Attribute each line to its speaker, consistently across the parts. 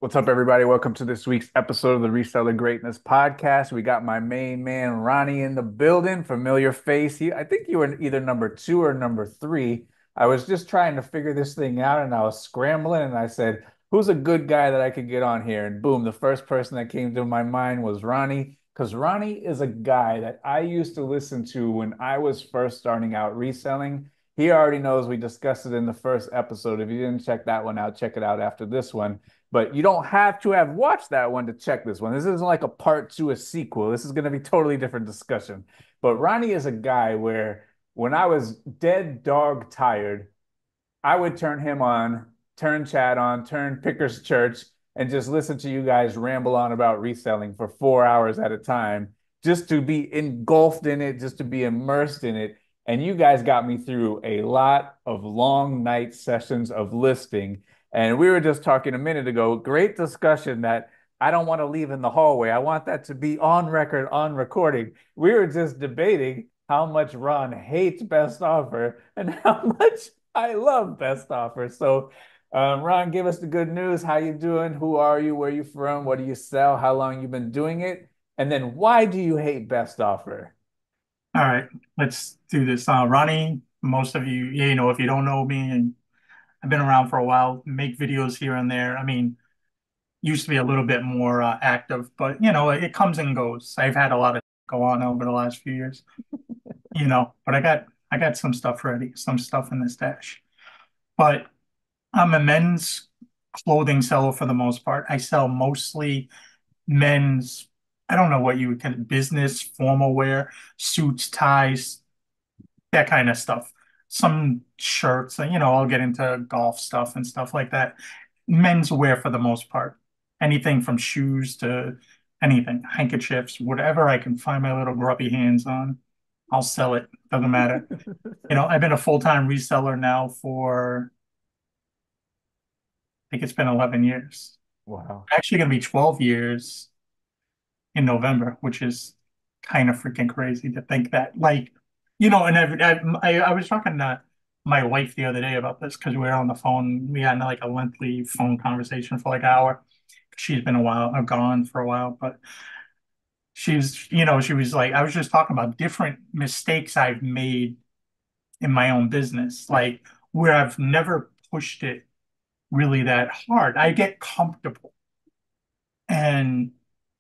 Speaker 1: What's up, everybody? Welcome to this week's episode of the Reseller Greatness Podcast. We got my main man Ronnie in the building, familiar face. I think you were either number two or number three. I was just trying to figure this thing out, and I was scrambling, and I said, "Who's a good guy that I could get on here?" And boom, the first person that came to my mind was Ronnie, because Ronnie is a guy that I used to listen to when I was first starting out reselling. He already knows we discussed it in the first episode. If you didn't check that one out, check it out after this one. But you don't have to have watched that one to check this one. This isn't like a part two, a sequel. This is going to be totally different discussion. But Ronnie is a guy where when I was dead dog tired, I would turn him on, turn Chad on, turn Picker's Church, and just listen to you guys ramble on about reselling for 4 hours at a time, just to be engulfed in it, just to be immersed in it. And you guys got me through a lot of long night sessions of listing. And we were just talking a minute ago, great discussion that I don't want to leave in the hallway. I want that to be on record, on recording. We were just debating how much Ron hates best offer and how much I love best offer. So, Ron, give us the good news. How you doing? Who are you? Where you from? What do you sell? How long you been doing it? And then why do you hate best offer?
Speaker 2: All right, let's do this. Ronnie, most of you, if you don't know me, and I've been around for a while, make videos here and there. I mean, used to be a little bit more active, but it comes and goes. I've had a lot of go on over the last few years, but I got some stuff ready, some stuff in the stash. But I'm a men's clothing seller for the most part. I sell mostly men's, I don't know what you would call it, business, formal wear, suits, ties, that kind of stuff. Some shirts, and I'll get into golf stuff and stuff like that. Men's wear for the most part. Anything from shoes to anything, handkerchiefs, whatever I can find my little grubby hands on, I'll sell it. Doesn't matter. I've been a full-time reseller now for, I think it's been 11 years.
Speaker 1: Wow.
Speaker 2: Actually going to be 12 years in November, which is kind of freaking crazy to think that. And I was talking to my wife the other day about this because we were on the phone. We had like a lengthy phone conversation for like an hour. She's been a while, gone for a while, but she was like, I was just talking about different mistakes I've made in my own business, like where I've never pushed it really that hard. I get comfortable. And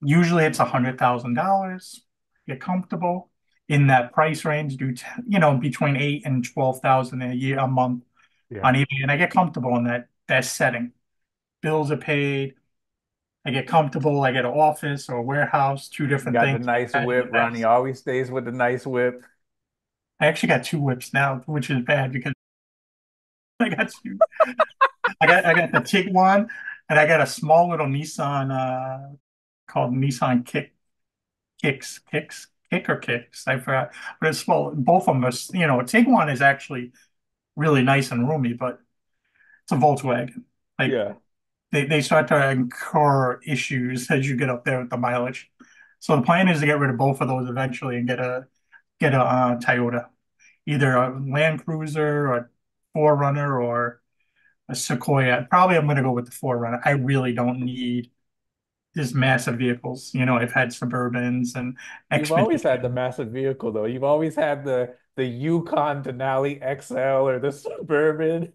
Speaker 2: usually it's $100,000. Get comfortable in that price range, between 8 and 12,000 a year, a month
Speaker 1: Yeah.
Speaker 2: on eBay. And I get comfortable in that setting. Bills are paid. I get comfortable. I get an office or a warehouse, two different
Speaker 1: Got the
Speaker 2: things
Speaker 1: nice
Speaker 2: like that in the
Speaker 1: whip. Ronnie
Speaker 2: past.
Speaker 1: always stays with the nice whip.
Speaker 2: I actually got two whips now, which is bad because I got two. I got the Tiguan and I got a small little Nissan called Nissan Kick or Kicks. I forgot, but it's small. Both of them are, Tiguan is actually really nice and roomy, but it's a Volkswagen. Like
Speaker 1: Yeah.
Speaker 2: they start to incur issues as you get up there with the mileage. So the plan is to get rid of both of those eventually and get a Toyota, either a Land Cruiser or a 4Runner or a Sequoia. Probably I'm going to go with the 4Runner. I really don't need these massive vehicles. I've had Suburbans and
Speaker 1: You've always had the
Speaker 2: Expedition.
Speaker 1: massive vehicle though. You've always had the Yukon Denali XL or the Suburban.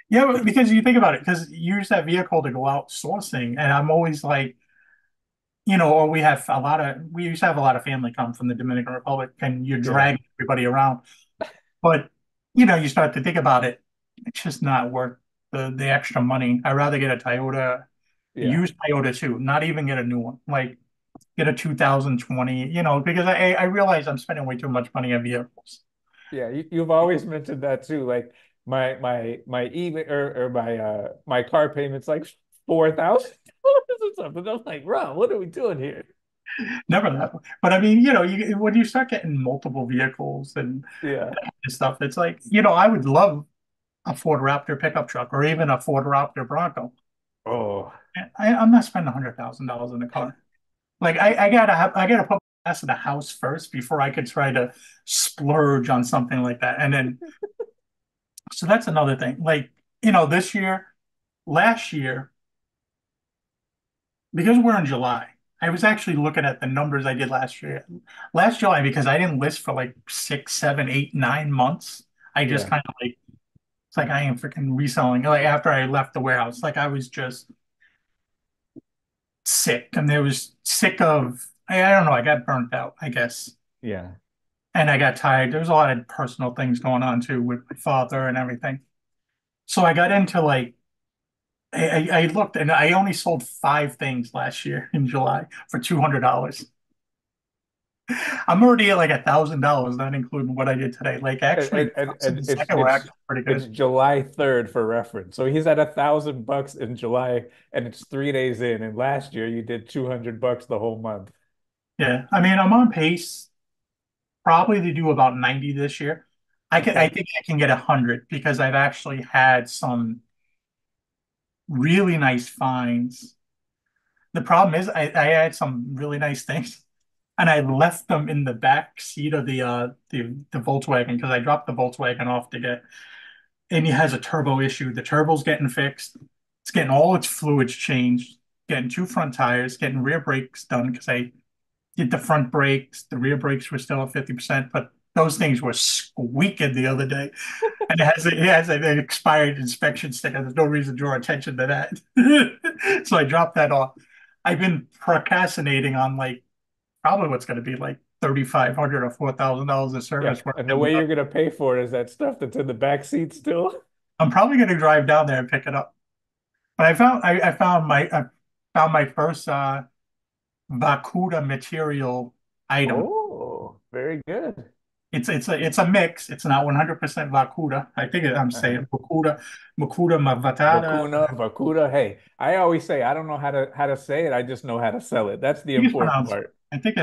Speaker 2: Yeah, because you think about it, because you use that vehicle to go out sourcing, and I'm always like, or we used to have a lot of family come from the Dominican Republic, and you're
Speaker 1: Yeah.
Speaker 2: dragging everybody around. But you start to think about it, it's just not worth the extra money. I'd rather get a Toyota, a
Speaker 1: Yeah.
Speaker 2: used Toyota too, not even get a new one. Like get a 2020, because I realize I'm spending way too much money on vehicles.
Speaker 1: Yeah, you've always mentioned that too. Like my even or my car payment's like $4,000 or something. I'm like, Ron, what are we doing here?
Speaker 2: Never that. But I mean, when you start getting multiple vehicles and
Speaker 1: Yeah.
Speaker 2: stuff, it's like, I would love a Ford Raptor pickup truck or even a Ford Raptor Bronco.
Speaker 1: Oh,
Speaker 2: I'm not spending $100,000 in a car. Like I gotta put gas in the house first before I could try to splurge on something like that. And then so that's another thing. Like, last year, because we're in July, I was actually looking at the numbers I did last year. Last July, because I didn't list for like 6, 7, 8, 9 months. I just
Speaker 1: Yeah.
Speaker 2: kind of like it's like I am freaking reselling. Like after I left the warehouse, like I was just sick, and there was sick of I don't know. I got burnt out, I guess,
Speaker 1: Yeah.
Speaker 2: and I got tired. There was a lot of personal things going on too with my father and everything. So I got into like I looked and I only sold 5 things last year in July for $200. I'm already at like $1,000, not including what I did today. Like
Speaker 1: And,
Speaker 2: actually,
Speaker 1: and, and,
Speaker 2: first and
Speaker 1: and
Speaker 2: the
Speaker 1: it's
Speaker 2: second were
Speaker 1: it's
Speaker 2: actually pretty
Speaker 1: it's
Speaker 2: good.
Speaker 1: July 3rd for reference. So he's at $1,000 in July and it's 3 days in. And last year you did $200 the whole month.
Speaker 2: Yeah, I mean, I'm on pace probably to do about 90 this year. I
Speaker 1: Okay.
Speaker 2: think I can get 100 because I've actually had some really nice finds. The problem is I had some really nice things and I left them in the back seat of the Volkswagen because I dropped the Volkswagen off to get and it has a turbo issue. The turbo's getting fixed. It's getting all its fluids changed, getting 2 front tires, getting rear brakes done because I did the front brakes. The rear brakes were still at 50%, but those things were squeaking the other day. And it has an expired inspection sticker. There's no reason to draw attention to that. So I dropped that off. I've been procrastinating on like probably what's going to be like 3,500 or $4,000 of
Speaker 1: Yeah.
Speaker 2: service work.
Speaker 1: And the way you're gonna pay for it is that stuff that's in the back seat still.
Speaker 2: I'm probably going to drive down there and pick it up. But I found my first Vacuda material item.
Speaker 1: Oh, very good.
Speaker 2: It's a mix. It's not 100% Vacuda. I'm
Speaker 1: Uh-huh.
Speaker 2: saying Vacuda Mavatara.
Speaker 1: Vacuda. Hey, I always say I don't know how to say it. I just know how to sell it. That's the
Speaker 2: I think it's
Speaker 1: important
Speaker 2: pronounced.
Speaker 1: part.
Speaker 2: I think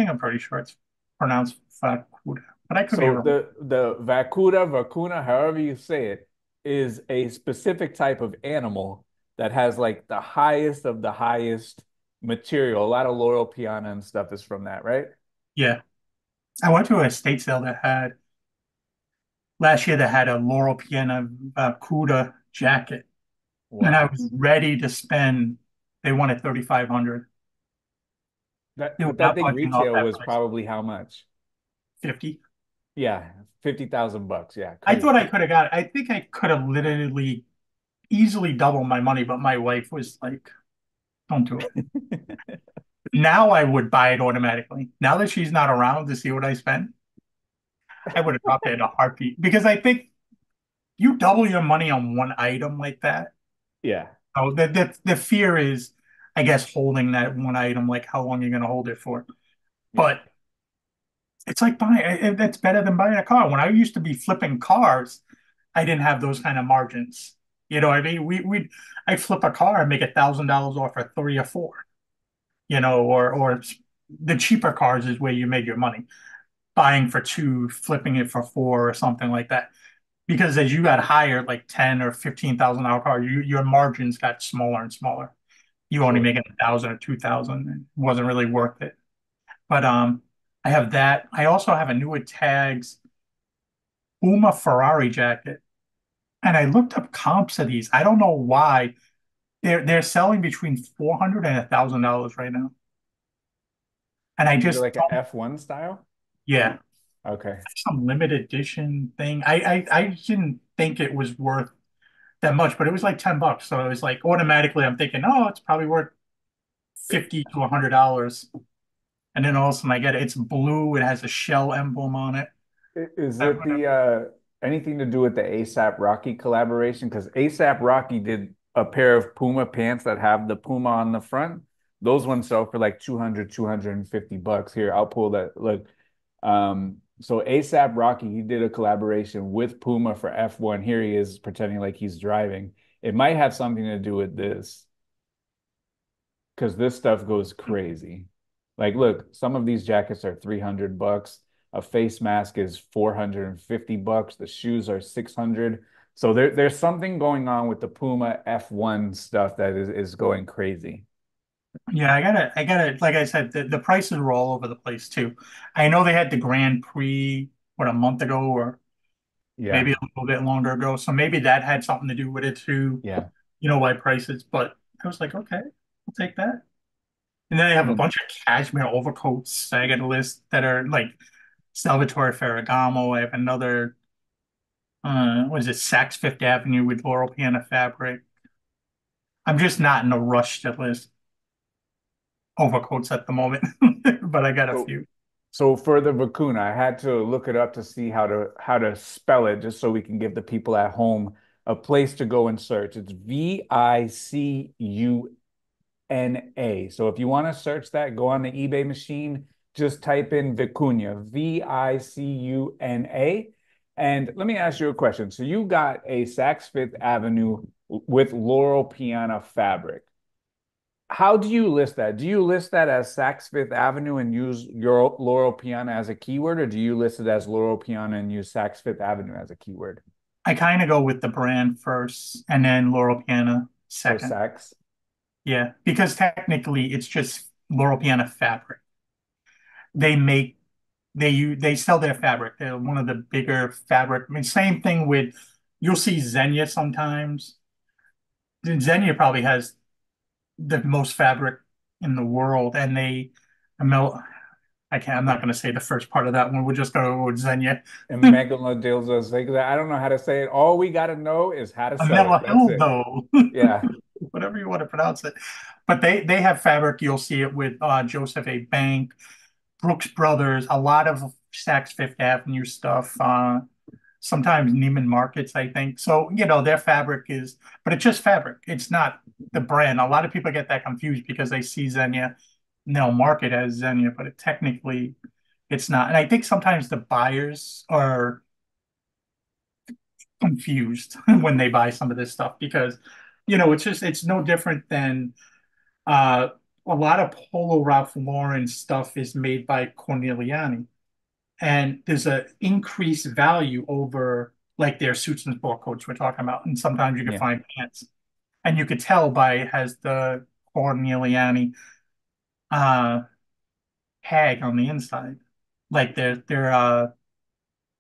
Speaker 2: I'm pretty sure it's pronounced Vacuda, but I could be
Speaker 1: So
Speaker 2: wrong.
Speaker 1: the vacuda, vacuna, however you say it, is a specific type of animal that has like the highest of the highest material. A lot of Laurel piana and stuff is from that, right?
Speaker 2: Yeah, I went to a estate sale that had last year that had a Laurel Piana Vacuda jacket, and I
Speaker 1: Wow.
Speaker 2: was ready to spend. They wanted 3,500.
Speaker 1: That
Speaker 2: They were
Speaker 1: but that
Speaker 2: not
Speaker 1: thing
Speaker 2: budging off
Speaker 1: retail
Speaker 2: that
Speaker 1: was
Speaker 2: price.
Speaker 1: probably how much?
Speaker 2: 50.
Speaker 1: Yeah, $50,000. Yeah,
Speaker 2: I thought
Speaker 1: crazy.
Speaker 2: I could have got it. I think I could have literally easily doubled my money, but my wife was like, don't do it. Now I would buy it automatically. Now that she's not around to see what I spent, I would have dropped it in a heartbeat because I think you double your money on one item like that.
Speaker 1: Yeah,
Speaker 2: Oh, the fear is, I guess, holding that one item, like how long you're going to hold it for.
Speaker 1: yeah.
Speaker 2: But it's like that's better than buying a car. When I used to be flipping cars, I didn't have those kind of margins. You know what I mean? I flip a car and make $1,000 off for three or four. Or the cheaper cars is where you make your money. Buying for two, flipping it for four or something like that. Because as you got higher, like 10 or 15,000 dollar car, your margins got smaller and smaller. You only
Speaker 1: Sure.
Speaker 2: making 1,000 or 2,000. It wasn't really worth it. But I have that. I also have a newer tags Puma Ferrari jacket. And I looked up comps of these. I don't know why. They're selling between 400 and $1,000 right now. And I
Speaker 1: Is it
Speaker 2: just
Speaker 1: like a
Speaker 2: don't,
Speaker 1: F1 style?
Speaker 2: yeah,
Speaker 1: Okay.
Speaker 2: some limited edition thing. I didn't think it was worth that much, but it was like $10. So it was like automatically I'm thinking, oh, it's probably worth 50 to $100. And then all of a sudden I get it. It's blue. It has a shell emblem on it.
Speaker 1: Is it the anything to do with the ASAP Rocky collaboration? Because ASAP Rocky did a pair of Puma pants that have the Puma on the front. Those ones sell for like 250 bucks. Here, I'll pull that. Look, so ASAP Rocky, he did a collaboration with Puma for F1. Here he is pretending like he's driving. It might have something to do with this because this stuff goes crazy. Like, look, some of these jackets are 300 bucks. A face mask is 450 bucks. The shoes are 600. So there's something going on with the Puma F1 stuff that is going crazy.
Speaker 2: Yeah, I gotta, like I said, the prices were all over the place too. I know they had the Grand Prix, what, a month ago or maybe
Speaker 1: Yeah.
Speaker 2: a little bit longer ago. So maybe that had something to do with it too,
Speaker 1: Yeah.
Speaker 2: why prices. But I was like, okay, I'll take that. And then I have a
Speaker 1: Hmm.
Speaker 2: bunch of cashmere overcoats I got a list that are like Salvatore Ferragamo. I have another, what is it, Saks Fifth Avenue with Laurel Piana fabric. I'm just not in a rush to list overcoats at the moment, but I got a
Speaker 1: So,
Speaker 2: few.
Speaker 1: so for the vicuna, I had to look it up to see how to spell it, just so we can give the people at home a place to go and search. It's Vicuna. So if you want to search that, go on the eBay machine, just type in Vicuna, Vicuna. And let me ask you a question. So you got a Saks Fifth Avenue with Laurel Piana fabric. How do you list that? Do you list that as Saks Fifth Avenue and use your Laurel Piana as a keyword, or do you list it as Laurel Piana and use Saks Fifth Avenue as a keyword?
Speaker 2: I kind of go with the brand first and then Laurel Piana
Speaker 1: For
Speaker 2: second.
Speaker 1: Saks?
Speaker 2: Yeah, because technically it's just Laurel Piana fabric. They make they sell their fabric. They're one of the bigger fabric. I mean, same thing with you'll see Xenia sometimes. Xenia probably has the most fabric in the world, and I know I can't. I'm not going to say the first part of that one. We'll just go with Xenia.
Speaker 1: And Megalodilzos, like that. I don't know how to say it. All we got to know is how to sell it. That's it.
Speaker 2: Amelahildo,
Speaker 1: Yeah.
Speaker 2: whatever you want to pronounce it. But they have fabric. You'll see it with Joseph A. Bank, Brooks Brothers, a lot of Saks Fifth Avenue stuff. Sometimes Neiman Markets, I think. So, their fabric is, but it's just fabric. It's not the brand. A lot of people get that confused because they see Xenia, and they'll mark it as Xenia, but technically it's not. And I think sometimes the buyers are confused when they buy some of this stuff because, it's no different than uh, a lot of Polo Ralph Lauren stuff is made by Corneliani. And there's a increased value over like their suits and sport coats we're talking about. And sometimes you can
Speaker 1: Yeah.
Speaker 2: find pants. And you could tell by it has the Corneliani uh tag on the inside. Like their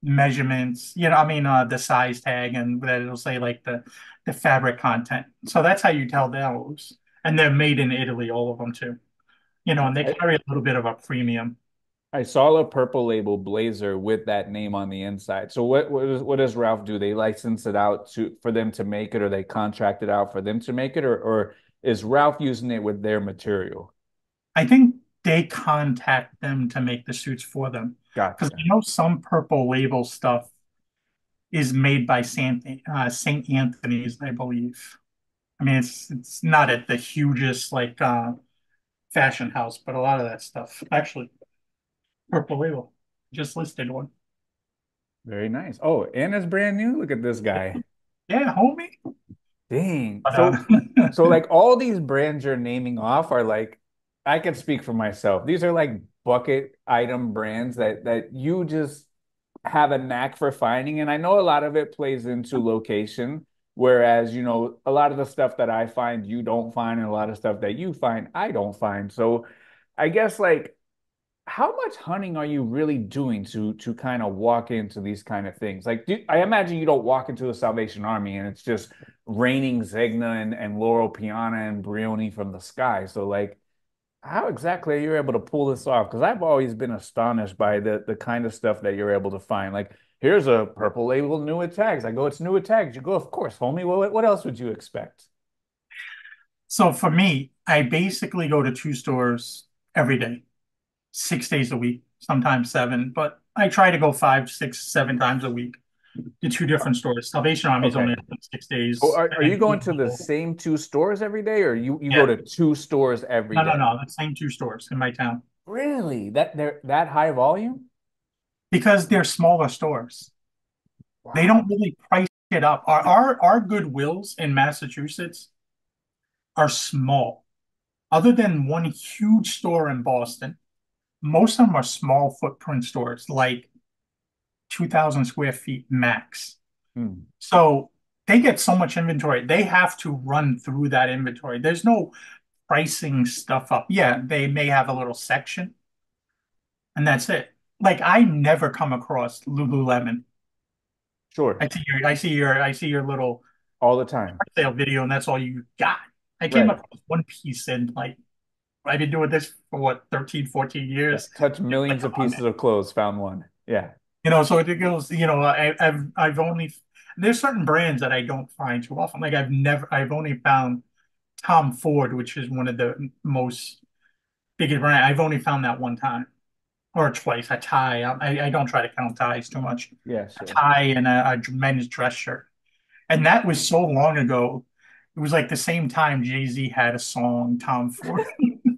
Speaker 2: measurements, I mean the size tag and that it'll say like the fabric content. So that's how you tell those. And they're made in Italy, all of them too. And they
Speaker 1: I,
Speaker 2: carry a little bit of a premium.
Speaker 1: I saw a purple label blazer with that name on the inside. So what does Ralph do? They license it out to for them to make it, or they contract it out for them to make it, or is Ralph using it with their material?
Speaker 2: I think they contact them to make the suits for them. Because I
Speaker 1: Gotcha.
Speaker 2: know some purple label stuff is made by Saint Anthony's, I believe. I mean, it's not at the hugest like fashion house, but a lot of that stuff actually purple label just listed one.
Speaker 1: Very nice. Oh, and it's brand new. Look at this guy.
Speaker 2: Yeah, homie.
Speaker 1: Dang.
Speaker 2: But
Speaker 1: So like all these brands you're naming off are like, I can speak for myself. These are like bucket item brands that you just have a knack for finding. And I know a lot of it plays into location, whereas, a lot of the stuff that I find you don't find, and a lot of stuff that you find I don't find. So I guess like how much hunting are you really doing to kind of walk into these kind of things? Like, I imagine you don't walk into the Salvation Army and it's just raining Zegna and Laurel Piana and Brioni from the sky. So, like, how exactly are you able to pull this off? Because I've always been astonished by the kind of stuff that you're able to find. Like, here's a purple label new with tags. I go, it's new with tags. You go, of course, homie. What else would you expect?
Speaker 2: so for me, I basically go to two stores every day, 6 days a week, sometimes seven, but I try to go 5, 6, 7 times a week to two different stores. Salvation Army is only
Speaker 1: Okay.
Speaker 2: open six
Speaker 1: So
Speaker 2: days,
Speaker 1: are
Speaker 2: and then
Speaker 1: you going to the same two stores every day, or you go
Speaker 2: yeah,
Speaker 1: to two stores every
Speaker 2: no, no,
Speaker 1: day?
Speaker 2: no, the same two stores in my town
Speaker 1: Really? They're that high volume?
Speaker 2: because they're smaller stores. They don't
Speaker 1: Wow.
Speaker 2: really price it up. Our Goodwills in Massachusetts are small. Other than one huge store in Boston, most of them are small footprint stores, like 2,000 square feet max.
Speaker 1: Hmm.
Speaker 2: So they get so much inventory, they have to run through that inventory. There's no pricing stuff up. Yeah, they may have a little section, and that's it. Like I never come across Lululemon.
Speaker 1: Sure.
Speaker 2: I see your little
Speaker 1: All the time.
Speaker 2: sale video, and that's all you got. I came
Speaker 1: Right.
Speaker 2: across one piece and like I've been doing this for what, 13, 14
Speaker 1: Yeah.
Speaker 2: years.
Speaker 1: Touch
Speaker 2: It's like,
Speaker 1: millions
Speaker 2: come
Speaker 1: of
Speaker 2: on,
Speaker 1: pieces
Speaker 2: man.
Speaker 1: of clothes, found one. Yeah.
Speaker 2: So it goes, I've only, there's certain brands that I don't find too often. Like I've only found Tom Ford, which is one of the most biggest brand. I've only found that one time or twice. A tie. I don't try to count ties too much.
Speaker 1: Yeah,
Speaker 2: A
Speaker 1: sure.
Speaker 2: tie and a men's dress shirt. And that was so long ago. It was like the same time Jay-Z had a song, Tom Ford.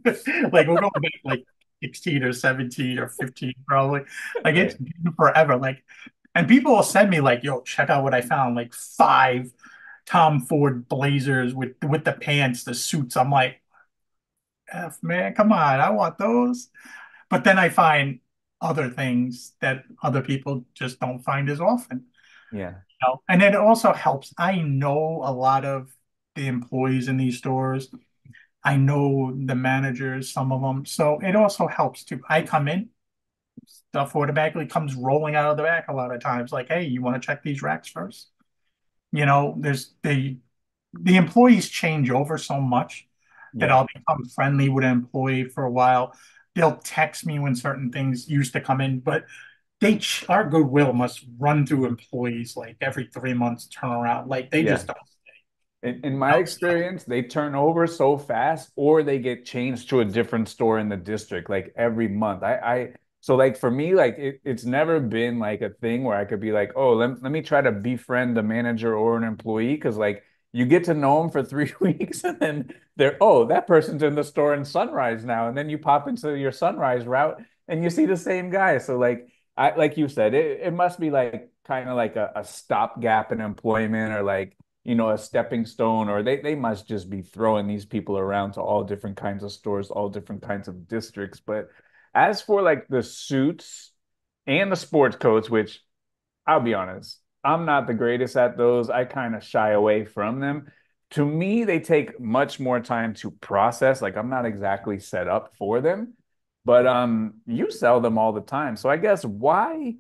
Speaker 2: Like we're going back like 16 or 17 or 15, probably. Like it's
Speaker 1: Right.
Speaker 2: been forever. Like, and people will send me like, yo, check out what I found. Like five Tom Ford blazers with the pants, the suits. I'm like, F man, come on, I want those. But then I find other things that other people just don't find as often.
Speaker 1: Yeah.
Speaker 2: And it also helps. I know a lot of the employees in these stores. I know the managers, some of them. So it also helps too. I come in, stuff automatically comes rolling out of the back a lot of times. Like, hey, you want to check these racks first? There's the employees change over so much that
Speaker 1: Yeah.
Speaker 2: I'll become friendly with an employee for a while. They'll text me when certain things used to come in, but our goodwill must run through employees like every 3 months, turn around. Like they
Speaker 1: Yeah.
Speaker 2: just don't.
Speaker 1: In my experience, they turn over so fast or they get changed to a different store in the district like every month. So like for me, like it's never been like a thing where I could be like, oh, let me try to befriend a manager or an employee because like you get to know them for 3 weeks and then they're, oh, that person's in the store in Sunrise now. And then you pop into your Sunrise route and you see the same guy. So like you said, it must be like kind of like a stopgap in employment or like a stepping stone, or they must just be throwing these people around to all different kinds of stores, all different kinds of districts. But as for like the suits and the sports coats, which I'll be honest, I'm not the greatest at those. I kind of shy away from them. To me, they take much more time to process. Like I'm not exactly set up for them, but you sell them all the time. So I guess why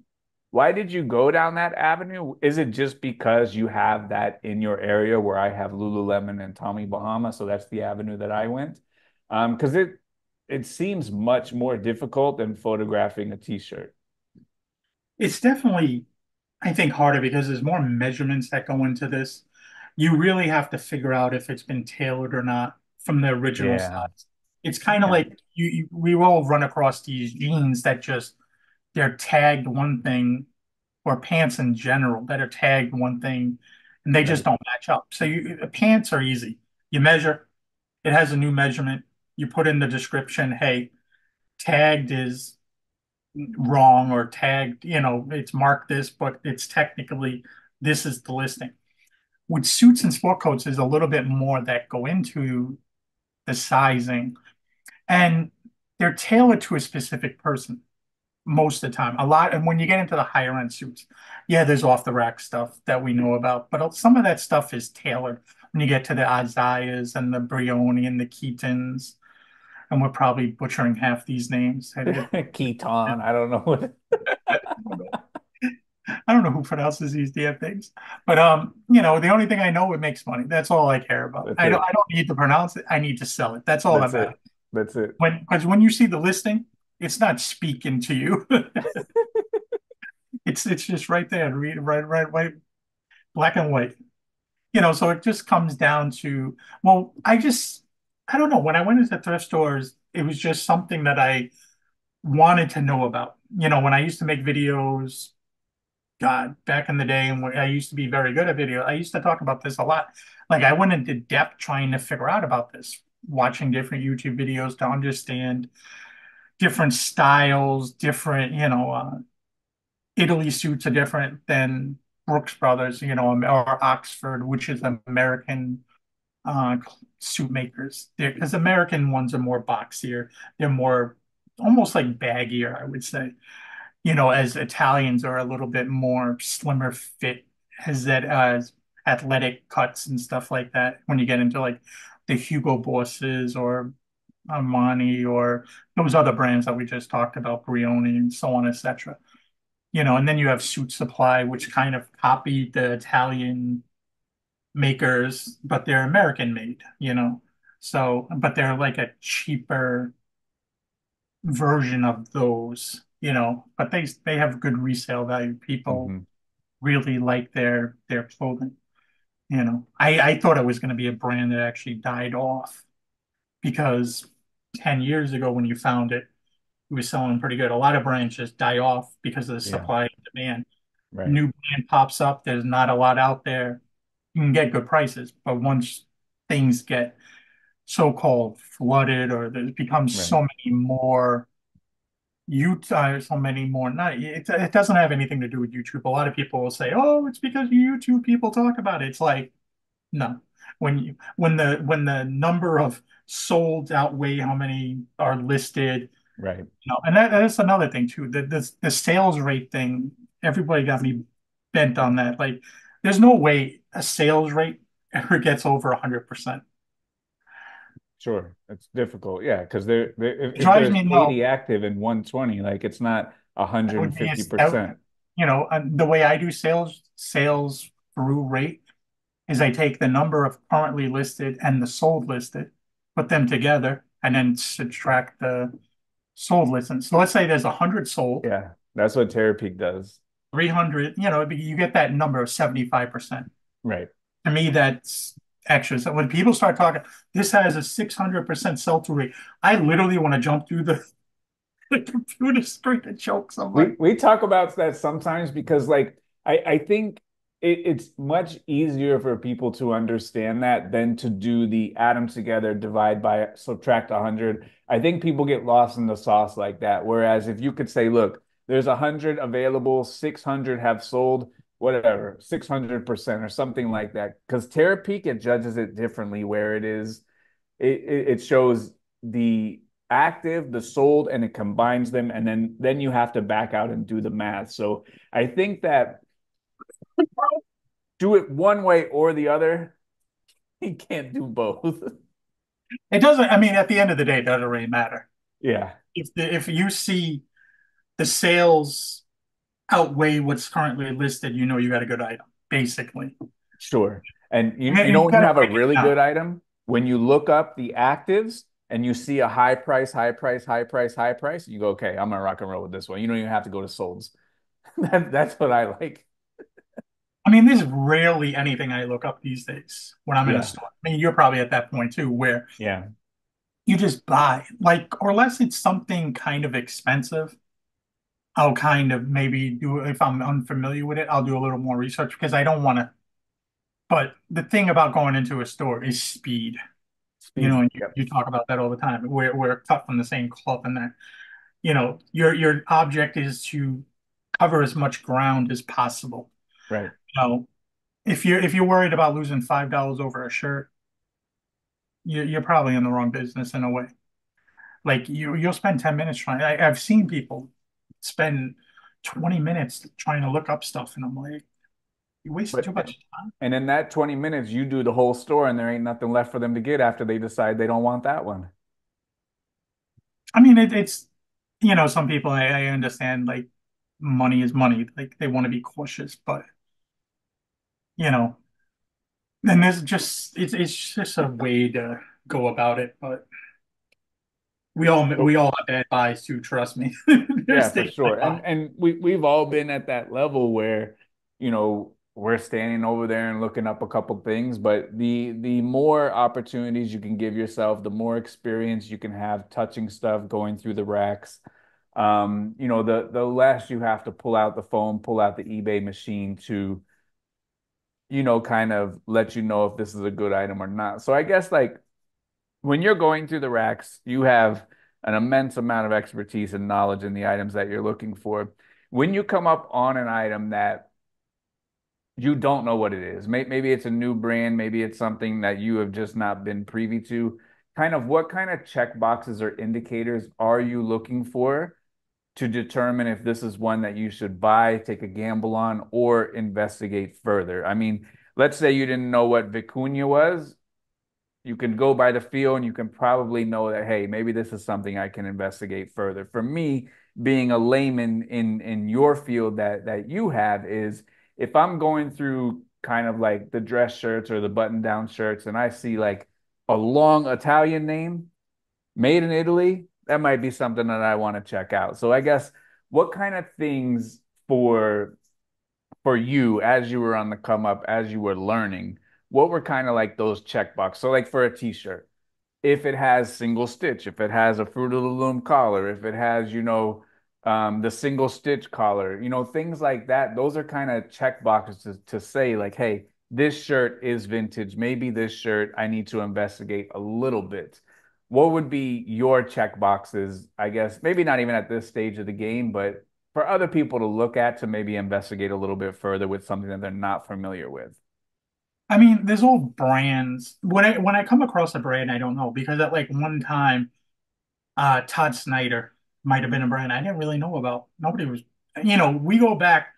Speaker 1: did you go down that avenue? Is it just because you have that in your area where I have Lululemon and Tommy Bahama, so that's the avenue that I went? Because it seems much more difficult than photographing a t-shirt.
Speaker 2: It's definitely, I think, harder because there's more measurements that go into this. You really have to figure out if it's been tailored or not from the original
Speaker 1: Yeah.
Speaker 2: size. It's kind of
Speaker 1: Yeah.
Speaker 2: like we all run across these jeans that just they're tagged one thing, or pants in general that are tagged one thing, and they just
Speaker 1: Right.
Speaker 2: don't match up. So pants are easy. You measure, it has a new measurement. You put in the description, hey, tagged is wrong or tagged, it's marked this, but it's technically this is the listing. With suits and sport coats, there's a little bit more that go into the sizing, and they're tailored to a specific person most of the time. A lot, and when you get into the higher end suits, yeah, there's off the rack stuff that we know about, but some of that stuff is tailored when you get to the Isaiahs and the Brioni and the Keatons, and we're probably butchering half these names.
Speaker 1: Keton, I don't know what.
Speaker 2: I don't know who pronounces these damn things, but the only thing I know, it makes money. That's all I care about.
Speaker 1: That's
Speaker 2: I
Speaker 1: it.
Speaker 2: don't need to pronounce it. I need to sell it. That's all that
Speaker 1: That's
Speaker 2: matters.
Speaker 1: it. That's it.
Speaker 2: Because when you see the listing, it's not speaking to you. It's just right there, read right, black and white. So it just comes down to, well, I don't know. When I went into thrift stores, it was just something that I wanted to know about. When I used to make videos, God, back in the day, and when I used to be very good at video, I used to talk about this a lot. Like I went into depth trying to figure out about this, watching different YouTube videos to understand different styles, different, Italy suits are different than Brooks Brothers, or Oxford, which is American uh, suit makers. Because American ones are more boxier. They're more almost like baggier, I would say. As Italians are a little bit more slimmer fit, has that athletic cuts and stuff like that. When you get into like the Hugo Bosses or Armani or those other brands that we just talked about, Brioni and so on, etc. And then you have Suit Supply, which kind of copied the Italian makers, but they're American made. So, but they're like a cheaper version of those, but they have good resale value. People
Speaker 1: Hmm.
Speaker 2: really like their clothing. I thought it was going to be a brand that actually died off because 10 years ago when you found it, it was selling pretty good. A lot of brands just die off because of the
Speaker 1: Yeah,
Speaker 2: supply and demand.
Speaker 1: right,
Speaker 2: New brand pops up, there's not a lot out there. You can get good prices, but once things get so-called flooded or there becomes
Speaker 1: right,
Speaker 2: so many more not it doesn't have anything to do with YouTube. A lot of people will say, "Oh, it's because YouTube people talk about it." It's like, no. When the number of sold outweigh how many are listed,
Speaker 1: right.
Speaker 2: and that's another thing too. The sales rate thing, everybody got me bent on that. Like, there's no way a sales rate ever gets over 100%.
Speaker 1: Sure. It's difficult. Yeah, because
Speaker 2: It
Speaker 1: if
Speaker 2: drives
Speaker 1: there's
Speaker 2: me no.
Speaker 1: 80 active and 120, like it's not
Speaker 2: That would be that,
Speaker 1: 150%.
Speaker 2: the way I do sales through rate is I take the number of currently listed and the sold listed, put them together, and then subtract the sold listings. So let's say there's 100 sold,
Speaker 1: Yeah, that's what Terapeak does.
Speaker 2: 300, you get that number of 75%.
Speaker 1: Right.
Speaker 2: To me, that's extra. So when people start talking, this has a 600% sell-through rate, I literally want to jump through the computer screen and choke somebody.
Speaker 1: We talk about that sometimes because like I think it's much easier for people to understand that than to do the add them together, divide by subtract 100. I think people get lost in the sauce like that. Whereas if you could say, look, there's 100 available, 600 have sold, whatever, 600% or something like that. Because Terapeak, it judges it differently where it is it shows the active, the sold, and it combines them, and then you have to back out and do the math. So I think that do it one way or the other. You can't do both.
Speaker 2: It doesn't, I mean, at the end of the day, it doesn't really matter.
Speaker 1: Yeah,
Speaker 2: If you see the sales outweigh what's currently listed, you got a good item, basically.
Speaker 1: sure. And you
Speaker 2: And
Speaker 1: know
Speaker 2: you
Speaker 1: when you
Speaker 2: got to
Speaker 1: have a
Speaker 2: break it
Speaker 1: really
Speaker 2: down.
Speaker 1: good item, when you look up the actives and you see a high price, high price, high price, high price, you go, okay, I'm gonna rock and roll with this one. You don't even have to go to solds. That's what I like.
Speaker 2: I mean, there's rarely anything I look up these days when I'm in a
Speaker 1: Yeah,
Speaker 2: store. I mean, you're probably at that point too, where
Speaker 1: yeah.
Speaker 2: you just buy, like, or unless it's something kind of expensive, I'll kind of maybe do, if I'm unfamiliar with it, I'll do a little more research because I don't want to. But the thing about going into a store is speed.
Speaker 1: Speed.
Speaker 2: And you,
Speaker 1: Yep.
Speaker 2: you talk about that all the time. We're cut from the same cloth, and that, your object is to cover as much ground as possible.
Speaker 1: Right.
Speaker 2: You know, if you're worried about losing $5 over a shirt, you're probably in the wrong business in a way. Like, you'll spend 10 minutes trying. I've seen people spend 20 minutes trying to look up stuff, and I'm like, you wasted too
Speaker 1: But
Speaker 2: much time.
Speaker 1: and in that 20 minutes, you do the whole store and there ain't nothing left for them to get after they decide they don't want that one.
Speaker 2: I mean, it's some people, I understand, like, money is money. Like, they want to be cautious, but you know, then there's just it's just a way to go about it. But we
Speaker 1: So
Speaker 2: all have bad buys too. Trust me.
Speaker 1: yeah,
Speaker 2: There's
Speaker 1: for
Speaker 2: things I
Speaker 1: sure.
Speaker 2: buy.
Speaker 1: And we've all been at that level where, we're standing over there and looking up a couple things, but the more opportunities you can give yourself, the more experience you can have touching stuff, going through the racks. The less you have to pull out the phone, pull out the eBay machine to kind of let you know if this is a good item or not. So I guess like when you're going through the racks, you have an immense amount of expertise and knowledge in the items that you're looking for. When you come up on an item that you don't know what it is, maybe it's a new brand, maybe it's something that you have just not been privy to, kind of what kind of check boxes or indicators are you looking for to determine if this is one that you should buy, take a gamble on, or investigate further? I mean, let's say you didn't know what vicuña was. You can go by the feel and you can probably know that, hey, maybe this is something I can investigate further. For me, being a layman in your field that you have is if I'm going through kind of like the dress shirts or the button down shirts and I see like a long Italian name made in Italy, that might be something that I want to check out. So I guess what kind of things for for you as you were on the come up, as you were learning, what were kind of like those checkbox? So like for a t-shirt, if it has single stitch, if it has a Fruit of the Loom collar, if it has, the single stitch collar, things like that. Those are kind of check boxes to say like, hey, this shirt is vintage. Maybe this shirt I need to investigate a little bit. What would be your check boxes? I guess maybe not even at this stage of the game, but for other people to look at to maybe investigate a little bit further with something that they're not familiar with.
Speaker 2: I mean, there's all brands. When I come across a brand, I don't know because at like one time, Todd Snyder might have been a brand I didn't really know about. Nobody was, we go back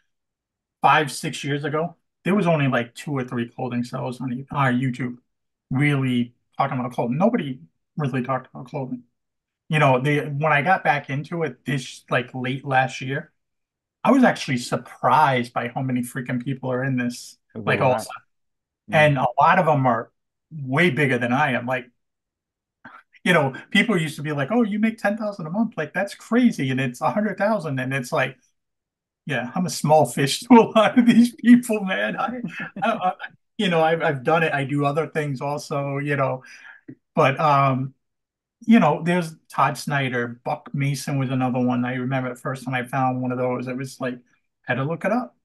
Speaker 2: 5, 6 years ago. There was only like two or three clothing sellers on our YouTube really talking about clothing. Nobody really talked about clothing. When I got back into it this like late last year, I was actually surprised by how many freaking people are in this.
Speaker 1: There's a
Speaker 2: Like
Speaker 1: lot.
Speaker 2: also,
Speaker 1: Yeah.
Speaker 2: and a lot of them are way bigger than I am. Like, people used to be like, "Oh, you make 10,000 a month, like that's crazy," and it's 100,000, and it's like, yeah, I'm a small fish to a lot of these people, man. I I've done it. I do other things also, but there's Todd Snyder, Buck Mason was another one. I remember the first time I found one of those, it was like, had to look it up.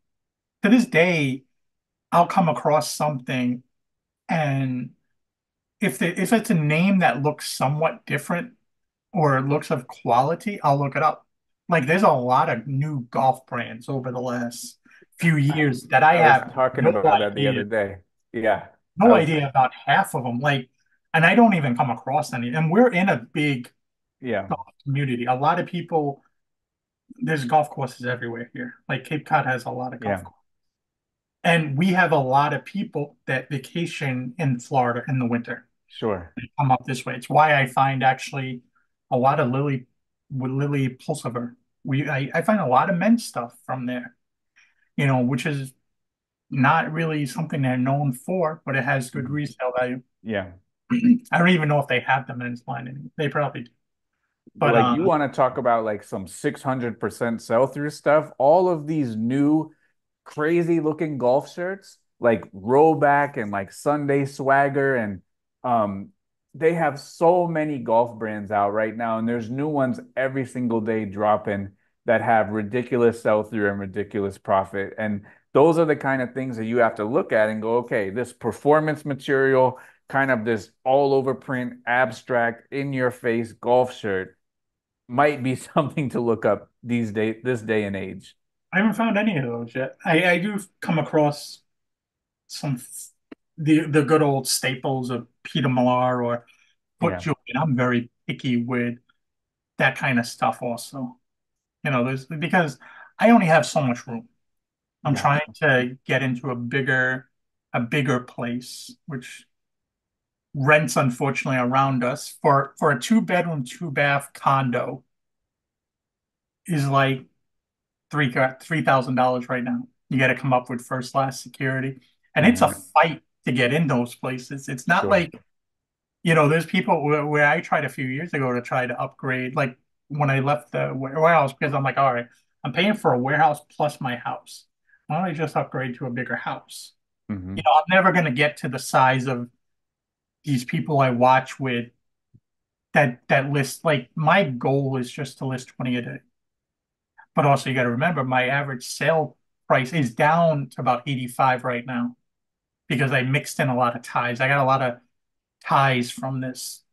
Speaker 2: To this day, I'll come across something, and if it's a name that looks somewhat different or it looks of quality, I'll look it up. Like there's a lot of new golf brands over the last few
Speaker 1: I,
Speaker 2: years that I
Speaker 1: I was
Speaker 2: have
Speaker 1: talking about that the other day. Yeah. I
Speaker 2: no
Speaker 1: was,
Speaker 2: idea about half of them. Like, and I don't even come across any. And we're in a big
Speaker 1: yeah,
Speaker 2: golf community. A lot of people, there's golf courses everywhere here. Like Cape Cod has a lot of golf
Speaker 1: yeah,
Speaker 2: courses. And we have a lot of people that vacation in Florida in the winter.
Speaker 1: sure.
Speaker 2: Come up this way. It's why I find actually a lot of Lily Pulsiver. I find a lot of men's stuff from there, which is not really something they're known for, but it has good
Speaker 1: Mhm.
Speaker 2: resale value.
Speaker 1: Yeah.
Speaker 2: I don't even know if they have the men's line anymore. They probably do. But
Speaker 1: Like you want to talk about like some 600% sell-through stuff, all of these new crazy looking golf shirts, like Rollback and like Sunday Swagger and um they have so many golf brands out right now and there's new ones every single day dropping that have ridiculous sell-through and ridiculous profit. And those are the kind of things that you have to look at and go, okay, this performance material, kind of this all over print, abstract, in your face golf shirt might be something to look up this day and age.
Speaker 2: I haven't found any of those yet. I do come across some the good old staples of Peter Millar or Foot
Speaker 1: Yeah,
Speaker 2: Jewelry. And I'm very picky with that kind of stuff also. There's because I only have so much room. I'm trying
Speaker 1: gotcha.
Speaker 2: to get into a bigger place, which rents unfortunately around us for a two-bedroom, two-bath condo is like $3,000 right now. You got to come up with first class security, and it's a
Speaker 1: Hmm.
Speaker 2: fight to get in those places. It's not
Speaker 1: Sure.
Speaker 2: like there's people where I tried a few years ago to try to upgrade, like when I left the warehouse because I'm like, all right, I'm paying for a warehouse plus my house. Why don't I just upgrade to a bigger house?
Speaker 1: Hmm.
Speaker 2: I'm never going to get to the size of these people I watch with that list. Like my goal is just to list 20 a day. But also you got to remember my average sale price is down to about 85 right now because I mixed in a lot of ties. I got a lot of ties from this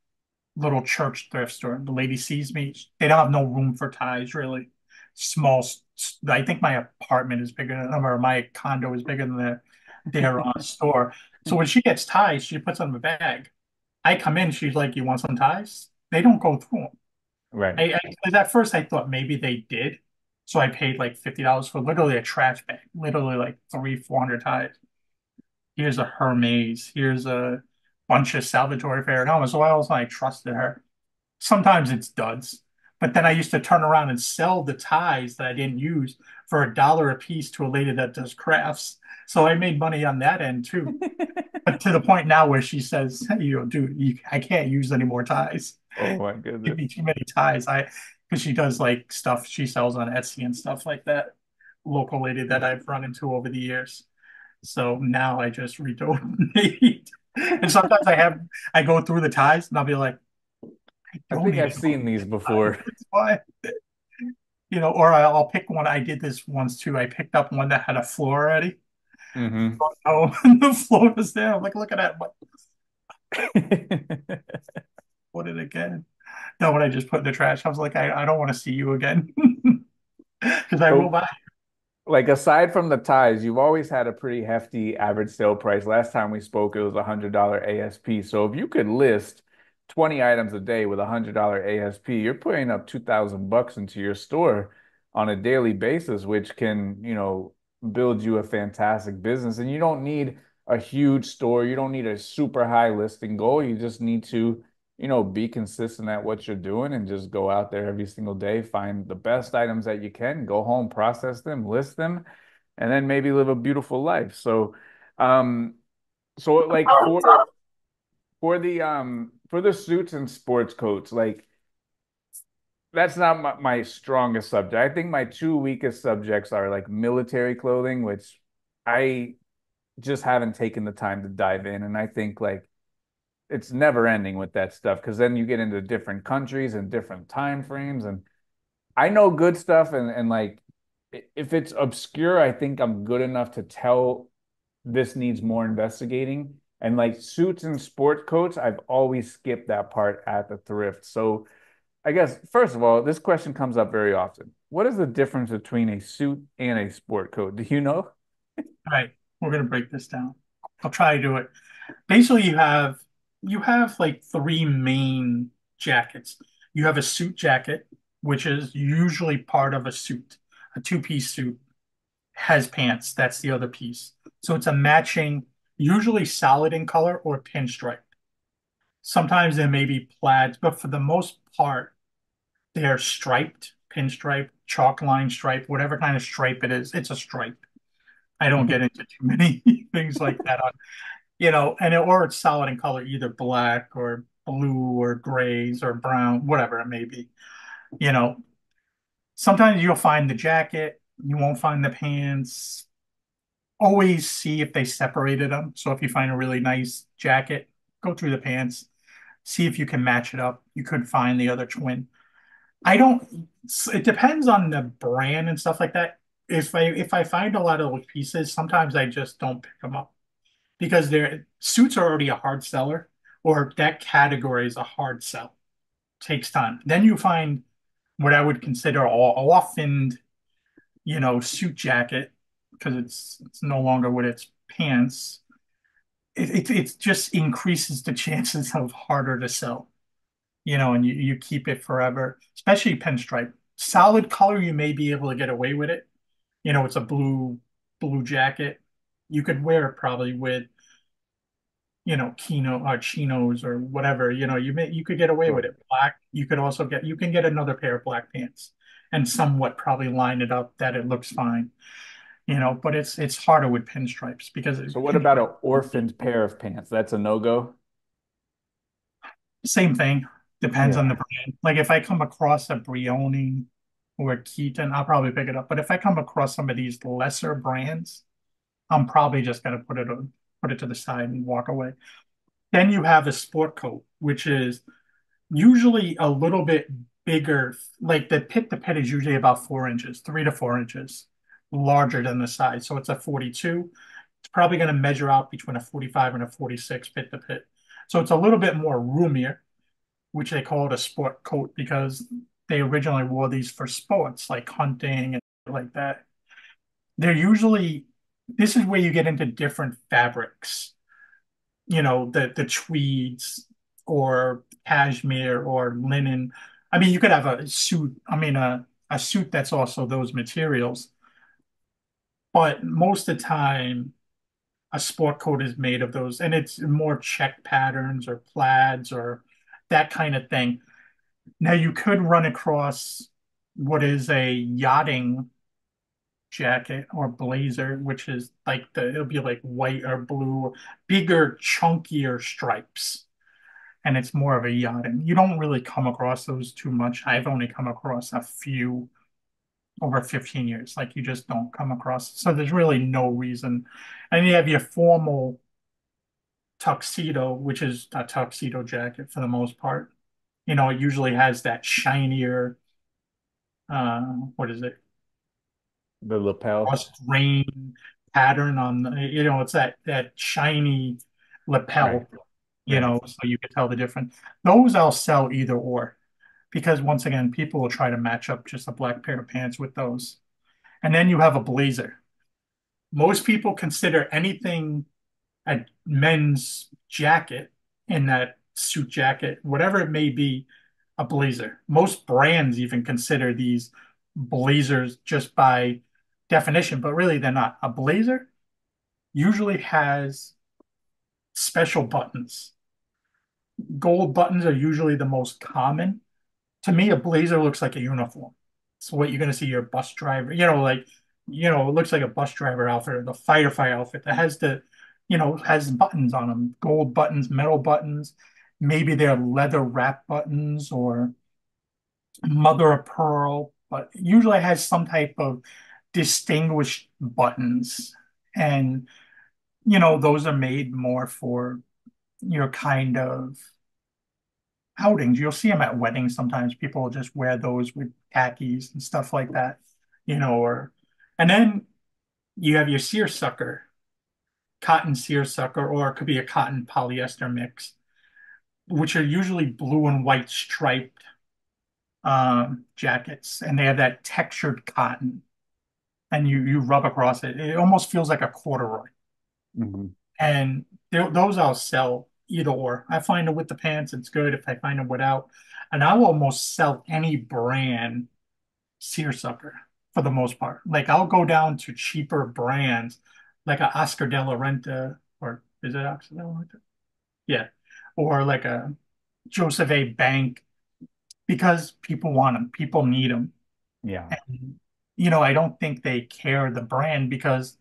Speaker 2: little church thrift store. The lady sees me, they don't have no room for ties really. Small, I think my apartment is bigger than, or my condo is bigger than their store. So when she gets ties, she puts them in a bag. I come in, she's like, "You want some ties?" They don't go through them.
Speaker 1: Right.
Speaker 2: 'Cause at first I thought maybe they did. So I paid like $50 for literally a trash bag, literally like 400 ties. Here's a Hermes, here's a bunch of Salvatore Ferragamo. So I was like, trusted her. Sometimes it's duds. But then I used to turn around and sell the ties that I didn't use for $1 a piece to a lady that does crafts. So I made money on that end too. But to the point now where she says, hey, dude, I can't use any more ties.
Speaker 1: Oh my
Speaker 2: Give
Speaker 1: goodness.
Speaker 2: me too many ties. Because she does like stuff she sells on Etsy and stuff like that. Local lady that I've run into over the years. So now I just redonate. And sometimes I go through the ties and I'll be like, I
Speaker 1: I think I've
Speaker 2: donated all
Speaker 1: seen these
Speaker 2: these ties.
Speaker 1: before.
Speaker 2: It's fine. Or I'll pick one. I did this once too. I picked up one that had a floor already.
Speaker 1: Hmm.
Speaker 2: Oh, and the floor was there. I'm like, look at that. I'm like, put it again. No, when I just put in the trash, I was like, I don't want to see you again. Because I will
Speaker 1: So,
Speaker 2: buy.
Speaker 1: like, aside from the ties, you've always had a pretty hefty average sale price. Last time we spoke, it was $100 ASP. So if you could list 20 items a day with $100 ASP, you're putting up 2,000 bucks into your store on a daily basis, which can, build you a fantastic business. And you don't need a huge store. You don't need a super high listing goal. You just need to, be consistent at what you're doing and just go out there every single day, find the best items that you can, go home, process them, list them, and then maybe live a beautiful life. Um, so like for the suits and sports coats, like that's not my strongest subject. I think my two weakest subjects are like military clothing, which I just haven't taken the time to dive in. And I think like it's never ending with that stuff because then you get into different countries and different time frames. And I know good stuff and like if it's obscure, I think I'm good enough to tell this needs more investigating. And like suits and sport coats, I've always skipped that part at the thrift. So I guess first of all, this question comes up very often. What is the difference between a suit and a sport coat? Do you know?
Speaker 2: All right, we're gonna break this down. I'll try to do it. Basically, you have like three main jackets. You have a suit jacket, which is usually part of a suit. A two-piece suit has pants. That's the other piece. So it's a matching, usually solid in color or pinstripe. Sometimes there may be plaids, but for the most part, they're striped, pinstripe, chalk line stripe, whatever kind of stripe it is. It's a stripe. I don't get into too many things like that or it's solid in color, either black or blue or grays or brown, whatever it may be. You know, Sometimes you'll find the jacket, you won't find the pants. Always see if they separated them. So if you find a really nice jacket, go through the pants, see if you can match it up. You could find the other twin. I don't, it depends on the brand and stuff like that. If I find a lot of those pieces, sometimes I just don't pick them up because their suits are already a hard seller, or that category is a hard sell. Takes time. Then you find what I would consider often, suit jacket because it's no longer with its pants. It just increases the chances of harder to sell, and you keep it forever, especially pinstripe. Solid color, you may be able to get away with it. It's a blue jacket. You could wear it probably with kino or chinos or whatever, you could get away with
Speaker 1: Sure.
Speaker 2: it. Black, you can get another pair of black pants and somewhat probably line it up that it looks fine, but it's harder with pinstripes because
Speaker 1: So what about an
Speaker 2: pinstripes,
Speaker 1: orphaned pair of pants? That's a no-go?
Speaker 2: same thing, depends on the
Speaker 1: Yeah.
Speaker 2: brand. Like if I come across a Brioni or a Keaton, I'll probably pick it up. But if I come across some of these lesser brands, I'm probably just gonna put it to the side and walk away. Then you have a sport coat, which is usually a little bit bigger. Like the pit to pit is usually about 4 inches, 3 to 4 inches larger than the size. So it's a 42. It's probably going to measure out between a 45 and a 46 pit to pit. So it's a little bit more roomier, which they call it a sport coat because they originally wore these for sports like hunting and like that. They're usually, this is where you get into different fabrics, the tweeds or cashmere or linen. I mean, you could have a suit, a suit that's also those materials, but most of the time, a sport coat is made of those, and it's more check patterns or plaids or that kind of thing. Now, you could run across what is a yachting. jacket or blazer, which is like it'll be like white or blue, bigger, chunkier stripes. And it's more of a yachting. You don't really come across those too much. I've only come across a few over 15 years. Like you just don't come across. So there's really no reason. And you have your formal tuxedo, which is a tuxedo jacket for the most part. It usually has that shinier, what is it?
Speaker 1: The lapel.
Speaker 2: Rust grain pattern on it's that shiny
Speaker 1: Right.
Speaker 2: lapel,
Speaker 1: Right.
Speaker 2: so you can tell the difference. Those I'll sell either or because once again, people will try to match up just a black pair of pants with those. And then you have a blazer. Most people consider anything a men's jacket in that suit jacket, whatever it may be, a blazer. Most brands even consider these blazers just by definition, but really they're not. A blazer usually has special buttons. Gold buttons are usually the most common. To me, a blazer looks like a uniform. So what you're going to see your bus driver, it looks like a bus driver outfit or the firefighter outfit that has buttons on them, gold buttons, metal buttons. Maybe they're leather wrap buttons or mother of pearl, but usually has some type of distinguished buttons. And, those are made more for your kind of outings. You'll see them at weddings sometimes. People will just wear those with khakis and stuff like that, and then you have your seersucker, cotton seersucker, or it could be a cotton polyester mix, which are usually blue and white striped jackets, and they have that textured cotton, and you rub across it. It almost feels like a corduroy,
Speaker 1: Hmm.
Speaker 2: and those I'll sell either or. I find it with the pants, it's good. If I find it without, and I'll almost sell any brand seersucker for the most part. Like I'll go down to cheaper brands like a Oscar de la Renta, or is it Oscar de la Renta? Yeah. Or like a Joseph A. Bank because people want them, people need them.
Speaker 1: Yeah.
Speaker 2: And, I don't think they care the brand because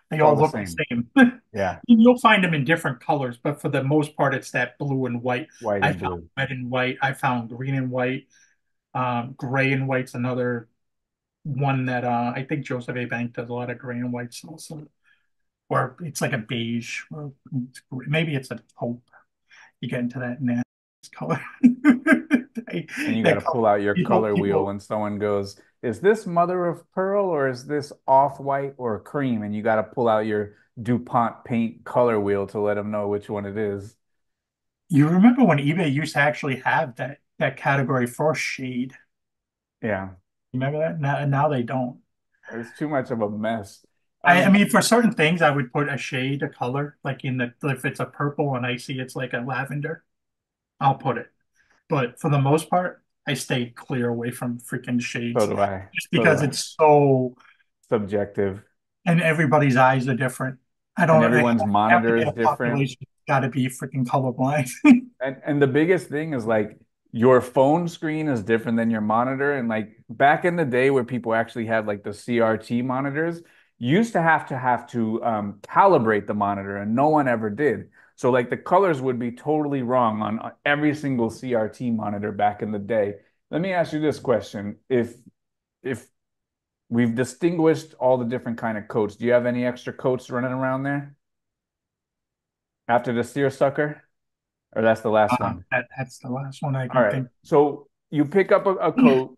Speaker 2: they
Speaker 1: It's all
Speaker 2: all
Speaker 1: the
Speaker 2: look the
Speaker 1: same.
Speaker 2: same.
Speaker 1: Yeah.
Speaker 2: You'll find them in different colors, but for the most part, it's that blue and white.
Speaker 1: White
Speaker 2: I
Speaker 1: and
Speaker 2: found
Speaker 1: blue.
Speaker 2: red and white. I found green and white. Gray and white's another one that I think Joseph A. Bank does a lot of gray and whites also, or it's like a beige, or maybe it's a taupe. You get into that nasty color.
Speaker 1: And you got
Speaker 2: That
Speaker 1: to
Speaker 2: color
Speaker 1: pull out your
Speaker 2: people
Speaker 1: color wheel
Speaker 2: people
Speaker 1: when someone goes, is this mother of pearl or is this off-white or cream? And you got to pull out your DuPont paint color wheel to let them know which one it is.
Speaker 2: You remember when eBay used to actually have that category for shade?
Speaker 1: Yeah.
Speaker 2: Remember that? Now they don't.
Speaker 1: It's too much of a mess.
Speaker 2: I
Speaker 1: Um,
Speaker 2: mean, for certain things, I would put a shade, a color, like if it's a purple and I see it's like a lavender, I'll put it. But for the most part, I stay clear away from freaking
Speaker 1: so
Speaker 2: shades
Speaker 1: do I.
Speaker 2: just
Speaker 1: So do
Speaker 2: because
Speaker 1: I.
Speaker 2: it's so,
Speaker 1: Subjective.
Speaker 2: and everybody's eyes are different.
Speaker 1: And
Speaker 2: I
Speaker 1: everyone's
Speaker 2: half
Speaker 1: monitor
Speaker 2: the
Speaker 1: is
Speaker 2: male
Speaker 1: different.
Speaker 2: population got to be freaking colorblind.
Speaker 1: And the biggest thing is like your phone screen is different than your monitor. And like back in the day where people actually had like the CRT monitors, you used to have to calibrate the monitor, and no one ever did. So like the colors would be totally wrong on every single CRT monitor back in the day. Let me ask you this question. If we've distinguished all the different kind of coats, do you have any extra coats running around there after the seersucker? Or that's the last one?
Speaker 2: That's the last one I
Speaker 1: All
Speaker 2: can
Speaker 1: right.
Speaker 2: think.
Speaker 1: So you pick up a coat,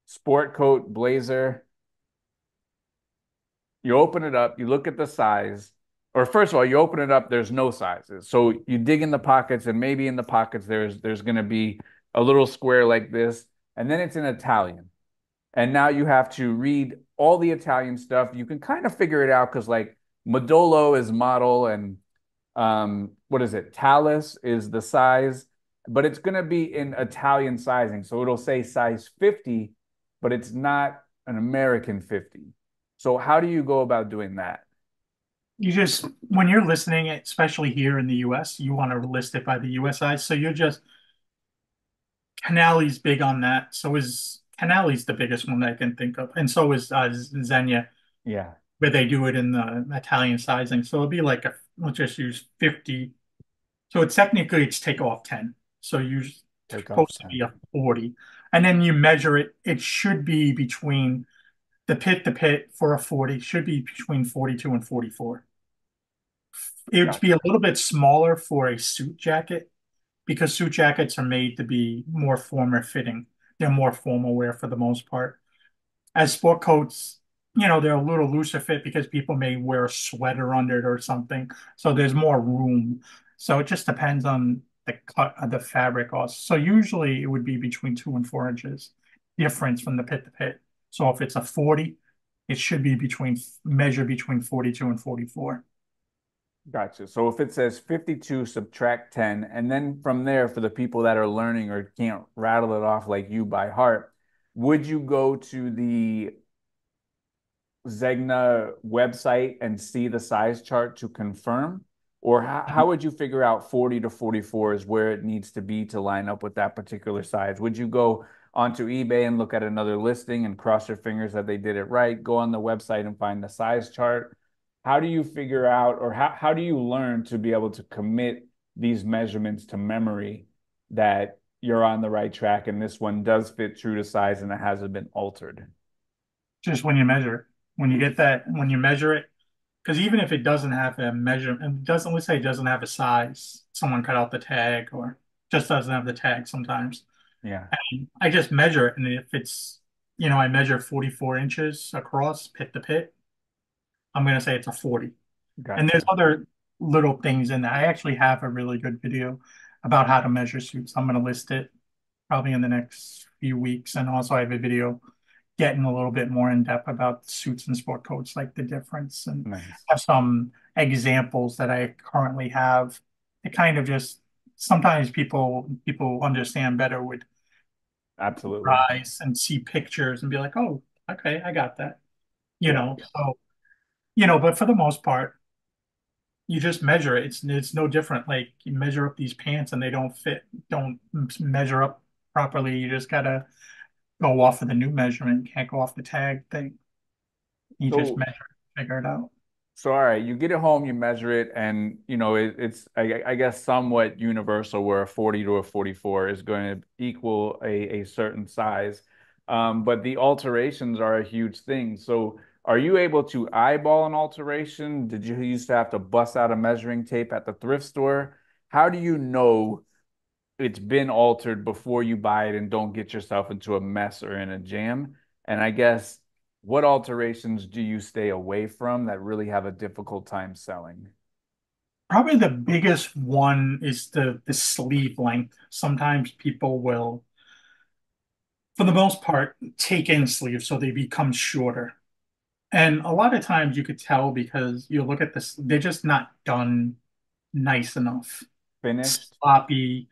Speaker 1: sport coat, blazer, you open it up, you look at the size, or first of all, you open it up, there's no sizes. So you dig in the pockets, and maybe in the pockets there's gonna be a little square like this, and then it's in Italian. And now you have to read all the Italian stuff. You can kind of figure it out because like Modolo is model and what is it? Talus is the size, but it's going to be in Italian sizing. So it'll say size 50, but it's not an American 50. So how do you go about doing that?
Speaker 2: When you're listening, especially here in the US, you want to list it by the US size. So you're just, Canali's big on that. So is Canali's the biggest one that I can think of. And so is Xenia.
Speaker 1: Yeah.
Speaker 2: where they do it in the Italian sizing. So it'll be like let's just use 50. So it's technically it's take off 10. So you're
Speaker 1: Take off
Speaker 2: supposed to
Speaker 1: 10.
Speaker 2: be a 40. And then you measure it. It should be between the pit to pit for a 40 should be between 42 and 44. It would be a
Speaker 1: Gotcha.
Speaker 2: little bit smaller for a suit jacket because suit jackets are made to be more formal fitting. They're more formal wear for the most part. As sport coats, they're a little looser fit because people may wear a sweater under it or something. So there's more room. So it just depends on the cut of the fabric also. So usually it would be between 2 and 4 inches difference from the pit to pit. So if it's a 40, it should be measure between 42 and 44.
Speaker 1: Gotcha. So if it says 52, subtract 10, and then from there, for the people that are learning or can't rattle it off like you by heart, would you go to the Zegna website and see the size chart to confirm? Or how would you figure out 40 to 44 is where it needs to be to line up with that particular size? Would you go onto eBay and look at another listing and cross your fingers that they did it right? Go on the website and find the size chart? How do you figure out, or how do you learn to be able to commit these measurements to memory that you're on the right track and this one does fit true to size and it hasn't been altered?
Speaker 2: Just when you measure it. When you measure it, because even if it doesn't have a measure, and doesn't, let's say it doesn't have a size, someone cut out the tag or just doesn't have the tag sometimes.
Speaker 1: Yeah,
Speaker 2: And I just measure it, and if I measure 44 inches across pit to pit, I'm going to say it's a 40. And there's
Speaker 1: gotcha.
Speaker 2: other little things in there. I actually have a really good video about how to measure suits. I'm going to list it probably in the next few weeks. And also I have a video getting a little bit more in depth about suits and sport coats, like the difference, and
Speaker 1: Nice.
Speaker 2: have some examples that I currently have. It kind of just sometimes people understand better with
Speaker 1: Absolutely.
Speaker 2: eyes and see pictures and be like, oh, okay, I got that.
Speaker 1: Yeah.
Speaker 2: So but for the most part, you just measure it. It's no different. Like you measure up these pants and they don't measure up properly. You just gotta go off of the new measurement. You can't go off the tag thing. You just
Speaker 1: So,
Speaker 2: measure it, figure it out.
Speaker 1: so all right, you get it home, you measure it, and it's I guess somewhat universal where a 40 to a 44 is going to equal a certain size. But the alterations are a huge thing. So are you able to eyeball an alteration? Did you used to have to bust out a measuring tape at the thrift store? How do you know it's been altered before you buy it and don't get yourself into a mess or in a jam? And I guess what alterations do you stay away from that really have a difficult time selling?
Speaker 2: Probably the biggest one is the sleeve length. Sometimes people will, for the most part, take in sleeves so they become shorter. And a lot of times you could tell because you look at this, they're just not done nice enough.
Speaker 1: Finished?
Speaker 2: Sloppy.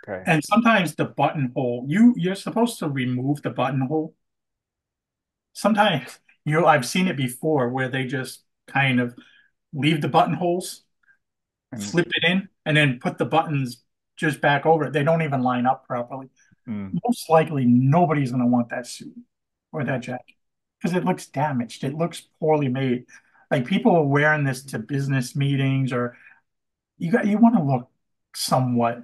Speaker 1: Okay.
Speaker 2: And sometimes the buttonhole, you're supposed to remove the buttonhole. Sometimes I've seen it before where they just kind of leave the buttonholes,
Speaker 1: And
Speaker 2: slip it in, and then put the buttons just back over it. They don't even line up properly.
Speaker 1: mm,
Speaker 2: Most likely nobody's going to want that suit or that
Speaker 1: gotcha.
Speaker 2: jacket because it looks damaged. It looks poorly made. Like people are wearing this to business meetings or you want to look somewhat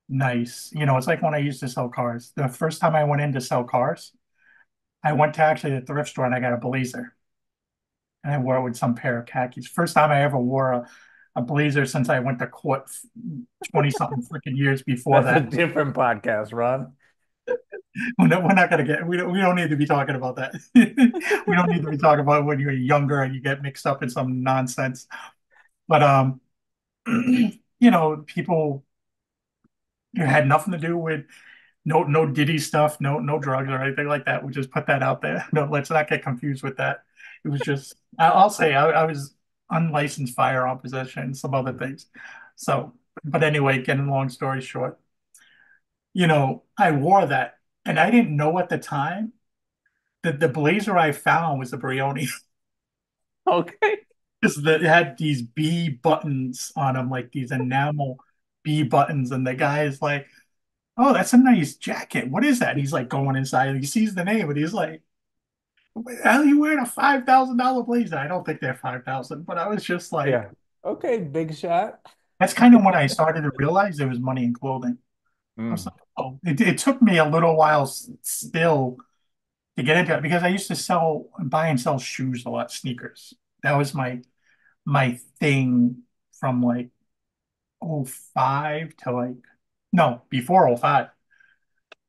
Speaker 2: nice. It's like when I used to sell cars. The first time I went in to sell cars, I went to actually the thrift store and I got a blazer. And I wore it with some pair of khakis. First time I ever wore a blazer since I went to court 20 something freaking years before
Speaker 1: That's a
Speaker 2: that.
Speaker 1: different podcast, Ron.
Speaker 2: We're not gonna we don't need to be talking about that. We don't need to be talking about when you're younger and you get mixed up in some nonsense. But people it had nothing to do with no Diddy stuff, no drugs or anything like that. We just put that out there. No, let's not get confused with that. It was just I'll say I was unlicensed firearm possession and some other things. So, but anyway, getting long story short, I wore that and I didn't know at the time that the blazer I found was a Brioni
Speaker 1: Okay.
Speaker 2: because it had these B buttons on them, like these enamel B buttons, and the guy is like, "Oh, that's a nice jacket. What is that?" He's like going inside, and he sees the name, and he's like, Hell, you wearing a $5,000 blazer? I don't think they're 5,000, but I was just like,
Speaker 1: Yeah. Okay, big shot.
Speaker 2: that's kind of when I started to realize there was money in clothing. I was
Speaker 1: Mm.
Speaker 2: like, oh, it took me a little while still to get into it because I used to buy and sell shoes a lot, sneakers. That was my thing from like '05 to like, no, before '05,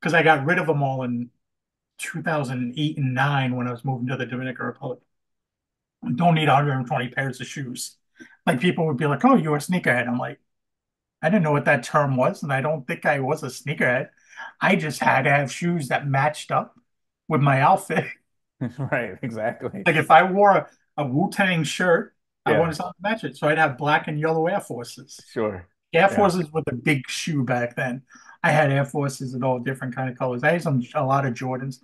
Speaker 2: because I got rid of them all in 2008 and 9 when I was moving to the Dominican Republic. I don't need 120 pairs of shoes. Like people would be like, "Oh, you're a sneakerhead." I'm like, I didn't know what that term was, and I don't think I was a sneakerhead. I just had to have shoes that matched up with my outfit.
Speaker 1: Right, exactly.
Speaker 2: Like if I wore a Wu-Tang shirt, I
Speaker 1: Yeah,
Speaker 2: wanted something to match it. So I'd have black and yellow Air Forces.
Speaker 1: sure.
Speaker 2: Air
Speaker 1: Yeah.
Speaker 2: Forces were the big shoe back then. I had Air Forces in all different kind of colors. I had a lot of Jordans,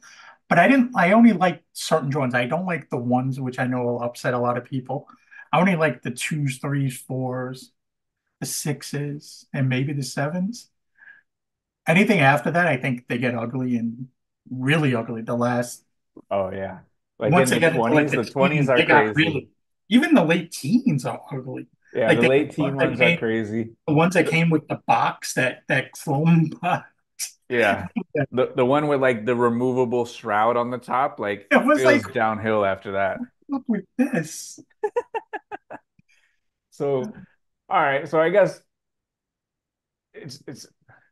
Speaker 2: but I only like certain Jordans. I don't like the ones which I know will upset a lot of people. I only like the twos, threes, fours, the sixes, and maybe the sevens. Anything after that, I think they get ugly and really ugly.
Speaker 1: Oh yeah. Like
Speaker 2: Once
Speaker 1: in
Speaker 2: they
Speaker 1: the
Speaker 2: get into like
Speaker 1: 20s,
Speaker 2: the
Speaker 1: the 20s
Speaker 2: teens,
Speaker 1: are
Speaker 2: they got
Speaker 1: crazy.
Speaker 2: really, even the late teens are ugly.
Speaker 1: Yeah,
Speaker 2: Like
Speaker 1: the
Speaker 2: the
Speaker 1: late teen
Speaker 2: ones that
Speaker 1: ones are
Speaker 2: came,
Speaker 1: crazy.
Speaker 2: the ones that came with the box, that chrome box.
Speaker 1: Yeah. The one with like the removable shroud on the top, like
Speaker 2: It
Speaker 1: it
Speaker 2: was like,
Speaker 1: was downhill after that.
Speaker 2: what's up with this?
Speaker 1: So, all right. So I guess it's it's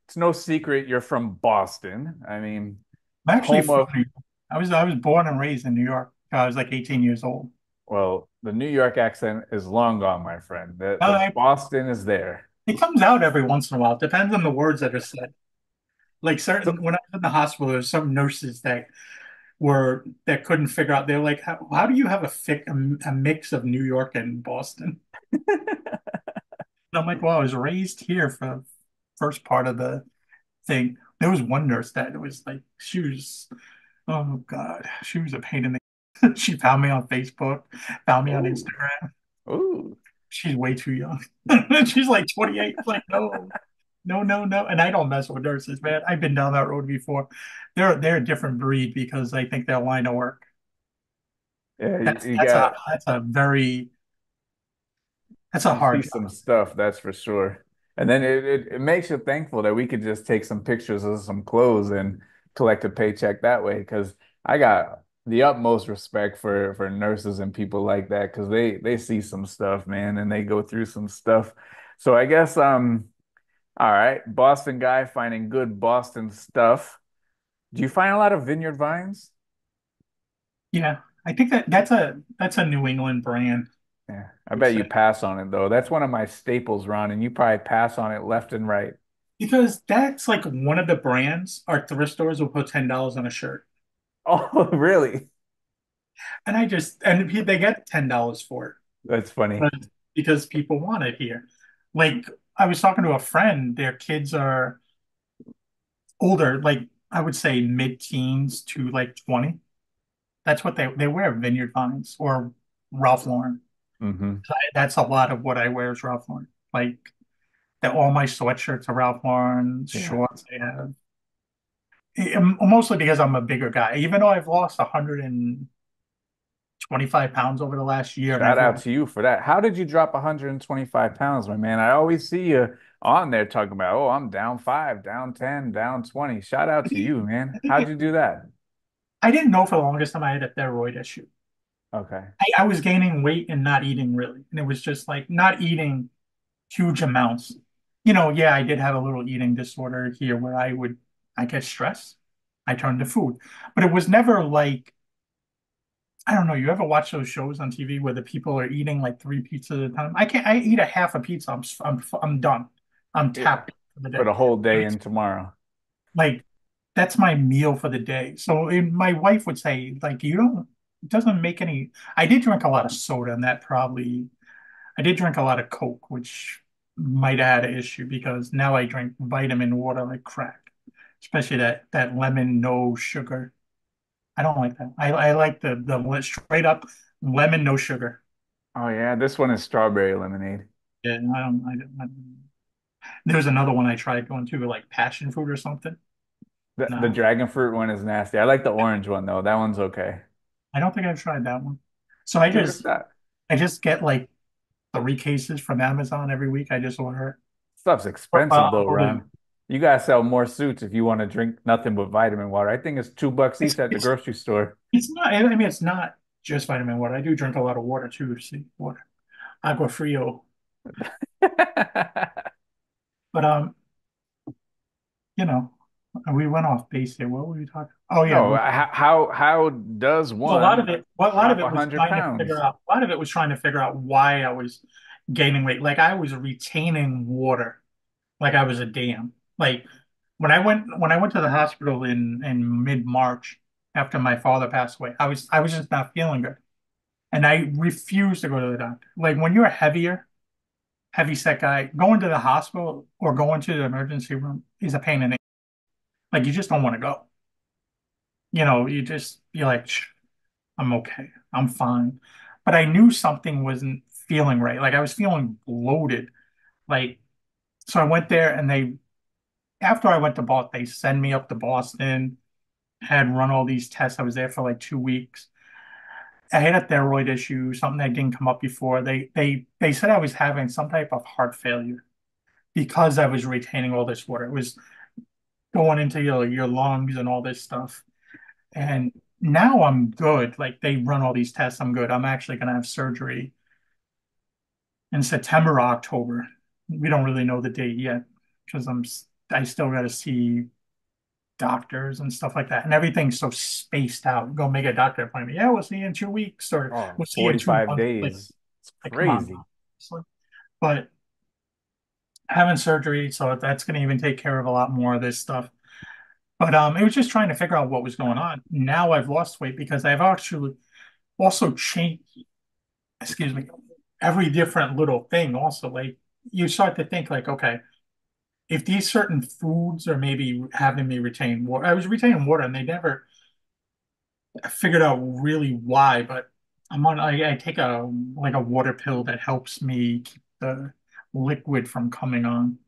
Speaker 1: it's no secret you're from Boston. I mean,
Speaker 2: I'm actually
Speaker 1: home
Speaker 2: from
Speaker 1: of,
Speaker 2: New York. I was born and raised in New York. I was like 18 years old.
Speaker 1: well, the New York accent is long gone, my friend. The
Speaker 2: Uh,
Speaker 1: Boston is there.
Speaker 2: it comes out every once in a while. It depends on the words that are said. Like
Speaker 1: So,
Speaker 2: when I was in the hospital, there's some nurses that couldn't figure out. They're like, how do you have a mix of New York and Boston? And I'm like, well, I was raised here for the first part of the thing. There was one nurse that it was like oh God, she was a pain in the. She found me on Facebook, found me on
Speaker 1: ooh,
Speaker 2: Instagram.
Speaker 1: ooh,
Speaker 2: She's way too young. She's like 28. It's like, no, no, no, no. And I don't mess with nurses, man. I've been down that road before. They're a different breed because I think their line of work.
Speaker 1: yeah, you,
Speaker 2: That's
Speaker 1: you
Speaker 2: that's a
Speaker 1: got
Speaker 2: that's a very that's a
Speaker 1: you see
Speaker 2: hard job.
Speaker 1: some stuff, that's for sure. And then it makes you thankful that we could just take some pictures of some clothes and collect a paycheck that way. Because I got the utmost respect for nurses and people like that because they see some stuff, man, and they go through some stuff. So I guess all right, Boston guy finding good Boston stuff. Do you find a lot of vineyard vines?
Speaker 2: Yeah, I think that's a New England brand,
Speaker 1: Yeah, I
Speaker 2: I would
Speaker 1: bet
Speaker 2: say,
Speaker 1: you pass on it though. That's one of my staples, Ron, and you probably pass on it left and right.
Speaker 2: because that's like one of the brands our thrift stores will put $10 on a shirt,
Speaker 1: Oh, really?
Speaker 2: and they get $10 for it.
Speaker 1: That's funny.
Speaker 2: But because people want it here. Like I was talking to a friend, their kids are older, like I would say mid-teens to like 20. That's what they wear Vineyard Vines or Ralph Lauren.
Speaker 1: Hmm.
Speaker 2: That's a lot of what I wear is Ralph Lauren. Like that all my sweatshirts are Ralph Lauren,
Speaker 1: Yeah.
Speaker 2: shorts I have. Mostly because I'm a bigger guy. Even though I've lost 125 pounds over the last year and
Speaker 1: Shout
Speaker 2: I've
Speaker 1: out
Speaker 2: lost
Speaker 1: to you for that. How did you drop 125 pounds, my man? I always see you on there talking about, oh, I'm down 5, down 10, down 20. Shout out
Speaker 2: I
Speaker 1: to
Speaker 2: think,
Speaker 1: you, man.
Speaker 2: I think
Speaker 1: How'd you do that?
Speaker 2: I didn't know for the longest time I had a thyroid issue.
Speaker 1: Okay.
Speaker 2: I was gaining weight and not eating really. And it was just like not eating huge amounts. Yeah, I did have a little eating disorder here where I get stressed. I turn to food. But it was never like, I don't know, you ever watch those shows on TV where the people are eating like three pizzas at a time? I eat a half a pizza. I'm done. I'm
Speaker 1: Yeah.
Speaker 2: tapped for the
Speaker 1: For
Speaker 2: day.
Speaker 1: the whole
Speaker 2: But
Speaker 1: day
Speaker 2: it's
Speaker 1: and tomorrow.
Speaker 2: like, that's my meal for the day. So my wife would say, like, it doesn't make any, I did drink a lot of soda and I did drink a lot of Coke, which might have had an issue because now I drink vitamin water like crack, especially that lemon no sugar. I don't like that. I like the straight up lemon no sugar.
Speaker 1: Oh yeah, this one is strawberry lemonade.
Speaker 2: Yeah, I don't. There was another one I tried going to like passion fruit or something.
Speaker 1: The
Speaker 2: No,
Speaker 1: dragon fruit one is nasty. I like the orange one though. That one's okay.
Speaker 2: I don't think I've tried that one. So I
Speaker 1: Give it a
Speaker 2: just
Speaker 1: shot.
Speaker 2: I just get like 3 cases from Amazon every week. I just order it.
Speaker 1: Stuff's
Speaker 2: Well,
Speaker 1: expensive
Speaker 2: I'll
Speaker 1: though,
Speaker 2: go to
Speaker 1: Ron. You gotta sell more suits if you want to drink nothing but vitamin water. I think it's $2
Speaker 2: it's
Speaker 1: each at the
Speaker 2: it's
Speaker 1: grocery store.
Speaker 2: it's not. I mean, it's not just vitamin water. I do drink a lot of water too. See, water, agua frio. But you know, we went off base here. What were we talking? Oh yeah,
Speaker 1: No, how does
Speaker 2: well, a lot of
Speaker 1: one
Speaker 2: it, well, a lot of
Speaker 1: drop
Speaker 2: it
Speaker 1: a
Speaker 2: was
Speaker 1: hundred
Speaker 2: trying to figure
Speaker 1: pounds?
Speaker 2: out. A lot of it was trying to figure out why I was gaining weight. Like I was retaining water, like I was a dam. Like when I went to the hospital in mid-March after my father passed away, I was just not feeling good, and I refused to go to the doctor. Like when you're a heavy set guy, going to the hospital or going to the emergency room is a pain in the. Like you just don't want to go. You're like, I'm okay. I'm fine. But I knew something wasn't feeling right. Like I was feeling bloated. Like, so I went there and after I went to Boston, they send me up to Boston, had run all these tests. I was there for like 2 weeks. I had a thyroid issue, something that didn't come up before. They said I was having some type of heart failure because I was retaining all this water. It was going into your lungs and all this stuff. And now I'm good. Like they run all these tests. I'm good. I'm actually going to have surgery in September or October. We don't really know the date yet because I still got to see doctors and stuff like that. And everything's so spaced out. Go make a doctor appointment. Yeah, we'll see you in 2 weeks, or
Speaker 1: Oh,
Speaker 2: we'll see you in two
Speaker 1: 45
Speaker 2: months. Like,
Speaker 1: days. It's
Speaker 2: come on.
Speaker 1: crazy.
Speaker 2: But having surgery, so that's going to even take care of a lot more of this stuff. But it was just trying to figure out what was going on. Now I've lost weight because I've actually also changed, excuse me, every different little thing also. Like you start to think like, okay, if these certain foods are maybe having me retain water, I was retaining water and they never figured out really why, but I take a water pill that helps me keep the liquid from coming on.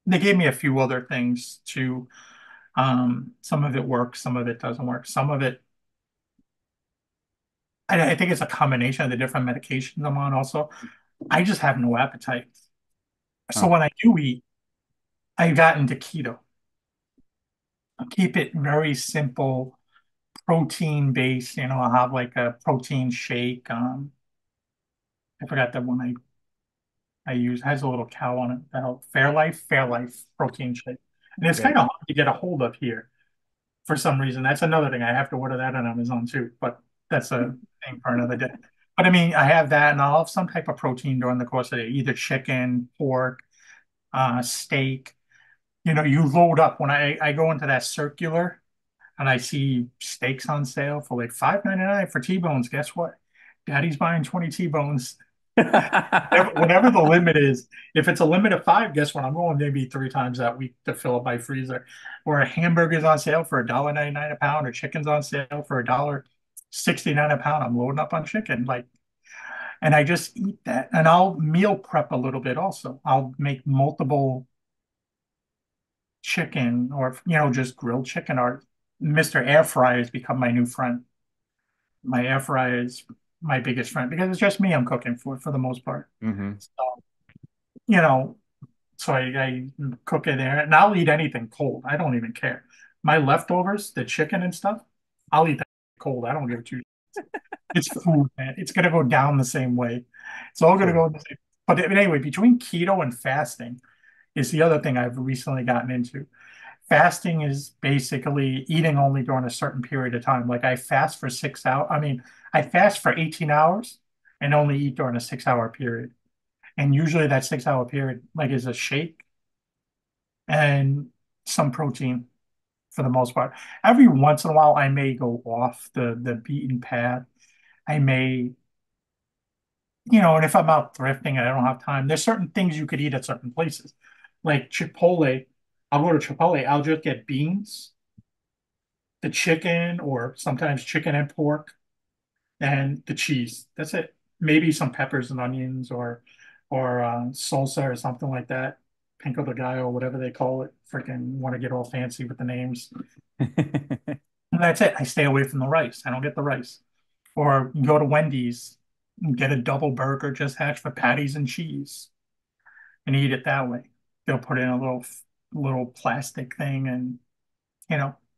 Speaker 2: They gave me a few other things too. Some of it works, some of it doesn't work. Some of it, I think it's a combination of the different medications I'm on also. I just have no appetite. So
Speaker 1: Huh.
Speaker 2: when I do eat, I got into keto. I keep it very simple, protein based. I'll have like a protein shake. I forgot the one I use. It has a little cow on it. Fairlife protein shake. And it's kind
Speaker 1: Okay.
Speaker 2: of hard to get a hold of here for some reason. That's another thing. I have to order that on Amazon too, but that's a thing for another day. But I mean, I have that and I'll have some type of protein during the course of the day, either chicken, pork, steak. You load up when I go into that circular and I see steaks on sale for like $5.99 for T-bones. Guess what? Daddy's buying 20 T-bones. Whatever the limit is, if it's a limit of five, guess what? I'm going maybe 3 times that week to fill up my freezer. Or a hamburger's on sale for $1.99 a pound, or chicken's on sale for $1.69 a pound. I'm loading up on chicken. And I just eat that. And I'll meal prep a little bit also. I'll make multiple chicken or just grilled chicken, or Mr. Air Fryer has become my new friend. My air fryer is my biggest friend because it's just me I'm cooking for the most part.
Speaker 1: Hmm.
Speaker 2: So, you know, so I cook it there and I'll eat anything cold. I don't even care. My leftovers, the chicken and stuff, I'll eat that cold. I don't give a two. It's food, man. It's gonna go down the same way. It's all gonna
Speaker 1: True.
Speaker 2: go the same. But anyway, between keto and fasting is the other thing I've recently gotten into. Fasting is basically eating only during a certain period of time. Like I fast for 6 hours. I mean, I fast for 18 hours and only eat during a 6 hour period. And usually that 6 hour period like is a shake and some protein for the most part. Every once in a while I may go off the beaten path. I may, and if I'm out thrifting and I don't have time, there's certain things you could eat at certain places. Like Chipotle, I'll go to Chipotle, I'll just get beans, the chicken, or sometimes chicken and pork, and the cheese. That's it. Maybe some peppers and onions, or salsa or something like that. Pico de gallo, whatever they call it. Freaking want to get all fancy with the names. And that's it. I stay away from the rice. I don't get the rice. Or you go to Wendy's and get a double burger just hatch for patties and cheese and eat it that way. They'll put in a little plastic thing and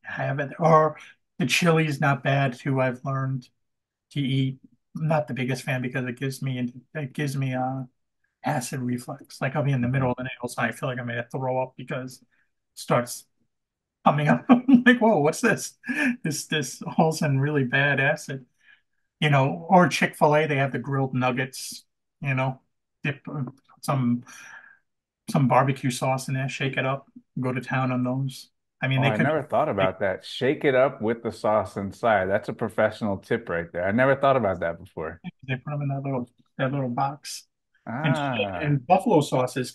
Speaker 2: have it. Or the chili's not bad too. I've learned to eat. I'm not the biggest fan because it gives me acid reflux. Like I'll be in the middle
Speaker 1: Mhm.
Speaker 2: of the nails and I feel like I'm gonna throw up because it starts coming up. I'm like, whoa, what's this? This all of a sudden really bad acid. Or Chick-fil-A, they have the grilled nuggets, dip some some barbecue sauce in there, shake it up, go to town on those. I mean,
Speaker 1: Oh,
Speaker 2: they
Speaker 1: I
Speaker 2: could
Speaker 1: never
Speaker 2: be
Speaker 1: thought
Speaker 2: like,
Speaker 1: about that. Shake it up with the sauce inside. That's a professional tip right there. I never thought about that before.
Speaker 2: they put them in that little box. And
Speaker 1: Ah,
Speaker 2: and buffalo sauce is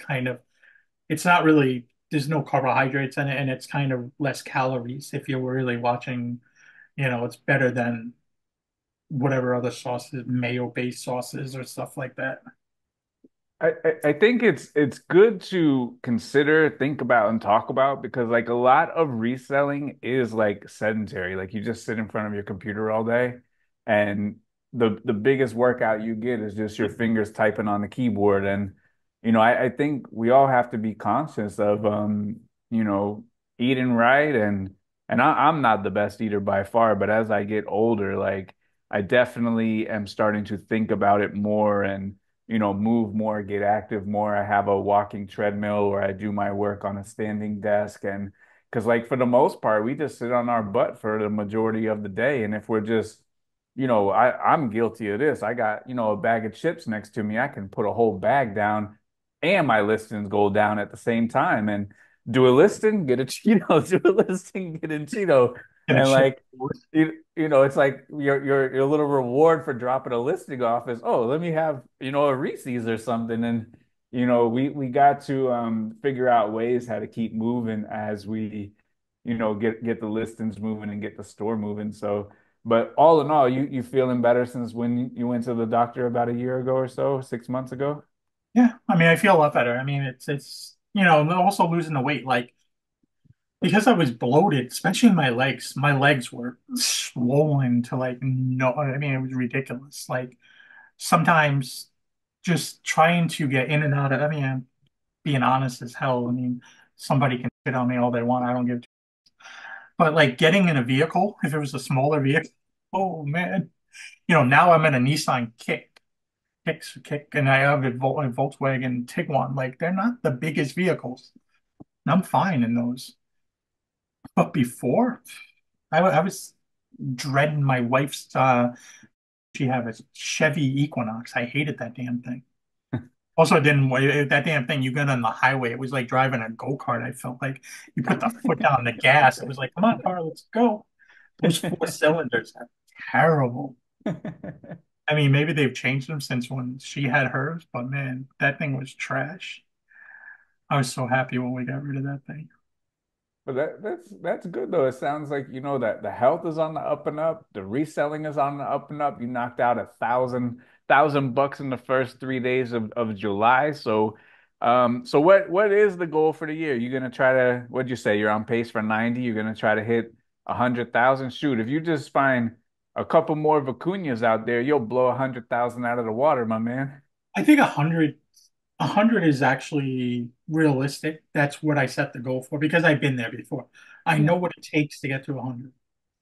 Speaker 2: it's not really there's no carbohydrates in it and it's kind of less calories if you're really watching, it's better than whatever other sauces, mayo-based sauces or stuff like that.
Speaker 1: I think it's good to consider, think about, and talk about because like a lot of reselling is like sedentary. Like you just sit in front of your computer all day, and the biggest workout you get is just your fingers typing on the keyboard. And I think we all have to be conscious of you know, eating right and I'm not the best eater by far, but as I get older, like I definitely am starting to think about it more and move more, get active more. I have a walking treadmill where I do my work on a standing desk. And because, like, for the most part, we just sit on our butt for the majority of the day. And if we're just, I'm guilty of this. I got, a bag of chips next to me. I can put a whole bag down and my listings go down at the same time. And do a listing, get a Cheeto, do a listing, get a Cheeto.
Speaker 2: Get a
Speaker 1: And
Speaker 2: chip.
Speaker 1: like, it's like your little reward for dropping a listing off is, oh, let me have, a Reese's or something. And we got to figure out ways how to keep moving as we, get the listings moving and get the store moving. So, but all in all, you feeling better since when you went to the doctor about a year ago or so, 6 months ago?
Speaker 2: Yeah, I mean, I feel a lot better. I mean, and also losing the weight, like because I was bloated, especially in my legs. My legs were swollen to like no, I mean, it was ridiculous. Like sometimes just trying to get in and out of, I mean, I'm being honest as hell. I mean, somebody can shit on me all they want. I don't give, but like getting in a vehicle, if it was a smaller vehicle, oh man, now I'm in a Nissan Kick, and I have a Volkswagen Tiguan. Like they're not the biggest vehicles. And I'm fine in those. But before, I was dreading my wife's. She had a Chevy Equinox. I hated that damn thing. Also, didn't that damn thing you got on the highway. It was like driving a go-kart. I felt like you put the foot down the gas. It was like, come on, car, let's go. Those four cylinders are terrible. I mean, maybe they've changed them since when she had hers, but man, that thing was trash. I was so happy when we got rid of that thing.
Speaker 1: But that's good though. It sounds like that the health is on the up and up, the reselling is on the up and up. You knocked out a thousand bucks in the first 3 days of July. So what is the goal for the year? You're gonna try to what'd you say? You're on pace for 90. You're gonna try to hit 100,000. Shoot, if you just find a couple more vicuñas out there, you'll blow 100,000 out of the water, my man.
Speaker 2: I think a hundred is actually realistic. That's what I set the goal for because I've been there before. I
Speaker 1: Yeah.
Speaker 2: know what it takes to get to 100.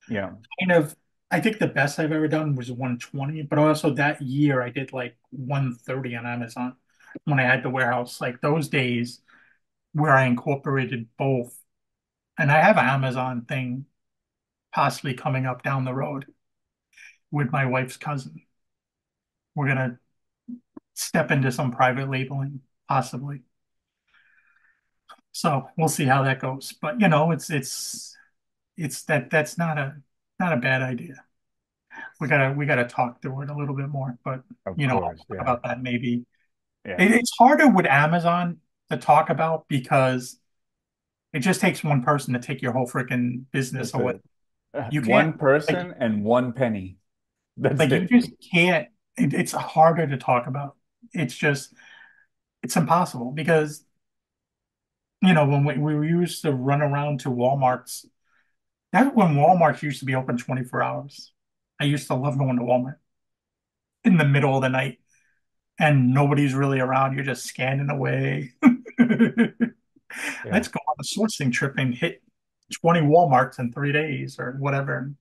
Speaker 1: Yeah.
Speaker 2: Kind of, I think the best I've ever done was 120, but also that year I did like 130 on Amazon when I had the warehouse. Like those days where I incorporated both. And I have an Amazon thing possibly coming up down the road with my wife's cousin. We're gonna step into some private labeling, possibly. So we'll see how that goes. But that's not a bad idea. We gotta talk through it a little bit more. But
Speaker 1: Of
Speaker 2: I'll
Speaker 1: course.
Speaker 2: talk
Speaker 1: Yeah.
Speaker 2: about that maybe.
Speaker 1: Yeah.
Speaker 2: It's harder with Amazon to talk about because it just takes one person to take your whole freaking business
Speaker 1: That's
Speaker 2: away.
Speaker 1: it.
Speaker 2: You can't
Speaker 1: One
Speaker 2: like
Speaker 1: person and one penny. That's
Speaker 2: like you
Speaker 1: it.
Speaker 2: just can't. It's harder to talk about. It's impossible because when we used to run around to Walmart's. That's when Walmart used to be open 24 hours. I used to love going to Walmart in the middle of the night and nobody's really around. You're just scanning away.
Speaker 1: Yeah.
Speaker 2: Let's go on a sourcing trip and hit 20 Walmarts in 3 days or whatever.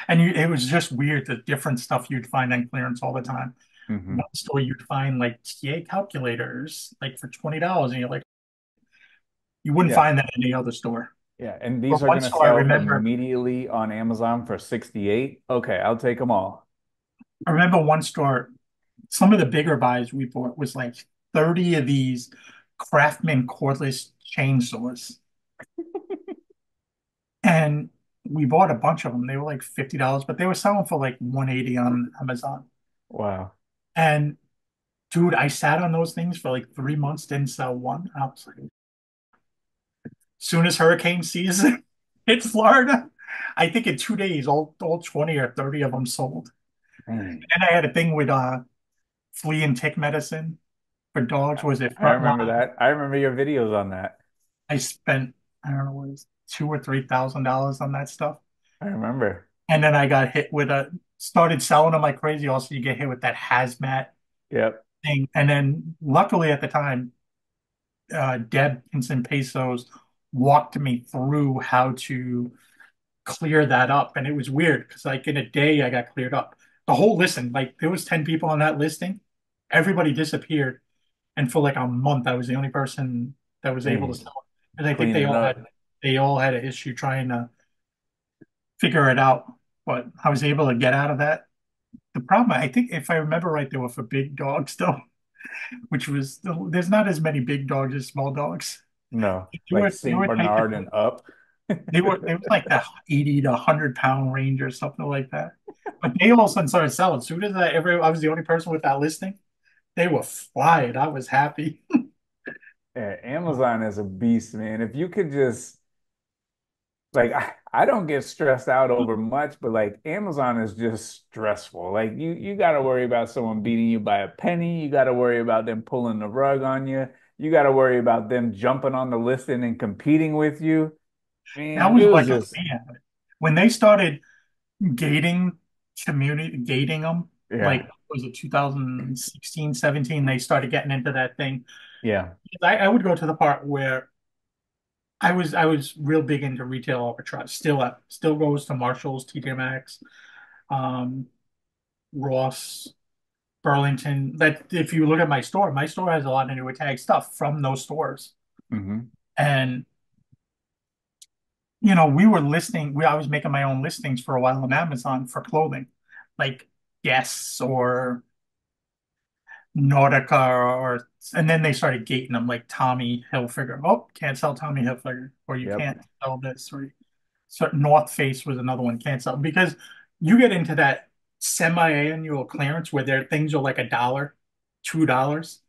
Speaker 2: And it was just weird, the different stuff you'd find on clearance all the time.
Speaker 1: Hmm.
Speaker 2: One store you'd find like TA calculators like for $20, and you're like, you wouldn't
Speaker 1: Yeah.
Speaker 2: find that in any other store.
Speaker 1: Yeah. And
Speaker 2: Or
Speaker 1: these are
Speaker 2: one
Speaker 1: going to
Speaker 2: store I
Speaker 1: sell
Speaker 2: remember,
Speaker 1: immediately on Amazon for 68. Okay, I'll take them all.
Speaker 2: I remember one store, some of the bigger buys we bought was like 30 of these Craftsman cordless chainsaws. And we bought a bunch of them. They were like $50, but they were selling for like 180 on Amazon.
Speaker 1: Wow.
Speaker 2: And dude, I sat on those things for like 3 months, didn't sell one. I was like, soon as hurricane season hit Florida, I think in 2 days, all 20 or 30 of them sold.
Speaker 1: Man.
Speaker 2: And I had a thing with flea and tick medicine for dogs. Was it
Speaker 1: I remember
Speaker 2: Frontline?
Speaker 1: that. I remember your videos on that.
Speaker 2: I spent, I don't know, what it was $2,000 or $3,000 on that stuff.
Speaker 1: I remember.
Speaker 2: And then I got hit with started selling them like crazy. Also, you get hit with that hazmat
Speaker 1: Yep.
Speaker 2: thing. And then luckily at the time, Deb Pinson Pesos walked me through how to clear that up. And it was weird because like in a day I got cleared up. The whole listing, like there was 10 people on that listing. Everybody disappeared. And for like a month, I was the only person that was able to
Speaker 1: Hey,
Speaker 2: sell it. And I think
Speaker 1: clean it up.
Speaker 2: they all had an issue trying to figure it out. But I was able to get out of that. The problem, I think, if I remember right, they were for big dogs still, which was there's not as many big dogs as small dogs.
Speaker 1: No,
Speaker 2: They
Speaker 1: like
Speaker 2: were they
Speaker 1: Saint
Speaker 2: were type
Speaker 1: Bernard and up.
Speaker 2: they were like the 80 to 100 pound range or something like that. But they all of a sudden started selling. As soon as I was the only person with that listing, they were flying. I was happy.
Speaker 1: Yeah, Amazon is a beast, man. If you could just like I don't get stressed out over much, but like Amazon is just stressful. Like you got to worry about someone beating you by a penny. You got to worry about them pulling the rug on you. You got to worry about them jumping on the listing and competing with you.
Speaker 2: That
Speaker 1: Man,
Speaker 2: was
Speaker 1: it was
Speaker 2: like a
Speaker 1: just
Speaker 2: scam. When they started gating them, like
Speaker 1: yeah,
Speaker 2: was it 2016, 17, they started getting into that thing.
Speaker 1: yeah.
Speaker 2: I would go to the part where I was real big into retail arbitrage. Still goes to Marshalls, TJ Maxx, um, Ross, Burlington. That if you look at my store has a lot of new tag stuff from those stores.
Speaker 1: Hmm.
Speaker 2: And we were listing. I was making my own listings for a while on Amazon for clothing, like Guess or Nautica and then they started gating them like Tommy Hilfiger. Oh, can't sell Tommy Hilfiger, or you
Speaker 1: Yep.
Speaker 2: can't sell this, or North Face was another one, can't sell because you get into that semi-annual clearance where their things are like $1, $2.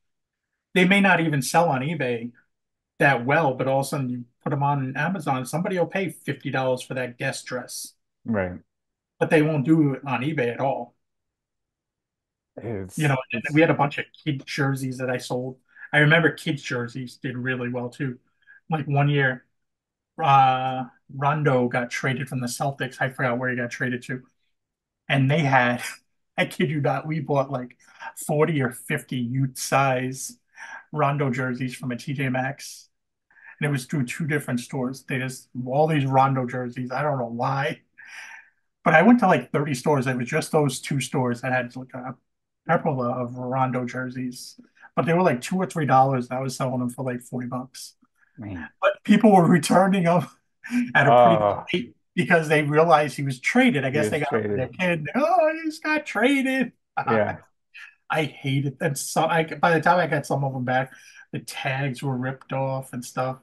Speaker 2: They may not even sell on eBay that well, but all of a sudden you put them on Amazon, somebody will pay $50 for that guest dress,
Speaker 1: Right.
Speaker 2: but they won't do it on eBay at all. And
Speaker 1: It's
Speaker 2: we had a bunch of kid jerseys that I sold. I remember kids jerseys did really well too. Like one year, Rondo got traded from the Celtics. I forgot where he got traded to. And they had, I kid you not, we bought like 40 or 50 youth size Rondo jerseys from a TJ Maxx. And it was through two different stores. They just, all these Rondo jerseys. I don't know why. But I went to like 30 stores. It was just those two stores that had like a couple of Rondo jerseys. But they were like $2 or $3. And I was selling them for like $40.
Speaker 1: man.
Speaker 2: But people were returning them at a pretty good
Speaker 1: Oh,
Speaker 2: rate because they realized he was traded. I
Speaker 1: he
Speaker 2: guess they
Speaker 1: was
Speaker 2: got over their
Speaker 1: traded.
Speaker 2: kid. Oh, he just got traded.
Speaker 1: Yeah.
Speaker 2: I hated that. So by the time I got some of them back, the tags were ripped off and stuff.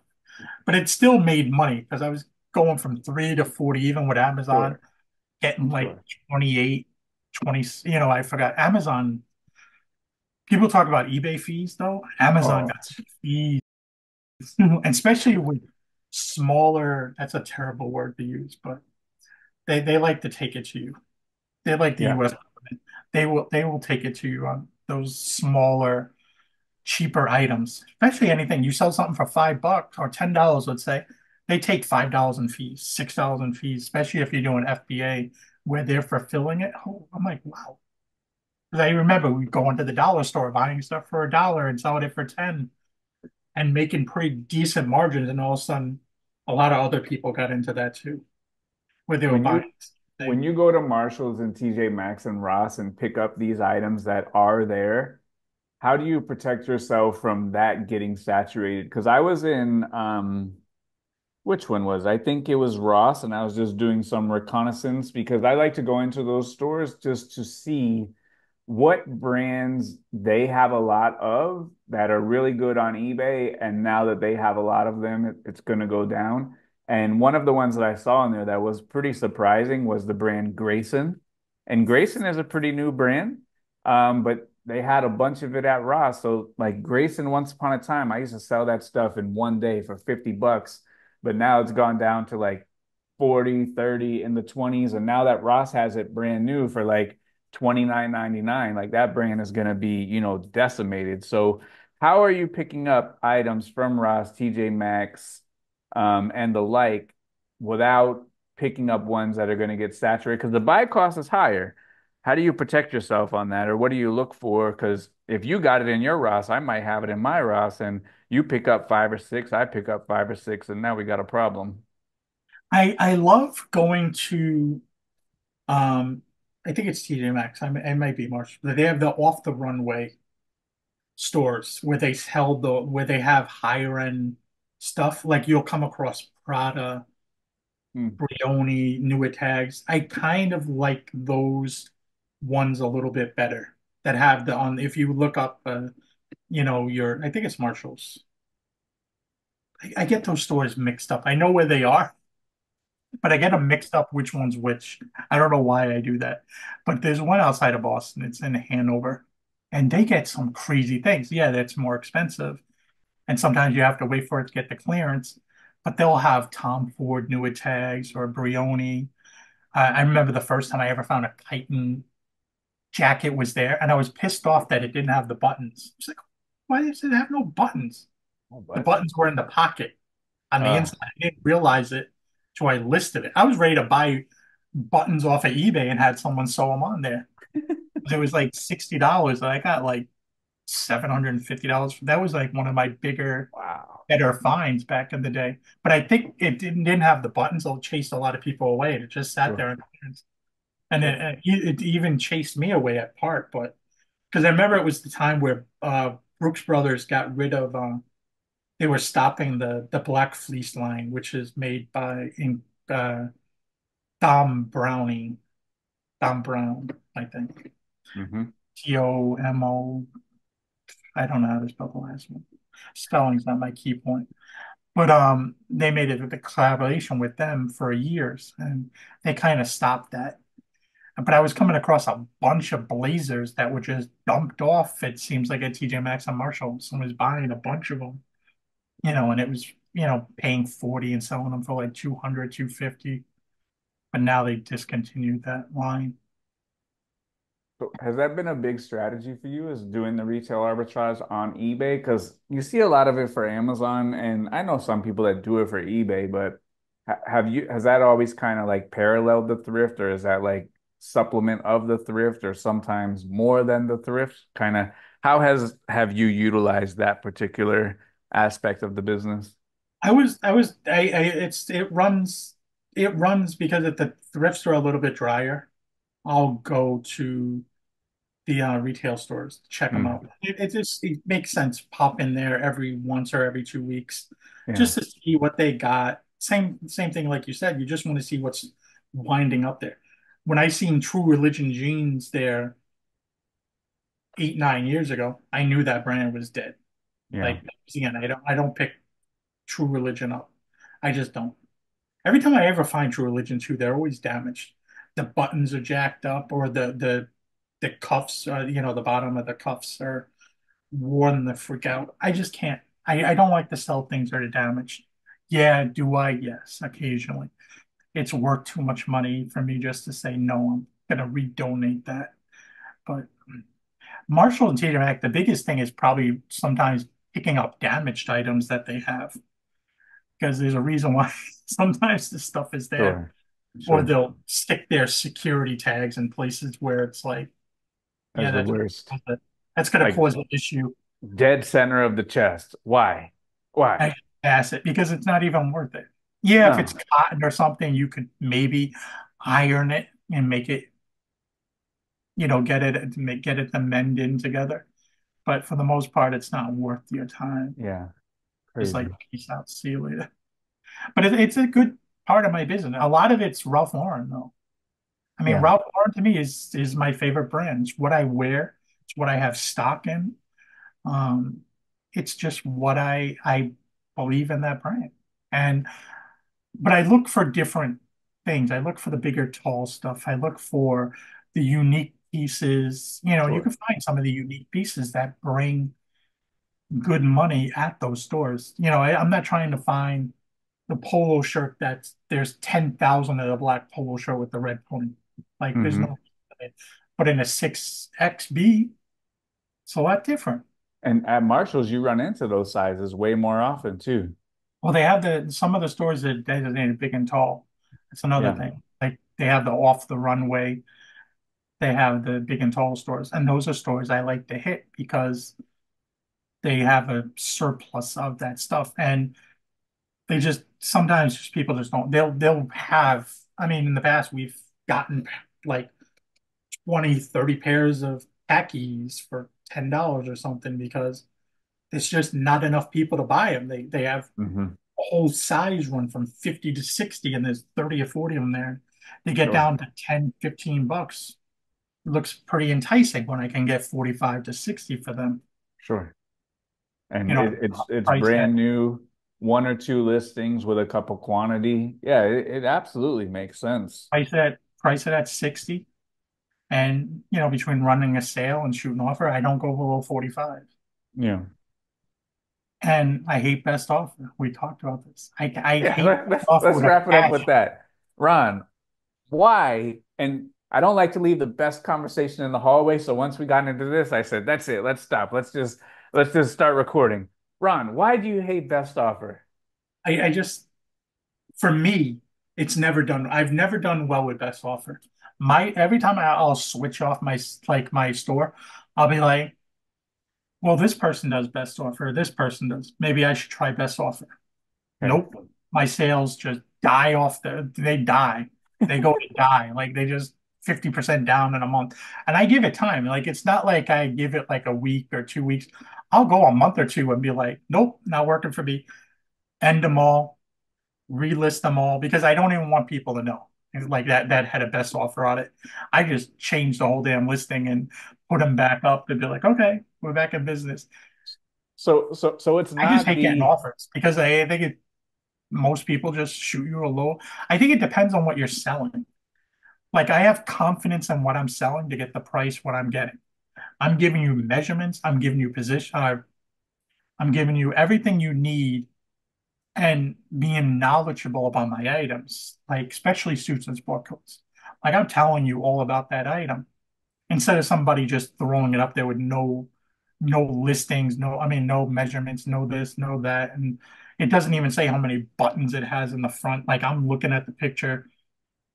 Speaker 2: But it still made money because I was going from 3 to 40, even with Amazon,
Speaker 1: Sure.
Speaker 2: getting like
Speaker 1: Sure.
Speaker 2: 28, 20. I forgot Amazon. People talk about eBay fees though. Amazon
Speaker 1: Oh,
Speaker 2: got some fees, and especially with smaller, that's a terrible word to use, but they like to take it to you. They like the
Speaker 1: yeah.
Speaker 2: US government. They will take it to you on those smaller, cheaper items, especially anything. You sell something for $5 or $10, let's say. they take $5 in fees, $6 in fees, especially if you're doing FBA where they're fulfilling it. Oh, I'm like, wow. 'Cause I remember we go into the dollar store buying stuff for $1 and selling it for 10 and making pretty decent margins. And all of a sudden, a lot of other people got into that too, where they were
Speaker 1: When
Speaker 2: buying
Speaker 1: you when
Speaker 2: thing.
Speaker 1: you go to Marshalls and TJ Maxx and Ross and pick up these items that are there, how do you protect yourself from that getting saturated? Because I was in which one was? I think it was Ross, and I was just doing some reconnaissance because I like to go into those stores just to see what brands they have a lot of that are really good on eBay. And now that they have a lot of them, it's going to go down. And one of the ones that I saw in there that was pretty surprising was the brand Grayson. And Grayson is a pretty new brand, but they had a bunch of it at Ross. So, like Grayson, once upon a time, I used to sell that stuff in one day for $50, but now it's gone down to like 40, 30 in the 20s. And now that Ross has it brand new for like 29.99, like that brand is going to be, decimated. So how are you picking up items from Ross, TJ Maxx, and the like without picking up ones that are going to get saturated? Because the buy cost is higher. How do you protect yourself on that? Or what do you look for? Because if you got it in your Ross, I might have it in my Ross, and you pick up five or six, I pick up five or six, and now we got a problem.
Speaker 2: I love going to um I think it's TJ Maxx. I might be Marsh. They have the off the runway stores where they sell where they have higher end stuff. Like you'll come across Prada,
Speaker 1: Hmm.
Speaker 2: Brioni, newer tags. I kind of like those ones a little bit better that have the on if you look up your I think it's Marshalls. I get those stores mixed up. I know where they are, but I get them mixed up which one's which. I don't know why I do that. But there's one outside of Boston. It's in Hanover. And they get some crazy things. Yeah, that's more expensive. And sometimes you have to wait for it to get the clearance. But they'll have Tom Ford newer tags or Brioni. I remember the first time I ever found a chitin jacket was there, and I was pissed off that it didn't have the buttons. It's like, why does it have no buttons?
Speaker 1: Oh,
Speaker 2: The
Speaker 1: what?
Speaker 2: buttons were in the pocket on the
Speaker 1: Uh,
Speaker 2: inside. I didn't realize it until I listed it. I was ready to buy buttons off of eBay and had someone sew them on there. It was like $60. And I got like $750. That was like one of my bigger,
Speaker 1: wow.
Speaker 2: better finds back in the day. But I think it didn't have the buttons. It chased a lot of people away. It just sat
Speaker 1: Sure.
Speaker 2: there and it even chased me away at part. But because I remember it was the time where Brooks Brothers got rid of they were stopping the Black Fleece line, which is made by uh, Dom Browning, Dom Brown, I think.
Speaker 1: Hmm.
Speaker 2: Tomo. I don't know how to spell the last one. Spelling's not my key point. But they made it a collaboration with them for years, and they kind of stopped that. But I was coming across a bunch of blazers that were just dumped off. It seems like at TJ Maxx and Marshall, someone was buying a bunch of them, and it was, paying 40 and selling them for like 200, 250. But now they discontinued that line.
Speaker 1: So has that been a big strategy for you, is doing the retail arbitrage on eBay? Because you see a lot of it for Amazon, and I know some people that do it for eBay, but has that always kind of like paralleled the thrift, or is that like supplement of the thrift, or sometimes more than the thrift? Kind of how has have you utilized that particular aspect of the business?
Speaker 2: It runs because if the thrifts are a little bit drier, I'll go to the retail stores to check them
Speaker 1: Mm,
Speaker 2: out. It makes sense. Pop in there every once or every 2 weeks
Speaker 1: yeah,
Speaker 2: just to see what they got. Same thing like you said. You just want to see what's winding up there. When I seen True Religion jeans there 8, 9 years ago, I knew that brand was dead.
Speaker 1: yeah.
Speaker 2: Like again, I don't pick True Religion up. I just don't. Every time I ever find True Religion too, they're always damaged. The buttons are jacked up, or the cuffs, the bottom of the cuffs are worn the freak out. I just can't. I don't like to sell things that are damaged. Yeah, do I? Yes, occasionally. It's worth too much money for me just to say no. I'm gonna redonate that. But Marshall and TJ Maxx, the biggest thing is probably sometimes picking up damaged items that they have. because there's a reason why sometimes this stuff is there,
Speaker 1: Sure.
Speaker 2: or
Speaker 1: Sure.
Speaker 2: they'll stick their security tags in places where it's like, yeah,
Speaker 1: That's the worst.
Speaker 2: that's gonna
Speaker 1: Like
Speaker 2: cause an issue.
Speaker 1: dead center of the chest. Why? Why?
Speaker 2: I pass it because it's not even worth it. Yeah, if it's
Speaker 1: No.
Speaker 2: cotton or something, you could maybe iron it and make it, get it to mend in together. But for the most part, it's not worth your time.
Speaker 1: Yeah.
Speaker 2: Just like
Speaker 1: Crazy.
Speaker 2: peace out, see you later. But it's a good part of my business. A lot of it's Ralph Lauren, though. I mean,
Speaker 1: Yeah.
Speaker 2: Ralph Lauren to me is my favorite brand. It's what I wear. It's what I have stock in. Um, it's just what I believe in that brand. And but I look for different things. I look for the bigger, tall stuff. I look for the unique pieces. You
Speaker 1: Sure.
Speaker 2: can find some of the unique pieces that bring good money at those stores. I'm not trying to find the polo shirt that's there's 10,000 of the black polo shirt with the red pony. Like there's
Speaker 1: Hmm.
Speaker 2: no, but in a 6XB, it's a lot different.
Speaker 1: And at Marshall's, you run into those sizes way more often too.
Speaker 2: Well, they have some of the stores that designated big and tall. That's another
Speaker 1: Yeah.
Speaker 2: thing. Like they have the off the runway, they have the big and tall stores, and those are stores I like to hit because they have a surplus of that stuff. And they just sometimes just people just don't. They'll have. I mean, in the past we've gotten like 20, 30 pairs of khakis for $10 or something because there's just not enough people to buy them. They have
Speaker 1: Hmm.
Speaker 2: a whole size run from 50 to 60 and there's 30 or 40 of them there. They get
Speaker 1: Sure.
Speaker 2: down to 10, $15. It looks pretty enticing when I can get 45 to 60 for them.
Speaker 1: Sure. And
Speaker 2: You know,
Speaker 1: it's
Speaker 2: price at
Speaker 1: brand new, one or two listings with a couple quantity. Yeah, it absolutely makes sense.
Speaker 2: price it at 60. And between running a sale and shooting offer, I don't go below 45.
Speaker 1: Yeah.
Speaker 2: And I hate best offer. We talked about this. I
Speaker 1: Yeah,
Speaker 2: hate best offer
Speaker 1: let's
Speaker 2: with a
Speaker 1: wrap it up with
Speaker 2: passion.
Speaker 1: that. Ron, why? And I don't like to leave the best conversation in the hallway. So once we got into this, I said, that's it. Let's stop. Let's just start recording. Ron, why do you hate best offer?
Speaker 2: I just, for me, it's never done. I've never done well with best offer. Every time I'll switch off my store, I'll be like, well, this person does best offer. This person does. Maybe I should try best offer.
Speaker 1: Okay.
Speaker 2: Nope. My sales just die off they die. They go to die. Like they just 50% down in a month. And I give it time. Like it's not like I give it like a week or 2 weeks. I'll go a month or two and be like, nope, not working for me. End them all, relist them all because I don't even want people to know. Like that had a best offer on it. I just changed the whole damn listing and put them back up and be like, okay, we're back in business.
Speaker 1: So it's
Speaker 2: I just
Speaker 1: not
Speaker 2: hate getting
Speaker 1: the
Speaker 2: offers because I think most people just shoot you a low. I think it depends on what you're selling. Like I have confidence in what I'm selling to get the price what I'm getting. I'm giving you measurements. I'm giving you position. I'm giving you everything you need and being knowledgeable about my items, like especially suits and sport coats. Like I'm telling you all about that item instead of somebody just throwing it up there with no listings, no measurements, no this, no that, and it doesn't even say how many buttons it has in the front. Like I'm looking at the picture,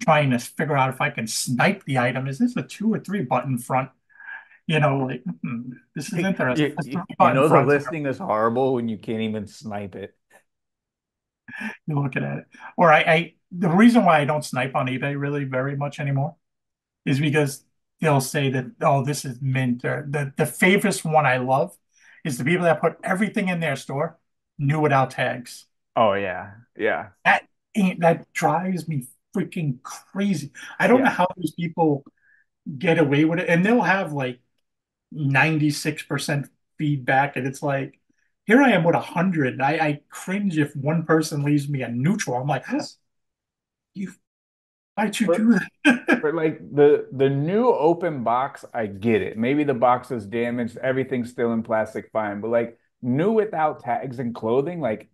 Speaker 2: trying to figure out if I can snipe the item. Is this a 2 or 3 button front? Like this is interesting.
Speaker 1: you,
Speaker 2: It's
Speaker 1: you,
Speaker 2: three
Speaker 1: you
Speaker 2: button
Speaker 1: know the
Speaker 2: fronts.
Speaker 1: listing is horrible when you can't even snipe it.
Speaker 2: You're looking at it. Or the reason why I don't snipe on eBay really very much anymore is because they'll say that, oh, this is mint. Or the favorite one I love is the people that put everything in their store new without tags.
Speaker 1: Oh yeah. Yeah.
Speaker 2: That drives me freaking crazy. I don't know
Speaker 1: Yeah.
Speaker 2: how these people get away with it. And they'll have like 96% feedback. And it's like, here I am with 100. I cringe if one person leaves me a neutral. I'm like, you, why'd you
Speaker 1: For
Speaker 2: do that?
Speaker 1: for like the new open box, I get it. Maybe the box is damaged, everything's still in plastic, fine. But like new without tags and clothing, like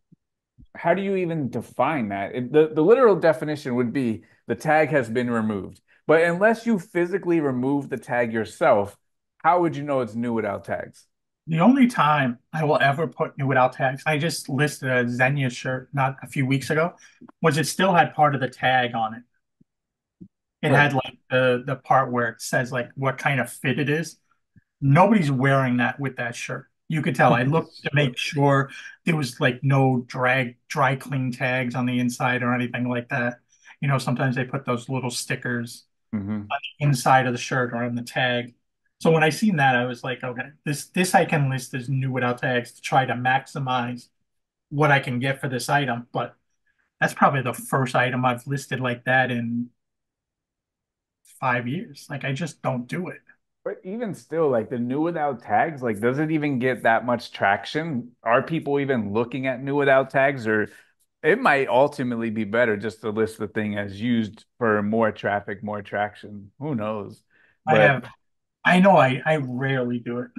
Speaker 1: how do you even define that? The literal definition would be the tag has been removed. But unless you physically remove the tag yourself, how would you know it's new without tags?
Speaker 2: The only time I will ever put new without tags, I just listed a Xenia shirt not a few weeks ago, was it still had part of the tag on it. It
Speaker 1: Right.
Speaker 2: had like the part where it says like what kind of fit it is. Nobody's wearing that with that shirt. You could tell. I looked to
Speaker 1: Sure.
Speaker 2: make sure there was like no dry clean tags on the inside or anything like that. Sometimes they put those little stickers
Speaker 1: Hmm.
Speaker 2: on the inside of the shirt or on the tag. So when I seen that, I was like, okay, this I can list as new without tags to try to maximize what I can get for this item. But that's probably the first item I've listed like that in 5 years. Like I just don't do it.
Speaker 1: But even still, like the new without tags, like does it even get that much traction? Are people even looking at new without tags, or it might ultimately be better just to list the thing as used for more traffic, more traction. Who knows?
Speaker 2: I
Speaker 1: But
Speaker 2: have, I know I rarely do it.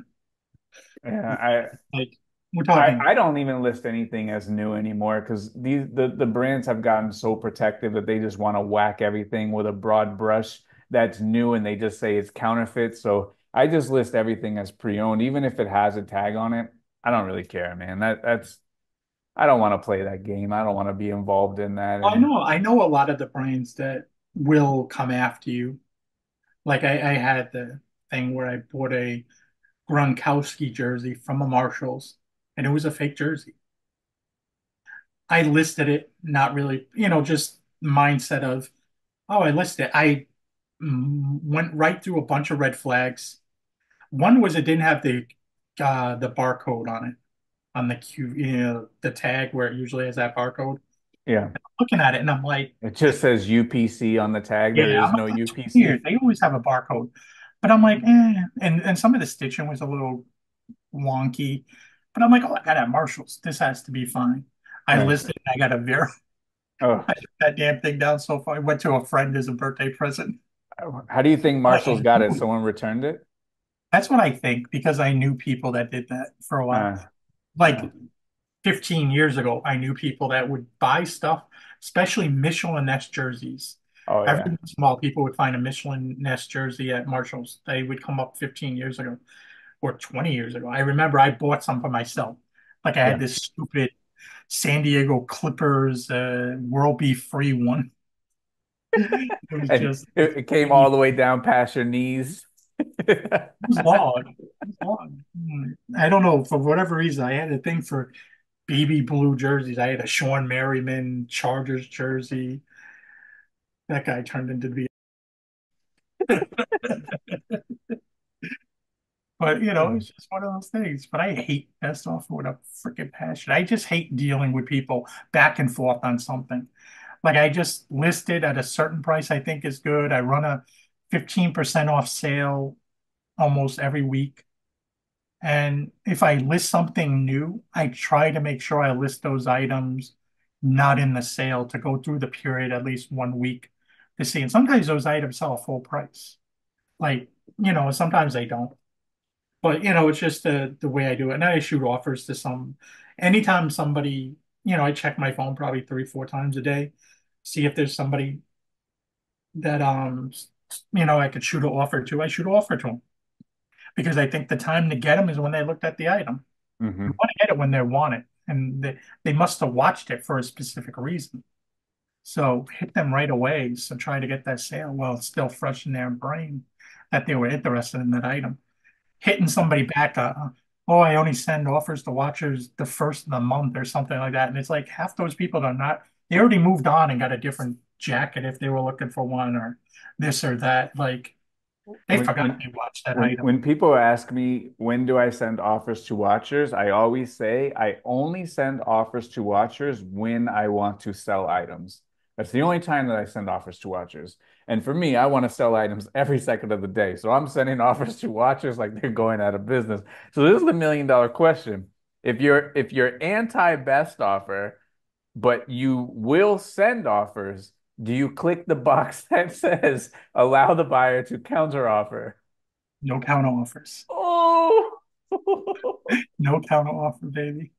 Speaker 1: yeah,
Speaker 2: Like we're
Speaker 1: I
Speaker 2: talking,
Speaker 1: I don't even list anything as new anymore because the brands have gotten so protective that they just want to whack everything with a broad brush that's new and they just say it's counterfeit. So I just list everything as pre-owned, even if it has a tag on it. I don't really care, man. That's I don't want to play that game. I don't want to be involved in that. And
Speaker 2: I know a lot of the brands that will come after you. Like I had the thing where I bought a Gronkowski jersey from a Marshalls, and it was a fake jersey. I listed it, not really, just mindset of, oh, I listed it. I went right through a bunch of red flags. One was it didn't have the barcode on it, on the the tag where it usually has that barcode.
Speaker 1: yeah,
Speaker 2: Looking at it, and I'm like,
Speaker 1: it just says UPC on the tag. There
Speaker 2: yeah,
Speaker 1: is
Speaker 2: I'm like,
Speaker 1: no
Speaker 2: that's weird.
Speaker 1: UPC.
Speaker 2: They always have a barcode, but I'm like, eh. And some of the stitching was a little wonky, but I'm like, oh, I got at Marshalls. This has to be fine. I
Speaker 1: Right.
Speaker 2: listed. I got a
Speaker 1: Oh,
Speaker 2: I took that damn thing down so far. I went to a friend as a birthday present.
Speaker 1: how do you think
Speaker 2: Like,
Speaker 1: Marshall's got it? Someone returned it?
Speaker 2: that's what I think because I knew people that did that for a while.
Speaker 1: Uh,
Speaker 2: Like
Speaker 1: uh,
Speaker 2: 15 years ago, I knew people that would buy stuff, especially Michelin Nest jerseys.
Speaker 1: oh
Speaker 2: Every
Speaker 1: yeah,
Speaker 2: once in a while, people would find a Michelin Nest jersey at Marshalls. They would come up 15 years ago or 20 years ago. I remember I bought some for myself. Like I had
Speaker 1: yeah.
Speaker 2: this stupid San Diego Clippers World Be Free one. It was
Speaker 1: And
Speaker 2: just
Speaker 1: it came all
Speaker 2: it
Speaker 1: the way down past your knees.
Speaker 2: was long. It was long. I don't know, for whatever reason, I had a thing for baby blue jerseys. I had a Sean Merriman Chargers jersey. That guy turned into be, but it's just one of those things. But I hate best offer with a freaking passion. I just hate dealing with people back and forth on something. Like I just listed at a certain price I think is good. I run a 15% off sale almost every week. And if I list something new, I try to make sure I list those items not in the sale to go through the period at least 1 week to see. And sometimes those items sell full price. Like, sometimes they don't. But it's just the way I do it. And I shoot offers to anytime somebody, I check my phone probably 3, 4 times a day, see if there's somebody that I could shoot an offer to. I shoot an offer to them because I think the time to get them is when they looked at the item. You
Speaker 1: Hmm.
Speaker 2: want to get it when they want it, and they must have watched it for a specific reason. So hit them right away. So try to get that sale while it's still fresh in their brain that they were interested in that item. Hitting somebody back, oh, I only send offers to watchers the first of the month or something like that. And it's like half those people are not, they already moved on and got a different jacket if they were looking for one or this or that. Like they
Speaker 1: When
Speaker 2: forgot
Speaker 1: when
Speaker 2: they watched that
Speaker 1: when
Speaker 2: item.
Speaker 1: when people ask me when do I send offers to watchers, I always say I only send offers to watchers when I want to sell items. That's the only time that I send offers to watchers. And for me, I want to sell items every second of the day. So I'm sending offers to watchers like they're going out of business. So this is the million-dollar question. If you're anti-best offer, but you will send offers, do you click the box that says allow the buyer to counteroffer?
Speaker 2: No counter offers.
Speaker 1: Oh,
Speaker 2: No counter offer, baby.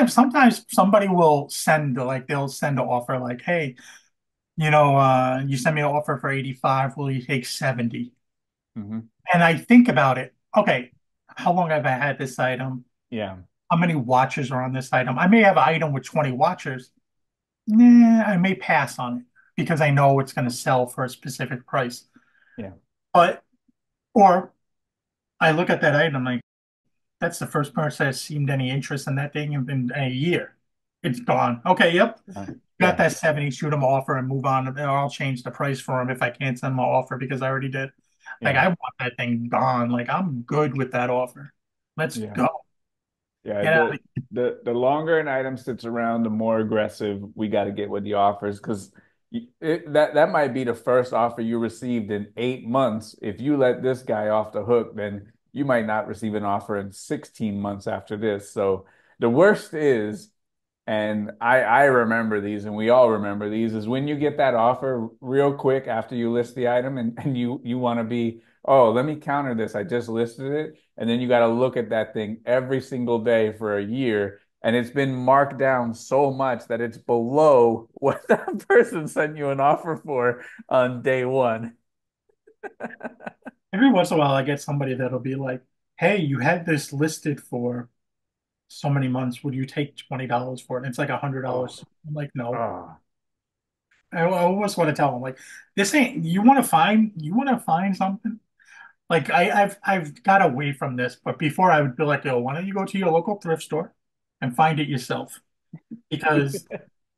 Speaker 2: Sometimes somebody will send like they'll send an offer like, hey, you send me an offer for 85, will you take 70?
Speaker 1: hmm.
Speaker 2: And I think about it. Okay, how long have I had this item?
Speaker 1: Yeah,
Speaker 2: How many watches are on this item? I may have an item with 20 watches. Nah, I may pass on it because I know it's going to sell for a specific price.
Speaker 1: yeah,
Speaker 2: But, or I look at that item like, that's the first person that seemed any interest in that thing in a year. It's gone. Okay, yep. Got
Speaker 1: yeah,
Speaker 2: that 70, shoot them offer and move on. Or I'll change the price for them if I can't send them an offer because I already did. Like,
Speaker 1: yeah,
Speaker 2: I want that thing gone. Like, I'm good with that offer. Let's
Speaker 1: yeah.
Speaker 2: go.
Speaker 1: Yeah,
Speaker 2: Get out of
Speaker 1: the longer an item sits around, the more aggressive we got to get with the offers because that might be the first offer you received in 8 months. If you let this guy off the hook, then you might not receive an offer in 16 months after this. So the worst is, and I remember these, and we all remember these, is when you get that offer real quick after you list the item, and you want to be, oh, let me counter this. I just listed it. And then you got to look at that thing every single day for a year. And it's been marked down so much that it's below what that person sent you an offer for on day one.
Speaker 2: every once in a while, I get somebody that'll be like, "Hey, you had this listed for so many months. Would you take $20 for it?" And it's like
Speaker 1: Oh,
Speaker 2: $100. I'm like, no.
Speaker 1: oh,
Speaker 2: I always want to tell them like, this ain't. You want to find something. Like I've got away from this, but before I would be like, yo, why don't you go to your local thrift store and find it yourself? Because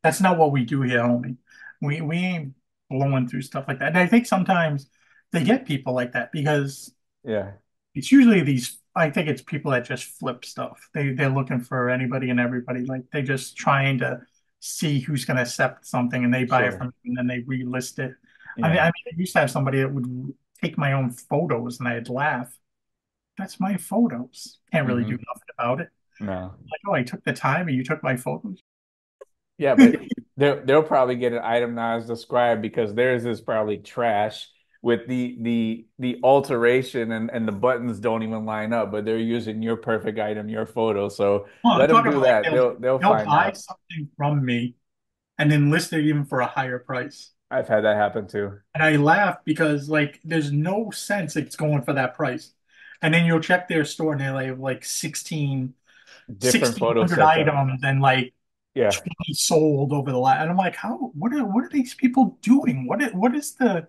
Speaker 2: that's not what we do here, homie. We ain't blowing through stuff like that. And I think sometimes they get people like that because
Speaker 1: yeah,
Speaker 2: it's usually these. I think it's people that just flip stuff. They're looking for anybody and everybody. Like they just trying to see who's going to accept something, and they buy it
Speaker 1: sure.
Speaker 2: from you, and then they relist it.
Speaker 1: Yeah.
Speaker 2: I used to have somebody that would take my own photos, and I'd laugh. That's my photos. Can't really do
Speaker 1: Hmm.
Speaker 2: nothing about it.
Speaker 1: No.
Speaker 2: Like, oh, I took the time, and you took my photos.
Speaker 1: Yeah, but they'll probably get an item now as described because theirs is probably trash with the alteration and the buttons don't even line up, but they're using your perfect item, your photo. So
Speaker 2: Well, I'm
Speaker 1: let them
Speaker 2: talking
Speaker 1: do
Speaker 2: about like
Speaker 1: that. They'll
Speaker 2: they'll
Speaker 1: find
Speaker 2: buy
Speaker 1: out.
Speaker 2: something from me and then list it even for a higher price.
Speaker 1: I've had that happen too.
Speaker 2: And I laugh because like there's no sense it's going for that price. And then you'll check their store and they have like
Speaker 1: Different photo
Speaker 2: 1,600
Speaker 1: sets up.
Speaker 2: items and like
Speaker 1: Yeah.
Speaker 2: 20 sold over the last. And I'm like, what are these people doing? What is the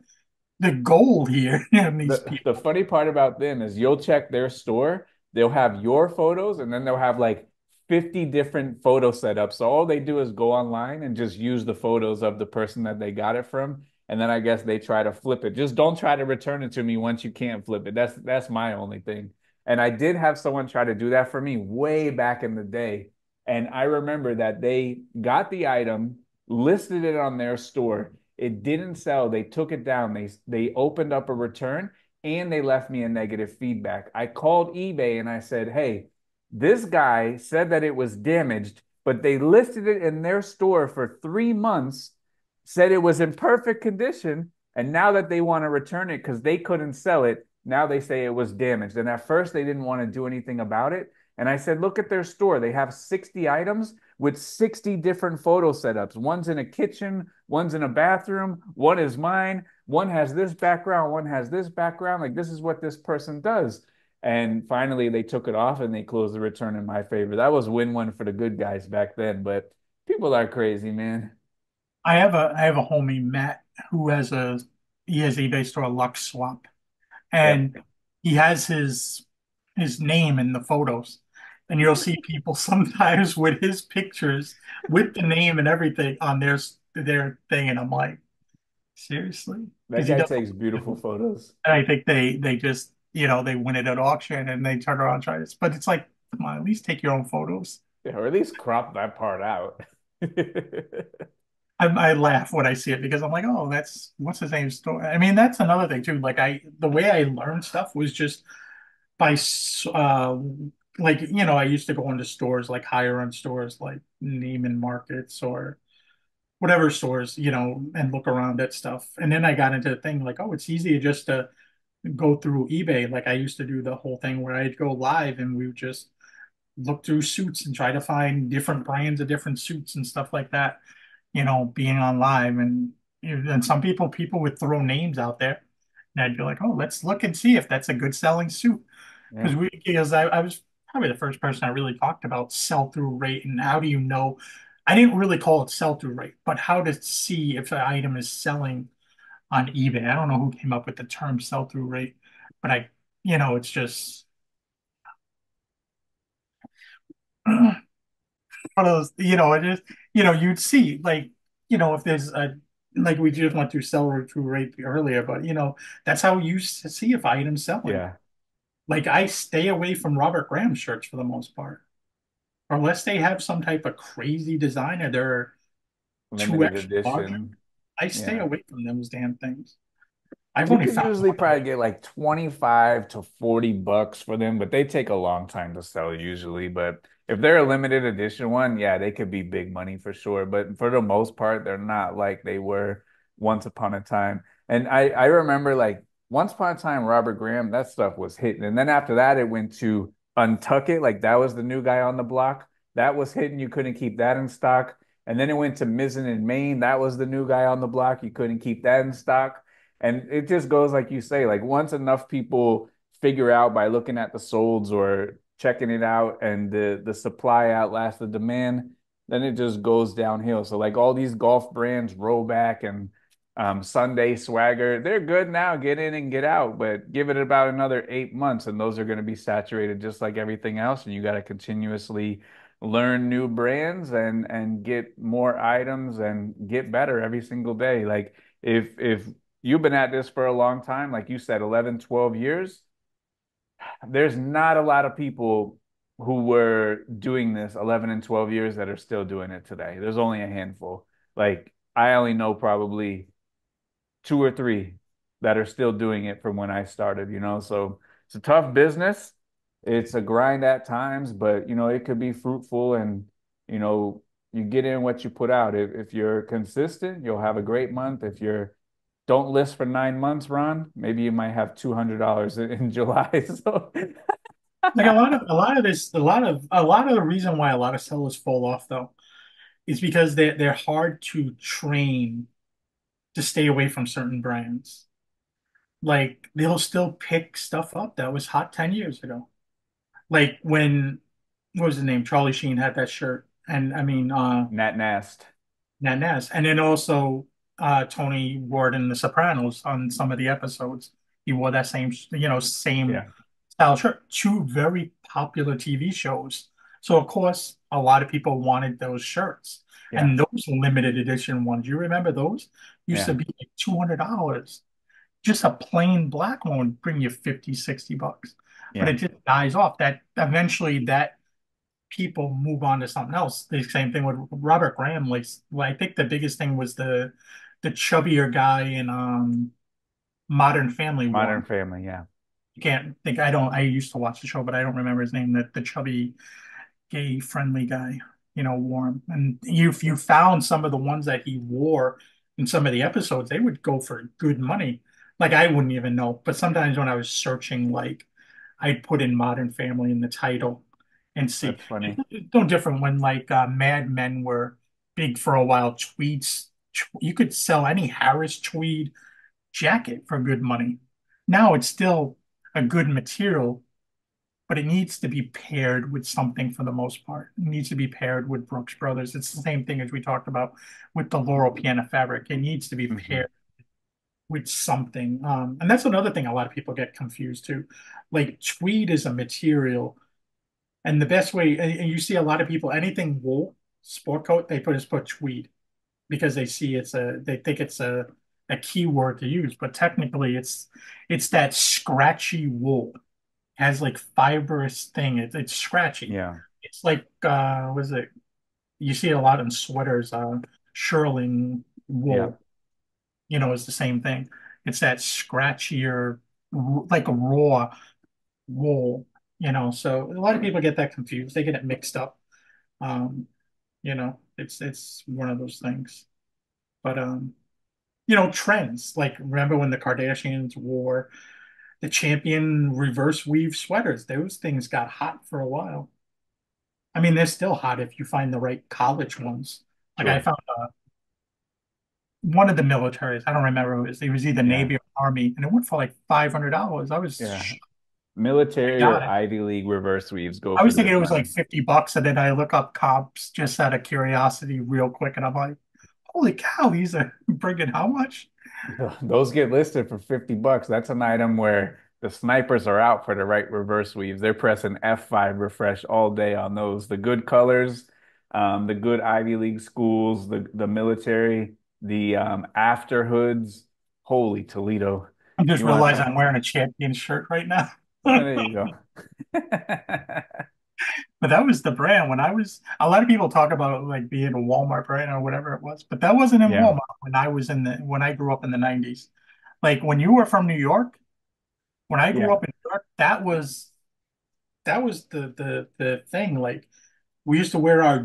Speaker 2: goal here in these
Speaker 1: The
Speaker 2: people?
Speaker 1: funny part about them is you'll check their store, they'll have your photos, and then they'll have like 50 different photo setups. So all they do is go online and just use the photos of the person that they got it from. And then I guess they try to flip it. Just don't try to return it to me once you can't flip it. That's my only thing. And I did have someone try to do that for me way back in the day. And I remember that they got the item, listed it on their store. It didn't sell. They took it down. They opened up a return and they left me a negative feedback. I called eBay and I said, "Hey, this guy said that it was damaged, but they listed it in their store for 3 months, said it was in perfect condition, and now that they want to return it because they couldn't sell it, now they say it was damaged." And at first they didn't want to do anything about it. And I said, "Look at their store. They have 60 items with 60 different photo setups. One's in a kitchen, one's in a bathroom, one is mine, one has this background, one has this background. Like, this is what this person does." And finally, they took it off and they closed the return in my favor. That was win-win for the good guys back then. But people are crazy, man.
Speaker 2: I have a homie, Matt, who he has eBay store Lux Swap.
Speaker 1: Yep.
Speaker 2: And he has his name in the photos. And you'll see people sometimes with his pictures, with the name and everything on their thing, and I'm like, seriously?
Speaker 1: That
Speaker 2: Because he
Speaker 1: guy
Speaker 2: does.
Speaker 1: takes beautiful photos.
Speaker 2: And I think they just they win it at auction and they turn around and try this. But it's like, come on, at least take your own photos.
Speaker 1: Yeah, or at least crop that part out.
Speaker 2: I laugh when I see it because I'm like, oh, that's what's his name story. I mean, that's another thing too. Like the way I learned stuff was just by like I used to go into stores like higher end stores like Neiman Markets or whatever stores, and look around at stuff. And then I got into the thing like, oh, it's easier just to go through eBay. Like I used to do the whole thing where I'd go live and we would just look through suits and try to find different brands of different suits and stuff like that, being on live. And some people would throw names out there. And I'd be like, oh, let's look and see if that's a good selling suit.
Speaker 1: Yeah.
Speaker 2: Because I was probably the first person I really talked about sell-through rate and how do you know. I didn't really call it sell-through rate, but how to see if an item is selling on eBay. I don't know who came up with the term sell-through rate, but it's just one of those, it is, you'd see like, if there's a, like we just went through sell-through rate earlier, but that's how you see if item's selling.
Speaker 1: Yeah.
Speaker 2: Like I stay away from Robert Graham shirts for the most part, unless they have some type of crazy design or they're too
Speaker 1: Limited
Speaker 2: extra larger.
Speaker 1: edition.
Speaker 2: I stay
Speaker 1: Yeah.
Speaker 2: away from those damn things. I've
Speaker 1: You
Speaker 2: only
Speaker 1: could
Speaker 2: found
Speaker 1: usually
Speaker 2: one of
Speaker 1: probably
Speaker 2: those.
Speaker 1: get like 25 to 40 bucks for them, but they take a long time to sell usually. But if they're a limited edition one, yeah, they could be big money for sure. But for the most part, they're not like they were once upon a time. And I remember like once upon a time, Robert Graham, that stuff was hitting. And then after that, it went to Untuck It. Like that was the new guy on the block. That was hitting. You couldn't keep that in stock. And then it went to Mizzen in Maine. That was the new guy on the block. You couldn't keep that in stock. And it just goes like you say, like once enough people figure out by looking at the solds or checking it out and the supply outlasts the demand, then it just goes downhill. So like all these golf brands, Rollback and Sunday Swagger, they're good now, get in and get out, but give it about another 8 months and those are going to be saturated just like everything else. And you got to continuously learn new brands and get more items and get better every single day. Like if you've been at this for a long time, like you said, 11, 12 years, there's not a lot of people who were doing this 11 and 12 years that are still doing it today. There's only a handful. Like I only know probably two or three that are still doing it from when I started, So it's a tough business. It's a grind at times, but it could be fruitful and you know, you get in what you put out. If you're consistent, you'll have a great month. If you're don't list for 9 months, Ron, maybe you might have $200 in July. So
Speaker 2: Like a lot of the reason why a lot of sellers fall off though is because they're hard to train to stay away from certain brands. Like they'll still pick stuff up that was hot 10 years ago. Like when what was his name? Charlie Sheen had that shirt. And I mean
Speaker 1: Nat Nast.
Speaker 2: Nat Ness. And then also Tony wore it in The Sopranos on some of the episodes. He wore that same
Speaker 1: Yeah.
Speaker 2: style shirt. Two very popular TV shows. So of course, a lot of people wanted those shirts.
Speaker 1: Yeah.
Speaker 2: And those limited edition ones, you remember those? Used to
Speaker 1: Yeah.
Speaker 2: be like $200. Just a plain black one would bring you 50, 60 bucks. But
Speaker 1: Yeah.
Speaker 2: it just dies off. That eventually that people move on to something else. The same thing with Robert Graham. Like, well, I think the biggest thing was the chubbier guy in Modern Family
Speaker 1: Modern
Speaker 2: War.
Speaker 1: Family. Yeah.
Speaker 2: You can't think I don't I used to watch the show, but I don't remember his name. That the chubby gay friendly guy, wore him. And if you found some of the ones that he wore in some of the episodes, they would go for good money. Like I wouldn't even know. But sometimes when I was searching, like I'd put in Modern Family in the title and see.
Speaker 1: That's funny.
Speaker 2: It's no different when like Mad Men were big for a while. Tweeds, you could sell any Harris tweed jacket for good money. Now it's still a good material, but it needs to be paired with something for the most part. It needs to be paired with Brooks Brothers. It's the same thing as we talked about with the Laurel Piana fabric. It needs to be
Speaker 1: Hmm.
Speaker 2: paired with something. And that's another thing a lot of people get confused too. Like tweed is a material, and the best way, and you see a lot of people, anything wool, sport coat, they put tweed because they think it's a keyword to use, but technically it's that scratchy wool has like fibrous thing. It's scratchy.
Speaker 1: Yeah.
Speaker 2: It's like was it? You see it a lot in sweaters. Shearling
Speaker 1: Yeah.
Speaker 2: wool, is the same thing. It's that scratchier, like a raw wool. So a lot of people get that confused. They get it mixed up. Um, it's one of those things. But trends. Like remember when the Kardashians wore the champion reverse weave sweaters? Those things got hot for a while. I mean, they're still hot if you find the right college ones. Like I
Speaker 1: Sure.
Speaker 2: found one of the militaries. I don't remember who it was. It was either
Speaker 1: Yeah.
Speaker 2: Navy or Army, and it went for like $500. I was
Speaker 1: Yeah.
Speaker 2: shocked. I
Speaker 1: Military or
Speaker 2: got it.
Speaker 1: Ivy League reverse weaves go
Speaker 2: I
Speaker 1: for
Speaker 2: was
Speaker 1: good
Speaker 2: thinking it was like
Speaker 1: money.
Speaker 2: $50, and then I look up comps just out of curiosity real quick, and I'm like, holy cow, these are bringing how much?
Speaker 1: Those get listed for 50 bucks. That's an item where the snipers are out for the right reverse weaves. They're pressing F5 refresh all day on those. The good colors, the good Ivy League schools, the military, the after hoods. Holy Toledo.
Speaker 2: I'm just
Speaker 1: You want
Speaker 2: realizing
Speaker 1: that?
Speaker 2: I'm wearing a champion shirt right now.
Speaker 1: There you go.
Speaker 2: But that was the brand when I was, a lot of people talk about like being a Walmart brand or whatever it was, but that wasn't in
Speaker 1: Yeah,
Speaker 2: Walmart when I grew up in the 90s. Like when you were from New York, when I grew
Speaker 1: yeah,
Speaker 2: up in New York, that was the thing. Like we used to wear our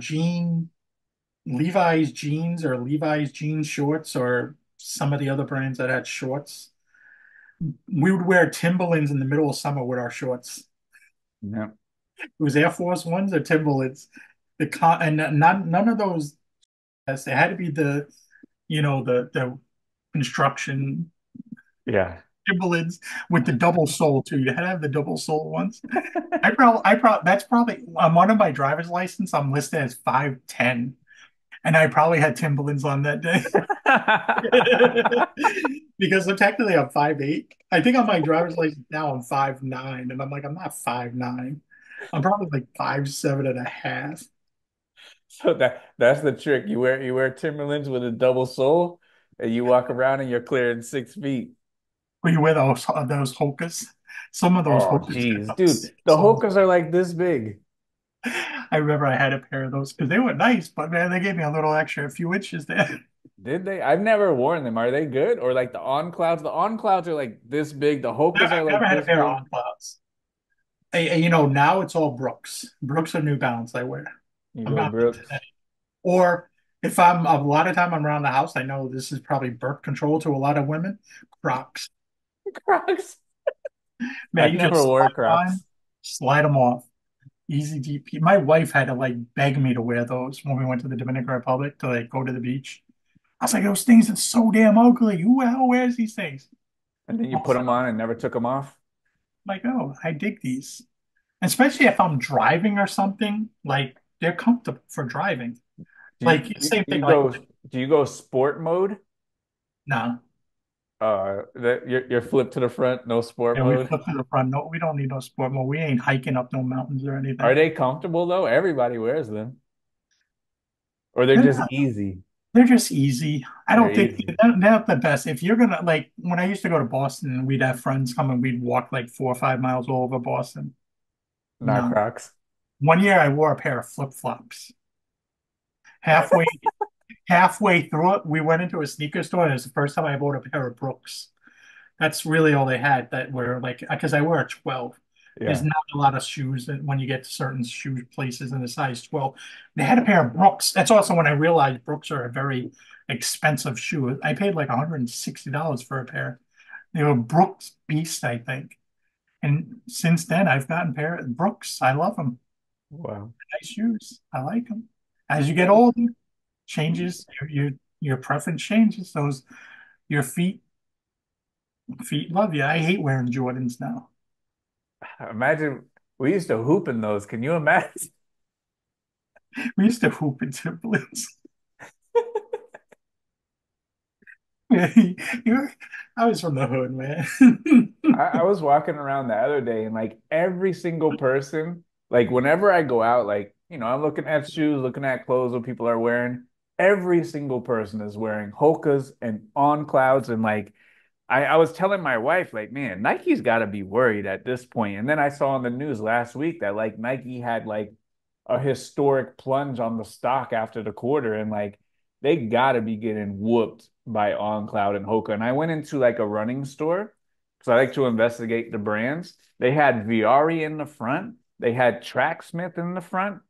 Speaker 2: Levi's jeans or Levi's jean shorts or some of the other brands that had shorts. We would wear Timberlands in the middle of summer with our shorts.
Speaker 1: yeah,
Speaker 2: It was Air Force Ones or Timberlands. And none of those. It had to be the construction
Speaker 1: yeah.
Speaker 2: Timberlands with the double sole too. You had to have the double sole ones. That's probably on one of my driver's license. I'm listed as 5'10", and I probably had Timberlands on that day. Because technically I'm 5'8". I think on my driver's license now I'm 5'9", and I'm like, I'm not 5'9". I'm probably like 5'7.5".
Speaker 1: So that's the trick. You wear Timberlands with a double sole, and you walk around and you're clearing 6 feet.
Speaker 2: When you wear those Hokas, some of those
Speaker 1: Oh,
Speaker 2: Hokas
Speaker 1: geez,
Speaker 2: got
Speaker 1: dude, the
Speaker 2: so.
Speaker 1: Hokas are like this big.
Speaker 2: I remember I had a pair of those because they were nice, but man, they gave me a little extra, a few inches there.
Speaker 1: Did they? I've never worn them. Are they good? Or like the On Clouds? The On Clouds are like this big. The Hokas are
Speaker 2: I've never
Speaker 1: like
Speaker 2: had a
Speaker 1: this
Speaker 2: pair of
Speaker 1: big.
Speaker 2: On Clouds. Now it's all Brooks. Brooks or New Balance I wear.
Speaker 1: You
Speaker 2: I'm
Speaker 1: go
Speaker 2: not mixing
Speaker 1: Brooks.
Speaker 2: any. Or if I'm a lot of time I'm around the house, I know this is probably birth control to a lot of women. Crocs.
Speaker 1: Crocs. I
Speaker 2: Man, you
Speaker 1: never
Speaker 2: just
Speaker 1: wore
Speaker 2: slide on,
Speaker 1: Crocs.
Speaker 2: slide them off. Easy DP. My wife had to like beg me to wear those when we went to the Dominican Republic to like go to the beach. I was like, those things are so damn ugly. Who the hell wears these things?
Speaker 1: And then you
Speaker 2: All of a
Speaker 1: put them
Speaker 2: sudden,
Speaker 1: on and never took them off.
Speaker 2: I'm like, oh, I dig these. Especially if I'm driving or something, like they're comfortable for driving.
Speaker 1: Do you,
Speaker 2: Like
Speaker 1: do
Speaker 2: same thing,
Speaker 1: you
Speaker 2: like
Speaker 1: go do you go sport mode?
Speaker 2: no,
Speaker 1: That you're flipped to the front, no sport
Speaker 2: yeah, we
Speaker 1: mode.
Speaker 2: flip to the front. No, we don't need no sport mode. We ain't hiking up no mountains or
Speaker 1: Are
Speaker 2: anything.
Speaker 1: they comfortable though? Everybody wears them. Or they're
Speaker 2: They're
Speaker 1: just
Speaker 2: not,
Speaker 1: easy.
Speaker 2: they're just easy. I
Speaker 1: They're
Speaker 2: don't think
Speaker 1: easy.
Speaker 2: they're not the best. If you're gonna like when I used to go to Boston, we'd have friends come and we'd walk like 4 or 5 miles all over Boston.
Speaker 1: Not
Speaker 2: No.
Speaker 1: Crocs.
Speaker 2: One year I wore a pair of flip-flops. Halfway halfway through it, we went into a sneaker store and it was the first time I bought a pair of Brooks. That's really all they had that were like because I wear a 12. There's
Speaker 1: Yeah.
Speaker 2: not a lot of shoes that when you get to certain shoe places in a size 12. They had a pair of Brooks. That's also when I realized Brooks are a very expensive shoe. I paid like $160 for a pair. They were Brooks Beast, I think. And since then, I've gotten a pair of Brooks. I love them.
Speaker 1: Wow.
Speaker 2: Nice shoes. I like them. As you get older, changes your preference changes. Those your feet love you. I hate wearing Jordans now.
Speaker 1: Imagine we used to hoop in those. Can you imagine?
Speaker 2: We used to hoop in Timberlands. You're, I was from the hood, man.
Speaker 1: I was walking around the other day and like every single person, like whenever I go out, like, I'm looking at shoes, looking at clothes, what people are wearing. Every single person is wearing Hokas and On Clouds and like I was telling my wife, like, man, Nike's got to be worried at this point. And then I saw on the news last week that like Nike had like a historic plunge on the stock after the quarter, and like they got to be getting whooped by OnCloud and Hoka. And I went into like a running store because I like to investigate the brands. They had Viari in the front. They had Tracksmith in the front.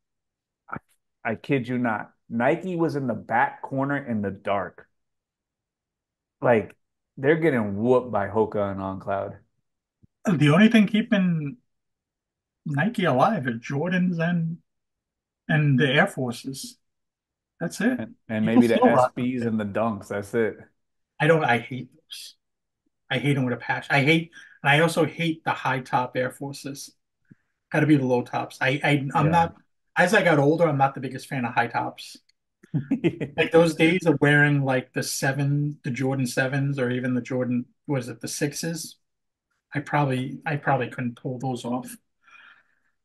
Speaker 1: I, I kid you not. Nike was in the back corner in the dark. Like they're getting whooped by Hoka and OnCloud.
Speaker 2: The only thing keeping Nike alive is Jordans and the Air Forces. That's it.
Speaker 1: And
Speaker 2: People
Speaker 1: maybe the
Speaker 2: still rock
Speaker 1: SBs
Speaker 2: them.
Speaker 1: and the Dunks. That's it.
Speaker 2: I don't. I hate those. I hate them with a passion. I hate. And I also hate the high top Air Forces. Got to be the low tops. I'm
Speaker 1: Yeah.
Speaker 2: not. As I got older, I'm not the biggest fan of high tops. Like those days of wearing like the Jordan sevens, or even the Jordan, was it the sixes? I probably couldn't pull those off.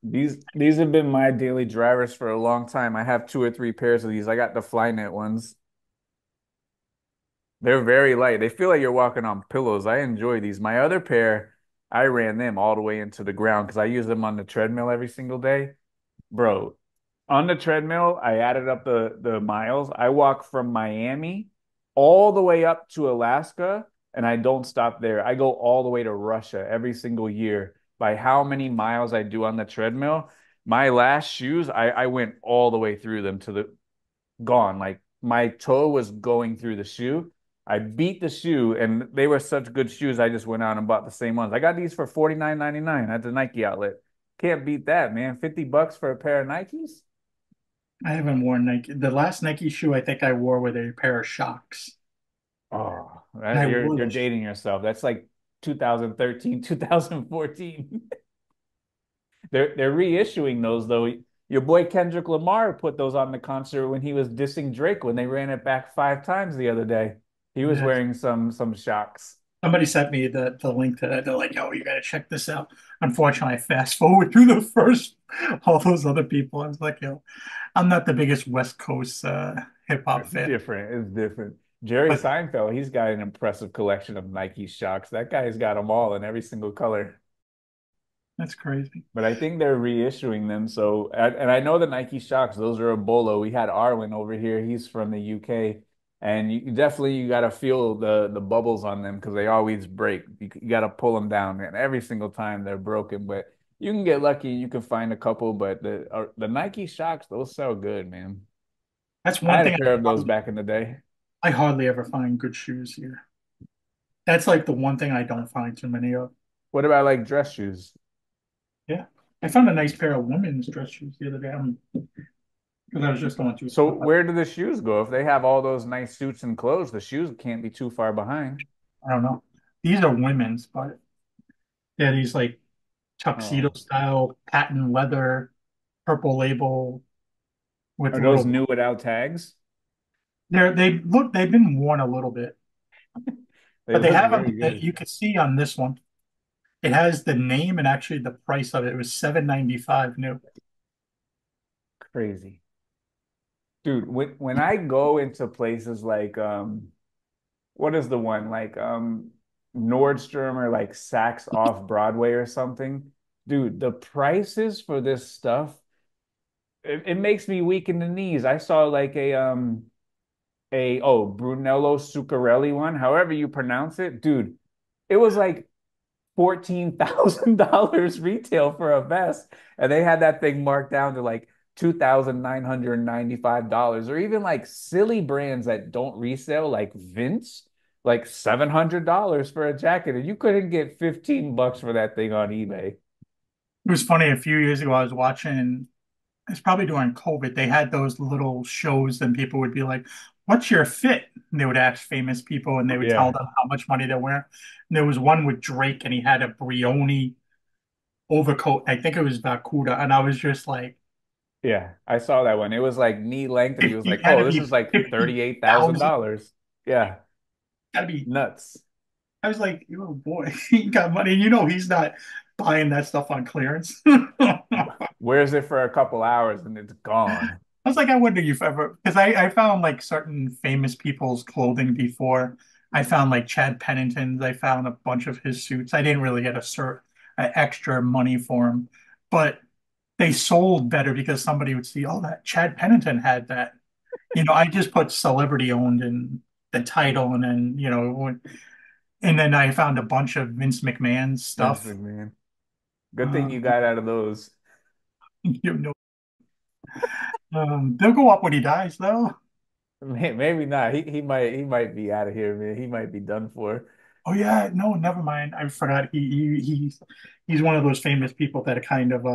Speaker 1: These have been my daily drivers for a long time. I have two or three pairs of these. I got the Flyknit ones. They're very light. They feel like you're walking on pillows. I enjoy these. My other pair, I ran them all the way into the ground because I use them on the treadmill every single day. Bro, on the treadmill, I added up the miles. I walk from Miami all the way up to Alaska, and I don't stop there. I go all the way to Russia every single year by how many miles I do on the treadmill. My last shoes, I went all the way through them to the gone. Like my toe was going through the shoe. I beat the shoe, and they were such good shoes. I just went out and bought the same ones. I got these for 49.99 at the Nike outlet. Can't beat that, man. 50 bucks for a pair of Nikes?
Speaker 2: I haven't worn Nike. The last Nike shoe I think I wore were a pair of Shocks.
Speaker 1: Oh,
Speaker 2: And I wore
Speaker 1: you're
Speaker 2: those.
Speaker 1: dating yourself. That's like 2013, 2014. They're reissuing those though. Your boy Kendrick Lamar put those on the concert when he was dissing Drake when they ran it back 5 times the other day. He was
Speaker 2: Yeah.
Speaker 1: wearing some shocks.
Speaker 2: Somebody sent me the link to that. They're like, "Yo, you got to check this out." Unfortunately, I fast forward through the first all those other people. I was like, "Yo, I'm not the biggest West Coast hip hop
Speaker 1: It's
Speaker 2: fan,
Speaker 1: different. It's different. Jerry
Speaker 2: but
Speaker 1: Seinfeld, he's got an impressive collection of Nike shocks. That guy's got them all in every single color.
Speaker 2: that's crazy."
Speaker 1: But I think they're reissuing them. So, and I know the Nike Shocks, those are a bolo. We had Arwen over here. He's from the UK. And you definitely you got to feel the bubbles on them because they always break. You got to pull them down, and every single time they're broken. But you can get lucky, you can find a couple. But the Nike Shocks, those sell good, man.
Speaker 2: That's
Speaker 1: I
Speaker 2: one
Speaker 1: had a
Speaker 2: thing
Speaker 1: pair of those back in the day.
Speaker 2: I hardly ever find good shoes here. That's like the one thing I don't find too many of.
Speaker 1: What about like dress shoes?
Speaker 2: Yeah. I found a nice pair of women's dress shoes the other day because I was just going through
Speaker 1: So
Speaker 2: stuff.
Speaker 1: where do the shoes go? If they have all those nice suits and clothes, the shoes can't be too far behind.
Speaker 2: I don't know. These are women's, but they're these like tuxedo
Speaker 1: Oh,
Speaker 2: style patent leather, purple label with
Speaker 1: are those
Speaker 2: little.
Speaker 1: new without tags?
Speaker 2: They've been worn a little bit,
Speaker 1: They
Speaker 2: but they
Speaker 1: look
Speaker 2: have them
Speaker 1: very
Speaker 2: that
Speaker 1: good.
Speaker 2: you could see on this one. It has the name and actually the price of it. It was 7.95 new.
Speaker 1: Crazy. Dude, when I go into places like what is the one? Like Nordstrom or like Saks off Broadway or something. Dude, the prices for this stuff, it makes me weak in the knees. I saw like a Brunello Zuccarelli one, however you pronounce it, dude. It was like $14,000 retail for a vest, and they had that thing marked down to like $2,995, or even like silly brands that don't resell, like Vince, like $700 for a jacket, and you couldn't get 15 bucks for that thing on eBay.
Speaker 2: It was funny. A few years ago, I was watching. It's probably during COVID. They had those little shows, and people would be like, "What's your fit?" And they would ask famous people, and they would tell
Speaker 1: Yeah,
Speaker 2: them how much money they're wearing. And there was one with Drake, and he had a Brioni overcoat. I think it was Vacuda, and I was just like,
Speaker 1: yeah, I saw that one. It was like knee length, and he was
Speaker 2: "It
Speaker 1: like,
Speaker 2: had
Speaker 1: "Oh,
Speaker 2: to
Speaker 1: this
Speaker 2: be
Speaker 1: is like
Speaker 2: 50,000.
Speaker 1: $38,000." Yeah,
Speaker 2: Got to be."
Speaker 1: nuts.
Speaker 2: I was like, "Oh boy, he got money." He's not buying that stuff on clearance.
Speaker 1: Wears it for a couple hours and it's gone.
Speaker 2: I was like, I wonder if you've ever, because I found like certain famous people's clothing before. I found like Chad Pennington's. I found a bunch of his suits. I didn't really get extra money for them, but they sold better because somebody would see, oh, that Chad Pennington had that. I just put celebrity owned in the title, and then and then I found a bunch of Vince McMahon's
Speaker 1: Vince
Speaker 2: stuff.
Speaker 1: McMahon. Good thing
Speaker 2: Uh,
Speaker 1: you got out of those.
Speaker 2: you know, they'll go up when he dies, though.
Speaker 1: Maybe not. He might be out of here, man. He might be done for.
Speaker 2: Oh yeah, no, never mind. I forgot. He's one of those famous people that are kind of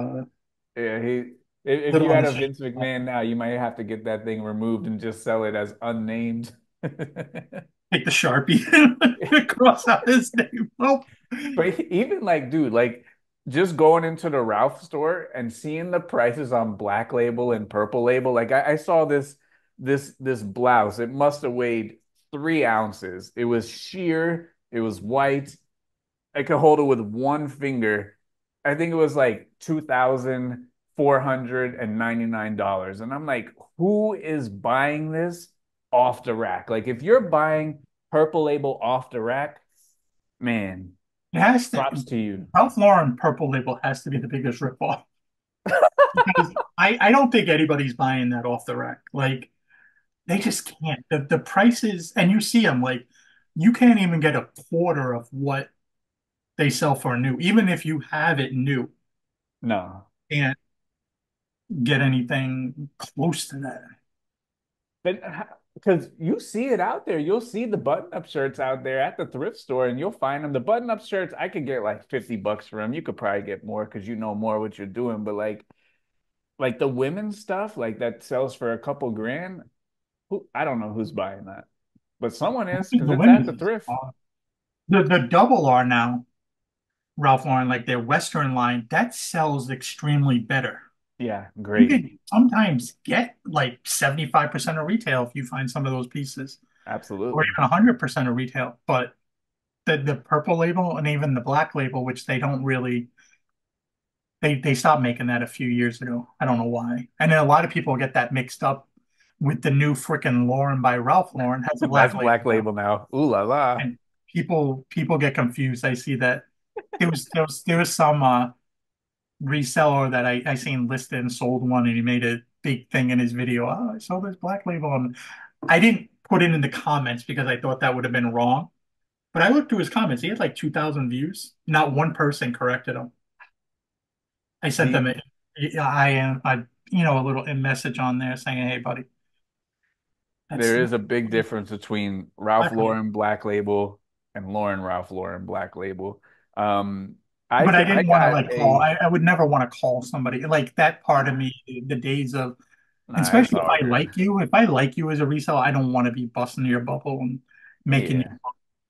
Speaker 1: Yeah, if
Speaker 2: little
Speaker 1: you
Speaker 2: on
Speaker 1: had
Speaker 2: the
Speaker 1: a
Speaker 2: safe
Speaker 1: Vince
Speaker 2: side.
Speaker 1: McMahon now, you might have to get that thing removed and just sell it as unnamed.
Speaker 2: Take the Sharpie, cross out his name. Nope.
Speaker 1: But even like, dude, like just going into the Ralph store and seeing the prices on Black Label and Purple Label. Like I saw this blouse. It must have weighed 3 ounces. It was sheer, it was white. I could hold it with one finger. I think it was like $2,499. And I'm like, who is buying this off the rack? Like if you're buying Purple Label off the rack, man,
Speaker 2: It has to.
Speaker 1: props to you.
Speaker 2: Ralph Lauren Purple Label has to be the biggest ripoff because I don't think anybody's buying that off the rack. Like they just can't. The prices, and you see them like you can't even get a quarter of what they sell for new, even if you have it new.
Speaker 1: No.
Speaker 2: Can't get anything close to that.
Speaker 1: But because you see it out there, you'll see the button-up shirts out there at the thrift store, and you'll find them. The button-up shirts, I could get like 50 bucks for them. You could probably get more because you know more what you're doing. But like the women's stuff, like that sells for a couple grand. Who I don't know who's buying that, but someone is because
Speaker 2: The
Speaker 1: it's at the
Speaker 2: women's
Speaker 1: thrift.
Speaker 2: the double R now, Ralph Lauren, like their Western line, that sells extremely better.
Speaker 1: Yeah,
Speaker 2: You
Speaker 1: great.
Speaker 2: can sometimes get like 75% of retail if you find some of those pieces, or
Speaker 1: Absolutely.
Speaker 2: even 100% of retail. But the purple label and even the black label, which they don't really they stopped making that a few years ago. I don't know why. And then a lot of people get that mixed up with the new freaking Lauren by Ralph Lauren has a
Speaker 1: That's
Speaker 2: black label
Speaker 1: Black
Speaker 2: now.
Speaker 1: Label now. Ooh la la.
Speaker 2: And people get confused. I see that there was some reseller that I seen listed and sold one, and he made a big thing in his video. Oh, I saw this black label, and I didn't put it in the comments because I thought that would have been wrong. But I looked through his comments. He had like 2,000 views. Not one person corrected him. I sent
Speaker 1: See,
Speaker 2: them I am a little message on there saying, "Hey, buddy, that's
Speaker 1: there is a big difference between Ralph
Speaker 2: black label."
Speaker 1: Lauren Black Label and Lauren Ralph Lauren Black Label. Um,
Speaker 2: But I
Speaker 1: I
Speaker 2: didn't want to
Speaker 1: got
Speaker 2: like call.
Speaker 1: a
Speaker 2: I would never want to call somebody like that part of me. The days of,
Speaker 1: nah, it's
Speaker 2: especially
Speaker 1: all good.
Speaker 2: if I like you as a reseller, I don't want to be busting your bubble and making
Speaker 1: Yeah.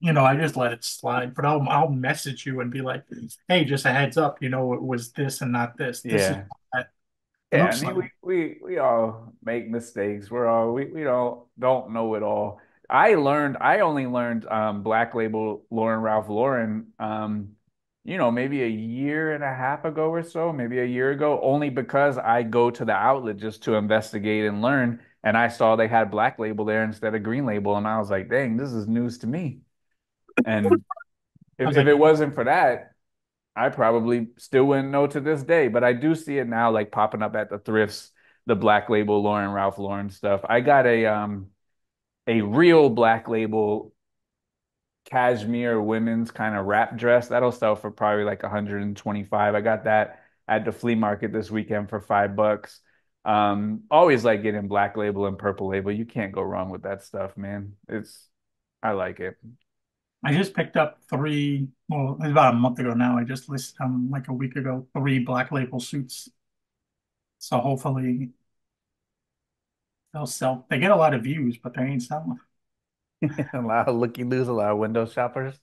Speaker 2: I just let it slide. But I'll message you and be like, hey, just a heads up, it was this and not this. This is
Speaker 1: Yeah.
Speaker 2: what that
Speaker 1: Yeah, I
Speaker 2: looks
Speaker 1: mean
Speaker 2: like.
Speaker 1: we all make mistakes. We're all we don't know it all. I only learned Black Label Lauren Ralph Lauren maybe a year and a half ago or so, maybe a year ago, only because I go to the outlet just to investigate and learn. And I saw they had Black Label there instead of Green Label, and I was like, dang, this is news to me. And
Speaker 2: I was
Speaker 1: if
Speaker 2: like,
Speaker 1: it wasn't for that, I probably still wouldn't know to this day, but I do see it now, like popping up at the thrifts, the Black Label Lauren Ralph Lauren stuff. I got a real Black Label cashmere women's kind of wrap dress that'll sell for probably like 125. I got that at the flea market this weekend for $5. Always like getting Black Label and Purple Label. You can't go wrong with that stuff, man. I like it.
Speaker 2: I just picked up three. Well, it was about a month ago now. I just listed them like a week ago. Three black label suits. So hopefully they'll sell. They get a lot of views, but they ain't selling.
Speaker 1: A lot of looky-loos, a lot of window shoppers.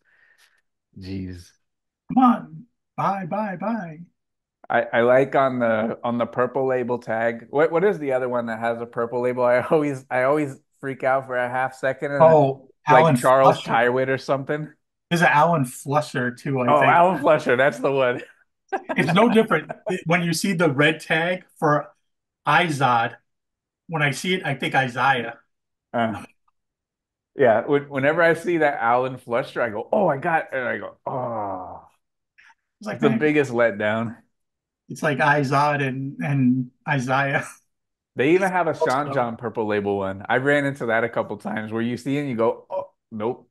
Speaker 1: Jeez.
Speaker 2: Come on, buy, buy, buy.
Speaker 1: I like on the purple label tag. What is the other one that has a purple label? I always freak out for a half second and it's
Speaker 2: Oh,
Speaker 1: like
Speaker 2: Alan
Speaker 1: Charles
Speaker 2: Flusher.
Speaker 1: Tyrwhitt or something.
Speaker 2: There's an Alan Flusher too, I
Speaker 1: Oh,
Speaker 2: think.
Speaker 1: Alan Fletcher, that's the one.
Speaker 2: It's no different when you see the red tag for Izod. When I see it, I think Isaiah.
Speaker 1: Uh, yeah, whenever I see that Alan Fletcher, I go, "Oh, I got," and I go, "Oh."
Speaker 2: It's
Speaker 1: It's
Speaker 2: like,
Speaker 1: the
Speaker 2: man,
Speaker 1: biggest letdown.
Speaker 2: it's like Izod and Isaiah.
Speaker 1: They even have a Sean John purple label one. I ran into that a couple times where you see it and you go, "Oh, nope."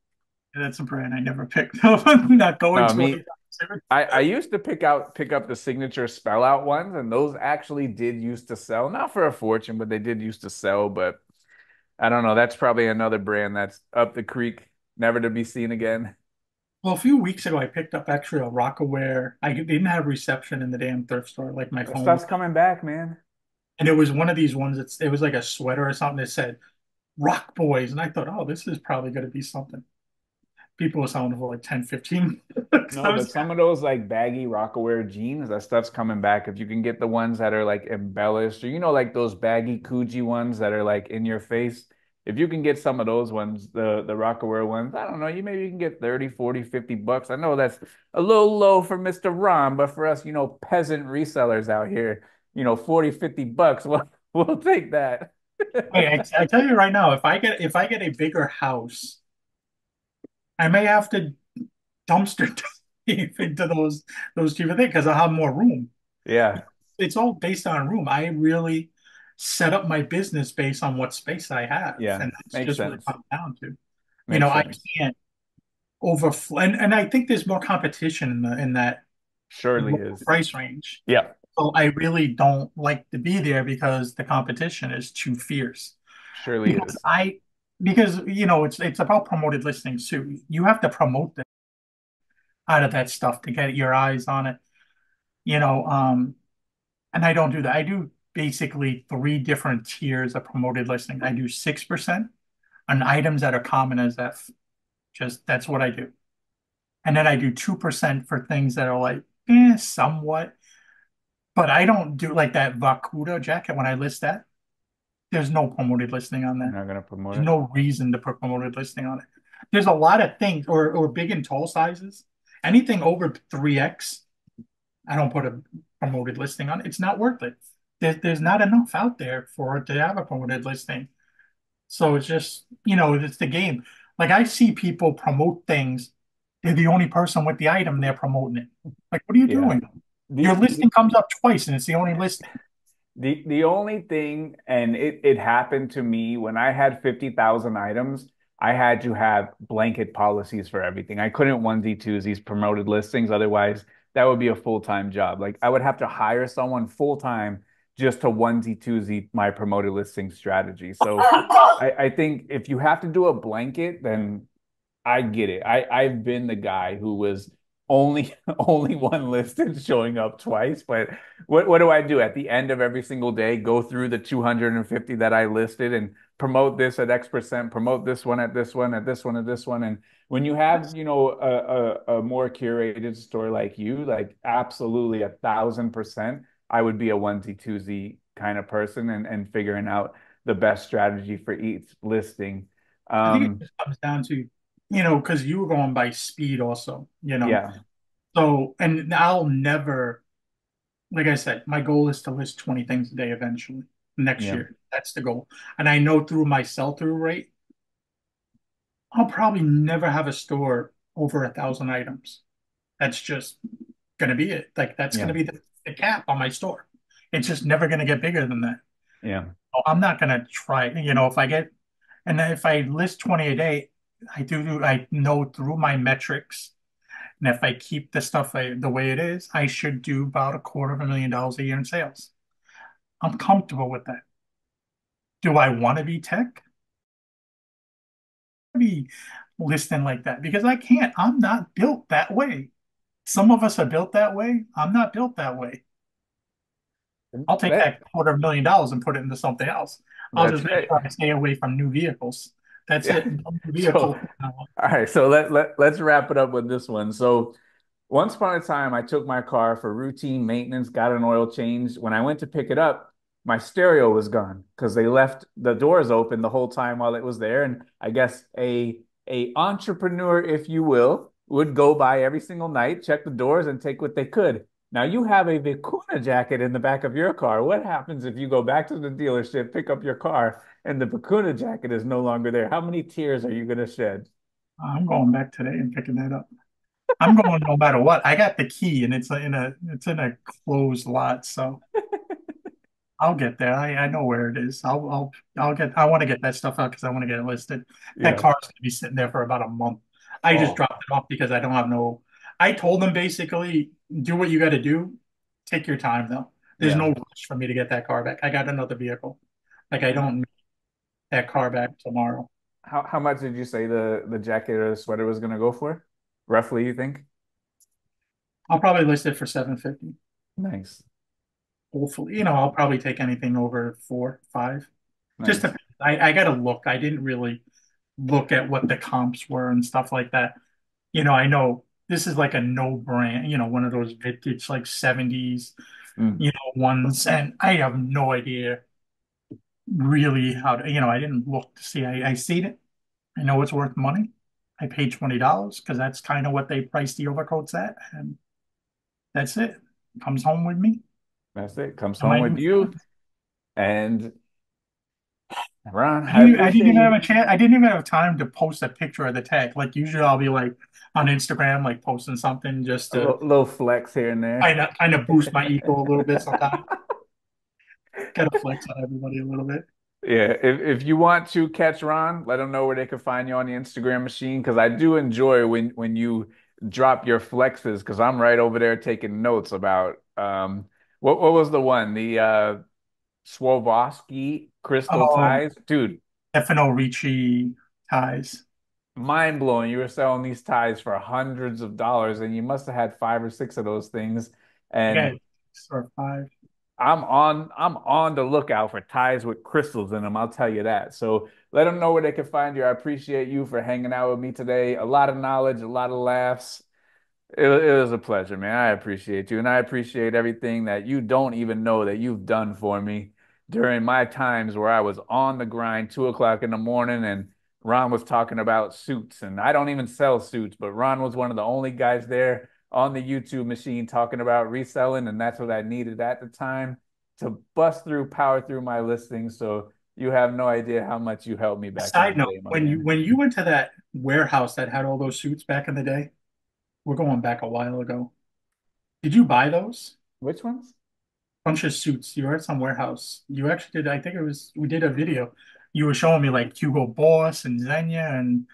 Speaker 2: That's a brand I never picked up. I'm not going
Speaker 1: No,
Speaker 2: to
Speaker 1: me,
Speaker 2: anytime
Speaker 1: I used to pick up the signature spell out ones, and those actually did used to sell, not for a fortune, but they did used to sell. But I don't know. That's probably another brand that's up the creek, never to be seen again.
Speaker 2: Well, a few weeks ago, I picked up actually a Rockaware. I didn't have reception in the damn thrift store, like my
Speaker 1: That
Speaker 2: phone.
Speaker 1: stuff's coming back, man.
Speaker 2: And it was one of these ones it was like a sweater or something that said Rock Boys, and I thought, oh, this is probably going to be something. People were selling for like 10, 15.
Speaker 1: No,
Speaker 2: I
Speaker 1: but
Speaker 2: was,
Speaker 1: some of those like baggy Rockaware jeans, that stuff's coming back. If you can get the ones that are like embellished, or like those baggy Coogee ones that are like in your face. If you can get some of those ones, the Rockaware ones, I don't know, you maybe you can get 30, 40, $50. I know that's a little low for Mr. Ron, but for us, peasant resellers out here, 40, $50, we'll take that.
Speaker 2: I tell you right now, if I get a bigger house, I may have to dumpster dive into those cheaper things because I'll have more room.
Speaker 1: Yeah,
Speaker 2: It's all based on room. I really set up my business based on what space I have,
Speaker 1: yeah,
Speaker 2: and that's
Speaker 1: makes
Speaker 2: just what it
Speaker 1: sense.
Speaker 2: comes down to.
Speaker 1: Makes
Speaker 2: I
Speaker 1: sense.
Speaker 2: can't overflow, and I think there's more competition in that
Speaker 1: Surely
Speaker 2: lower
Speaker 1: is.
Speaker 2: price range.
Speaker 1: Yeah,
Speaker 2: So I really don't like to be there because the competition is too fierce.
Speaker 1: surely
Speaker 2: Because
Speaker 1: is.
Speaker 2: I because it's about promoted listings too. You have to promote the out of that stuff to get your eyes on it. You know, and I don't do that. I do basically three different tiers of promoted listings. I do 6% on items that are common as F. Just that's what I do. And then I do 2% for things that are like, somewhat. But I don't do like that Vacuda jacket when I list that. There's no promoted listing on
Speaker 1: You're
Speaker 2: that.
Speaker 1: not gonna promote
Speaker 2: There's
Speaker 1: it.
Speaker 2: no reason to put promoted listing on it. There's a lot of things, or big and tall sizes. Anything over 3X, I don't put a promoted listing on it. It's not worth it. There's not enough out there for it to have a promoted listing. So it's just, it's the game. Like I see people promote things. They're the only person with the item, they're promoting it. Like, what are you
Speaker 1: Yeah.
Speaker 2: doing? Your
Speaker 1: The
Speaker 2: listing comes up twice and it's the only listing.
Speaker 1: the only thing, and it happened to me when I had 50,000 items, I had to have blanket policies for everything. I couldn't onesie twosies promoted listings. Otherwise, that would be a full-time job. Like I would have to hire someone full-time just to onesie twosie my promoted listing strategy. So I think if you have to do a blanket, then I get it. I've been the guy who was only only one listed showing up twice, but what do I do at the end of every single day? Go through the 250 that I listed and promote this at X%, promote this one at this one, at this one, at this one. And when you have, a more curated store like you, like absolutely 1,000%, I would be a onesie twosie kind of person and figuring out the best strategy for each listing.
Speaker 2: I think it
Speaker 1: Um,
Speaker 2: just comes down to, because you were going by speed also.
Speaker 1: yeah.
Speaker 2: So, and I'll never, like I said, my goal is to list 20 things a day eventually next
Speaker 1: Yeah.
Speaker 2: year. That's the goal. And I know through my sell-through rate, I'll probably never have a store over 1,000 items. That's just going to be it. Like that's going to
Speaker 1: Yeah.
Speaker 2: be the cap on my store. It's just never going to get bigger than that.
Speaker 1: Yeah.
Speaker 2: So I'm not going to try, if I get, and then if I list 20 a day, I know through my metrics. And if I keep the stuff the way it is, I should do about $250,000 a year in sales. I'm comfortable with that. Do I want to be tech? Be listing like that because I can't. I'm not built that way. Some of us are built that way. I'm not built that way. I'll take
Speaker 1: That
Speaker 2: that $250,000 and put it into something else. I'll
Speaker 1: that's
Speaker 2: just make
Speaker 1: right.
Speaker 2: sure I stay away from new vehicles. That's
Speaker 1: Yeah.
Speaker 2: it. No new
Speaker 1: So,
Speaker 2: vehicle.
Speaker 1: all right. So let's wrap it up with this one. So, once upon a time, I took my car for routine maintenance, got an oil change. When I went to pick it up, my stereo was gone because they left the doors open the whole time while it was there. And I guess a entrepreneur, if you will, would go by every single night, check the doors, and take what they could. Now you have a Vicuna jacket in the back of your car. What happens if you go back to the dealership, pick up your car, and the Vicuna jacket is no longer there? How many tears are you going to shed?
Speaker 2: I'm going back today and picking that up. I'm going no matter what. I got the key and it's in a closed lot, so I'll get there. I know where it is. I want to get that stuff out because I want to get it listed. That
Speaker 1: Yeah.
Speaker 2: car's gonna be sitting there for about a month. I just
Speaker 1: Oh,
Speaker 2: dropped it off because I don't have no. I told them basically, do what you got to do. Take your time though. There's no
Speaker 1: yeah.
Speaker 2: rush for me to get that car back. I got another vehicle. Like I don't need that car back tomorrow.
Speaker 1: How much did you say the jacket or the sweater was gonna go for? Roughly, you think?
Speaker 2: I'll probably list it for 750.
Speaker 1: Nice.
Speaker 2: Hopefully, I'll probably take anything over four, five. Just
Speaker 1: Nice.
Speaker 2: depends. I gotta look. I didn't really look at what the comps were and stuff like that. I know this is like a no brand, one of those vintage like 70s,
Speaker 1: Mm,
Speaker 2: ones, and I have no idea really how to, I didn't look to see. I seen it. I know it's worth money. I paid $20 because that's kind of what they price the overcoats at, and that's it. Comes home with me.
Speaker 1: that's it. Comes
Speaker 2: And
Speaker 1: home
Speaker 2: my
Speaker 1: with
Speaker 2: new
Speaker 1: you.
Speaker 2: friend.
Speaker 1: And Ron,
Speaker 2: I
Speaker 1: I
Speaker 2: didn't, I didn't
Speaker 1: appreciate
Speaker 2: even have
Speaker 1: you.
Speaker 2: a chance. I didn't even have time to post a picture of the tag. Like usually, I'll be like on Instagram, like posting something just
Speaker 1: A
Speaker 2: to
Speaker 1: little flex here and there.
Speaker 2: kind of boost my ego a little bit. Sometimes kind of flex on everybody a little bit.
Speaker 1: Yeah, if you want to catch Ron, let them know where they can find you on the Instagram machine because I do enjoy when you drop your flexes because I'm right over there taking notes about what was the one? The Swarovski crystal
Speaker 2: Oh,
Speaker 1: ties. Dude,
Speaker 2: Stefano Ricci ties.
Speaker 1: mind blowing. You were selling these ties for hundreds of dollars and you must have had five or six of those things.
Speaker 2: I got
Speaker 1: And
Speaker 2: 6 or 5.
Speaker 1: I'm on the lookout for ties with crystals in them, I'll tell you that. So let them know where they can find you. I appreciate you for hanging out with me today. A lot of knowledge, a lot of laughs. It was a pleasure, man. I appreciate you. And I appreciate everything that you don't even know that you've done for me during my times where I was on the grind, 2 o'clock in the morning, and Ron was talking about suits. And I don't even sell suits, but Ron was one of the only guys there on the YouTube machine talking about reselling. And that's what I needed at the time to bust through, power through my listings. So you have no idea how much you helped me
Speaker 2: A
Speaker 1: back in the
Speaker 2: side note,
Speaker 1: day, my
Speaker 2: when you
Speaker 1: man.
Speaker 2: when you went to that warehouse that had all those suits back in the day, we're going back a while ago. Did you buy those?
Speaker 1: Which ones?
Speaker 2: Bunch of suits. You were at some warehouse. You actually did. I think it was. We did a video. You were showing me like Hugo Boss and Xenia, and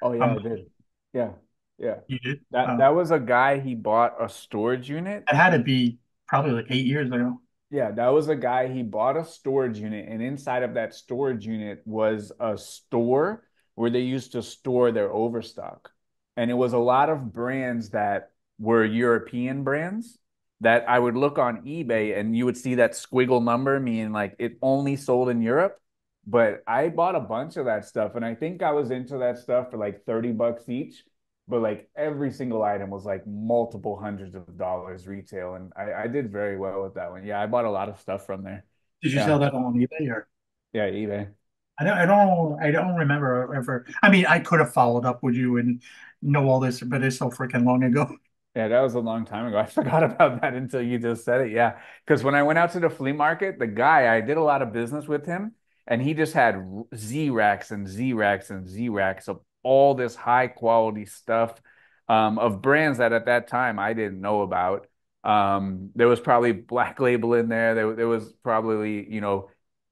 Speaker 1: Oh yeah,
Speaker 2: um,
Speaker 1: I did. Yeah, yeah.
Speaker 2: you did.
Speaker 1: That was a guy, he bought a storage unit.
Speaker 2: It had to be probably like 8 years ago.
Speaker 1: Yeah, that was a guy, he bought a storage unit, and inside of that storage unit was a store where they used to store their overstock. And it was a lot of brands that were European brands that I would look on eBay and you would see that squiggle number, meaning like it only sold in Europe. But I bought a bunch of that stuff, and I think I was into that stuff for like 30 bucks each. But like every single item was like multiple hundreds of dollars retail, and I did very well with that one. Yeah, I bought a lot of stuff from there.
Speaker 2: Did you
Speaker 1: Yeah,
Speaker 2: sell that on eBay or?
Speaker 1: yeah, eBay.
Speaker 2: I don't remember ever. I mean, I could have followed up with you and know all this, but it's so freaking long ago.
Speaker 1: Yeah, that was a long time ago. I forgot about that until you just said it. Yeah, because when I went out to the flea market, the guy, I did a lot of business with him, and he just had Z racks and Z racks and Z racks of all this high quality stuff, of brands that at that time I didn't know about. There was probably Black Label in there. There was probably,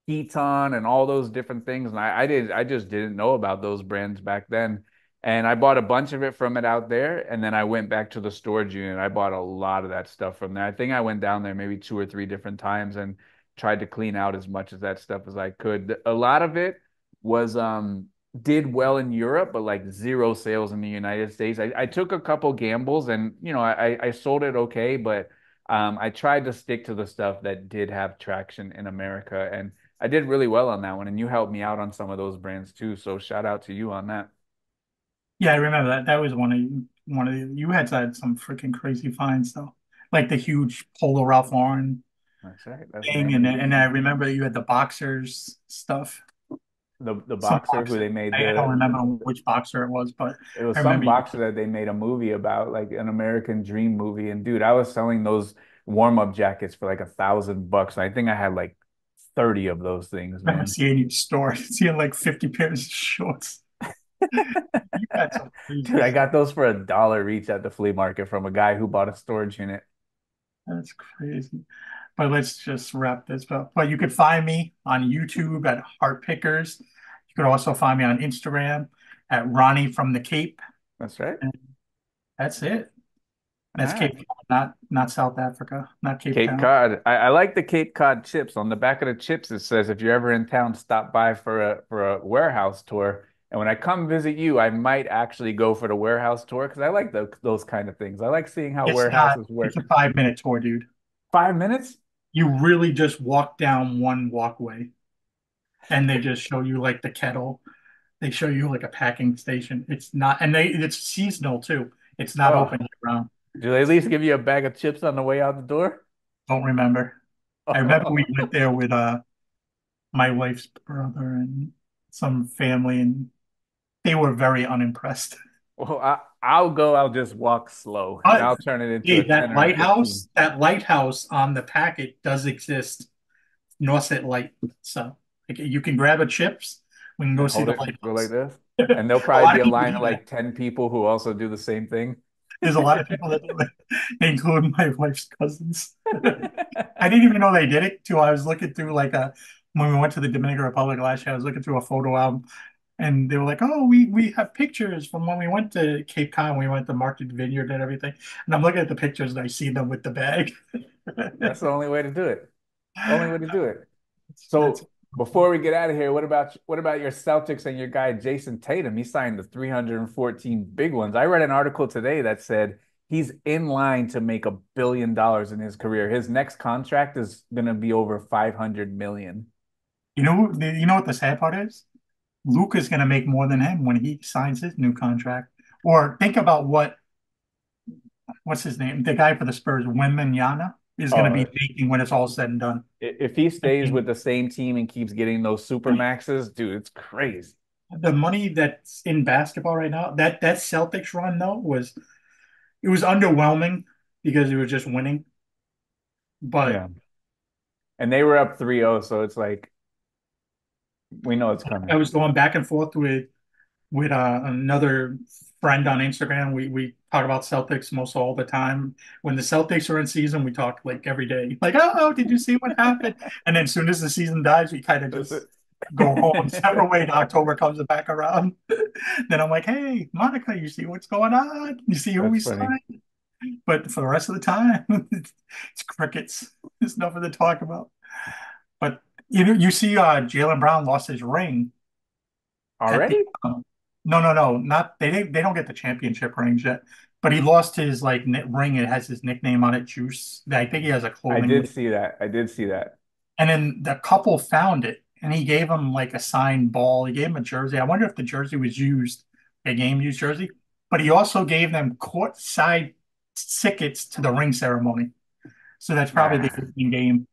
Speaker 1: Eton and all those different things, and I just didn't know about those brands back then. And I bought a bunch of it from it out there. And then I went back to the storage unit. I bought a lot of that stuff from there. I think I went down there maybe two or three different times and tried to clean out as much of that stuff as I could. A lot of it was did well in Europe, but like zero sales in the United States. I took a couple gambles and I sold it okay, but I tried to stick to the stuff that did have traction in America. And I did really well on that one. And you helped me out on some of those brands too. So shout out to you on that.
Speaker 2: Yeah, I remember that. That was you had some freaking crazy finds though, like the huge Polo Ralph Lauren
Speaker 1: That's right. That's the
Speaker 2: thing,
Speaker 1: name of
Speaker 2: and
Speaker 1: it.
Speaker 2: I remember you had the boxers stuff,
Speaker 1: The
Speaker 2: some
Speaker 1: boxer who
Speaker 2: boxer.
Speaker 1: they made
Speaker 2: I don't remember which boxer it was, but
Speaker 1: it was
Speaker 2: I
Speaker 1: some
Speaker 2: remember you.
Speaker 1: boxer that they made a movie about, like an American Dream movie. And dude, I was selling those warm-up jackets for like $1,000. I think I had like 30 of those things,
Speaker 2: I remember
Speaker 1: man.
Speaker 2: seeing you store, seeing like 50 pairs of shorts. You had some
Speaker 1: Dude,
Speaker 2: crazy
Speaker 1: I
Speaker 2: stuff.
Speaker 1: got those for $1 each at the flea market from a guy who bought a storage unit.
Speaker 2: That's crazy. But let's just wrap this up. But you could find me on YouTube at Heart Pickers. You could also find me on Instagram at Ronnie from the Cape.
Speaker 1: That's right.
Speaker 2: And that's it.
Speaker 1: All
Speaker 2: That's Cape
Speaker 1: right.
Speaker 2: Town, not South Africa, not Cape
Speaker 1: Cape
Speaker 2: Town.
Speaker 1: Cod. I like the Cape Cod chips. On the back of the chips, it says if you're ever in town, stop by for a warehouse tour. And when I come visit you, I might actually go for the warehouse tour because I like those kind of things. I like seeing how
Speaker 2: It's not,
Speaker 1: warehouses
Speaker 2: it's a
Speaker 1: work.
Speaker 2: 5 minute tour, dude.
Speaker 1: 5 minutes?
Speaker 2: You really just walk down one walkway. and they just show you like the kettle. They show you like a packing station. It's not, and it's seasonal too. It's not
Speaker 1: Oh,
Speaker 2: open year round.
Speaker 1: do they at least give you a bag of chips on the way out the door?
Speaker 2: Don't remember. I remember we went there with my wife's brother and some family, and they were very unimpressed.
Speaker 1: Well, I'll go. I'll just walk slow, and
Speaker 2: But
Speaker 1: I'll turn it into a
Speaker 2: hey,
Speaker 1: 10 or a 15.
Speaker 2: that lighthouse on the packet does exist. Norset Light. So like, you can grab a chips. We can go
Speaker 1: And
Speaker 2: see
Speaker 1: hold
Speaker 2: the
Speaker 1: it, go like
Speaker 2: lighthouse.
Speaker 1: this. And there'll
Speaker 2: A
Speaker 1: probably
Speaker 2: lot
Speaker 1: be
Speaker 2: of
Speaker 1: a
Speaker 2: people
Speaker 1: line
Speaker 2: do
Speaker 1: of
Speaker 2: that.
Speaker 1: like 10 people who also do the same thing.
Speaker 2: There's a lot of people that do it, including my wife's cousins. I didn't even know they did it too. I was looking through like a when we went to the Dominican Republic last year. I was looking through a photo album, and they were like, "Oh, we have pictures from when we went to Cape Cod. We went to Market Vineyard and everything." And I'm looking at the pictures, and I see them with the bag.
Speaker 1: That's the only way to do it. Only way to do it.
Speaker 2: That's
Speaker 1: So before we get out of here, what about your Celtics and your guy Jason Tatum? He signed the 314 big ones. I read an article today that said he's in line to make $1 billion in his career. His next contract is gonna be over 500 million.
Speaker 2: you know what the sad part is? Luka's going to make more than him when he signs his new contract. Or think about what's his name? The guy for the Spurs, Wembanyama, is going to be
Speaker 1: Oh,
Speaker 2: making when it's all said and done.
Speaker 1: if he
Speaker 2: I
Speaker 1: stays with
Speaker 2: mean,
Speaker 1: the same team and keeps getting those super maxes, dude, it's crazy.
Speaker 2: the money that's in basketball right now, that Celtics run though was underwhelming because it was just winning. But
Speaker 1: Yeah. And they were up 3-0, so it's like we know it's
Speaker 2: I
Speaker 1: coming.
Speaker 2: was going back and forth with another friend on Instagram. We talk about Celtics most all the time. When the Celtics are in season, we talk like every day. Like, oh, did you see what happened? And then as soon as the season dies, we kind of
Speaker 1: That's
Speaker 2: just
Speaker 1: it.
Speaker 2: go home separate way. October comes back around. Then I'm like, hey, Monica, you see what's going on? You see who
Speaker 1: That's
Speaker 2: we
Speaker 1: funny.
Speaker 2: signed? But for the rest of the time, it's crickets. There's nothing to talk about. But you see, Jalen Brown lost his ring at the
Speaker 1: Already?
Speaker 2: no, not they don't get the championship rings yet, but he lost his like ring. It has his nickname on it, Juice. I think he has a
Speaker 1: I
Speaker 2: clothing
Speaker 1: did
Speaker 2: line.
Speaker 1: see that. I did see that.
Speaker 2: And then the couple found it, and he gave him like a signed ball. He gave him a jersey. I wonder if the jersey was used, a game used jersey. But he also gave them courtside tickets to the ring ceremony. So that's probably the
Speaker 1: Nah.
Speaker 2: opening game.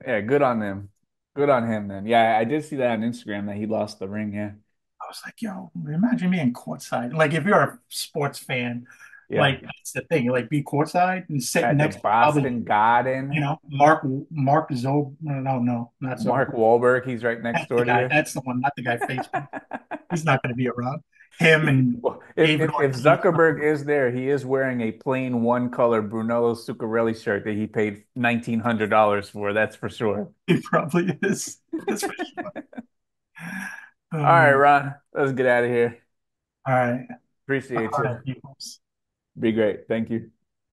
Speaker 1: Yeah, good on them. Good on him then. Yeah, I did see that on Instagram that he lost the ring. Yeah.
Speaker 2: I was like, yo, imagine being courtside. Like if you're a sports fan,
Speaker 1: Yeah.
Speaker 2: like that's the thing. Like be courtside and sitting
Speaker 1: At the
Speaker 2: next to probably,
Speaker 1: Boston Garden,
Speaker 2: Mark Zob. No, not
Speaker 1: Mark
Speaker 2: Zob.
Speaker 1: Wahlberg, he's right next
Speaker 2: That's the
Speaker 1: door to
Speaker 2: guy.
Speaker 1: you.
Speaker 2: That's the one, not the guy Facebook. He's not going to be around. Him and
Speaker 1: Well, if,
Speaker 2: David
Speaker 1: if if
Speaker 2: Ortiz.
Speaker 1: Zuckerberg is there, he is wearing a plain one color Brunello Zuccarelli shirt that he paid $1,900 for. That's for sure.
Speaker 2: He probably is. That's for sure.
Speaker 1: All right,
Speaker 2: Um,
Speaker 1: Ron, let's get out of here.
Speaker 2: all right.
Speaker 1: Appreciate
Speaker 2: All
Speaker 1: you.
Speaker 2: right, peoples.
Speaker 1: Be great. Thank you.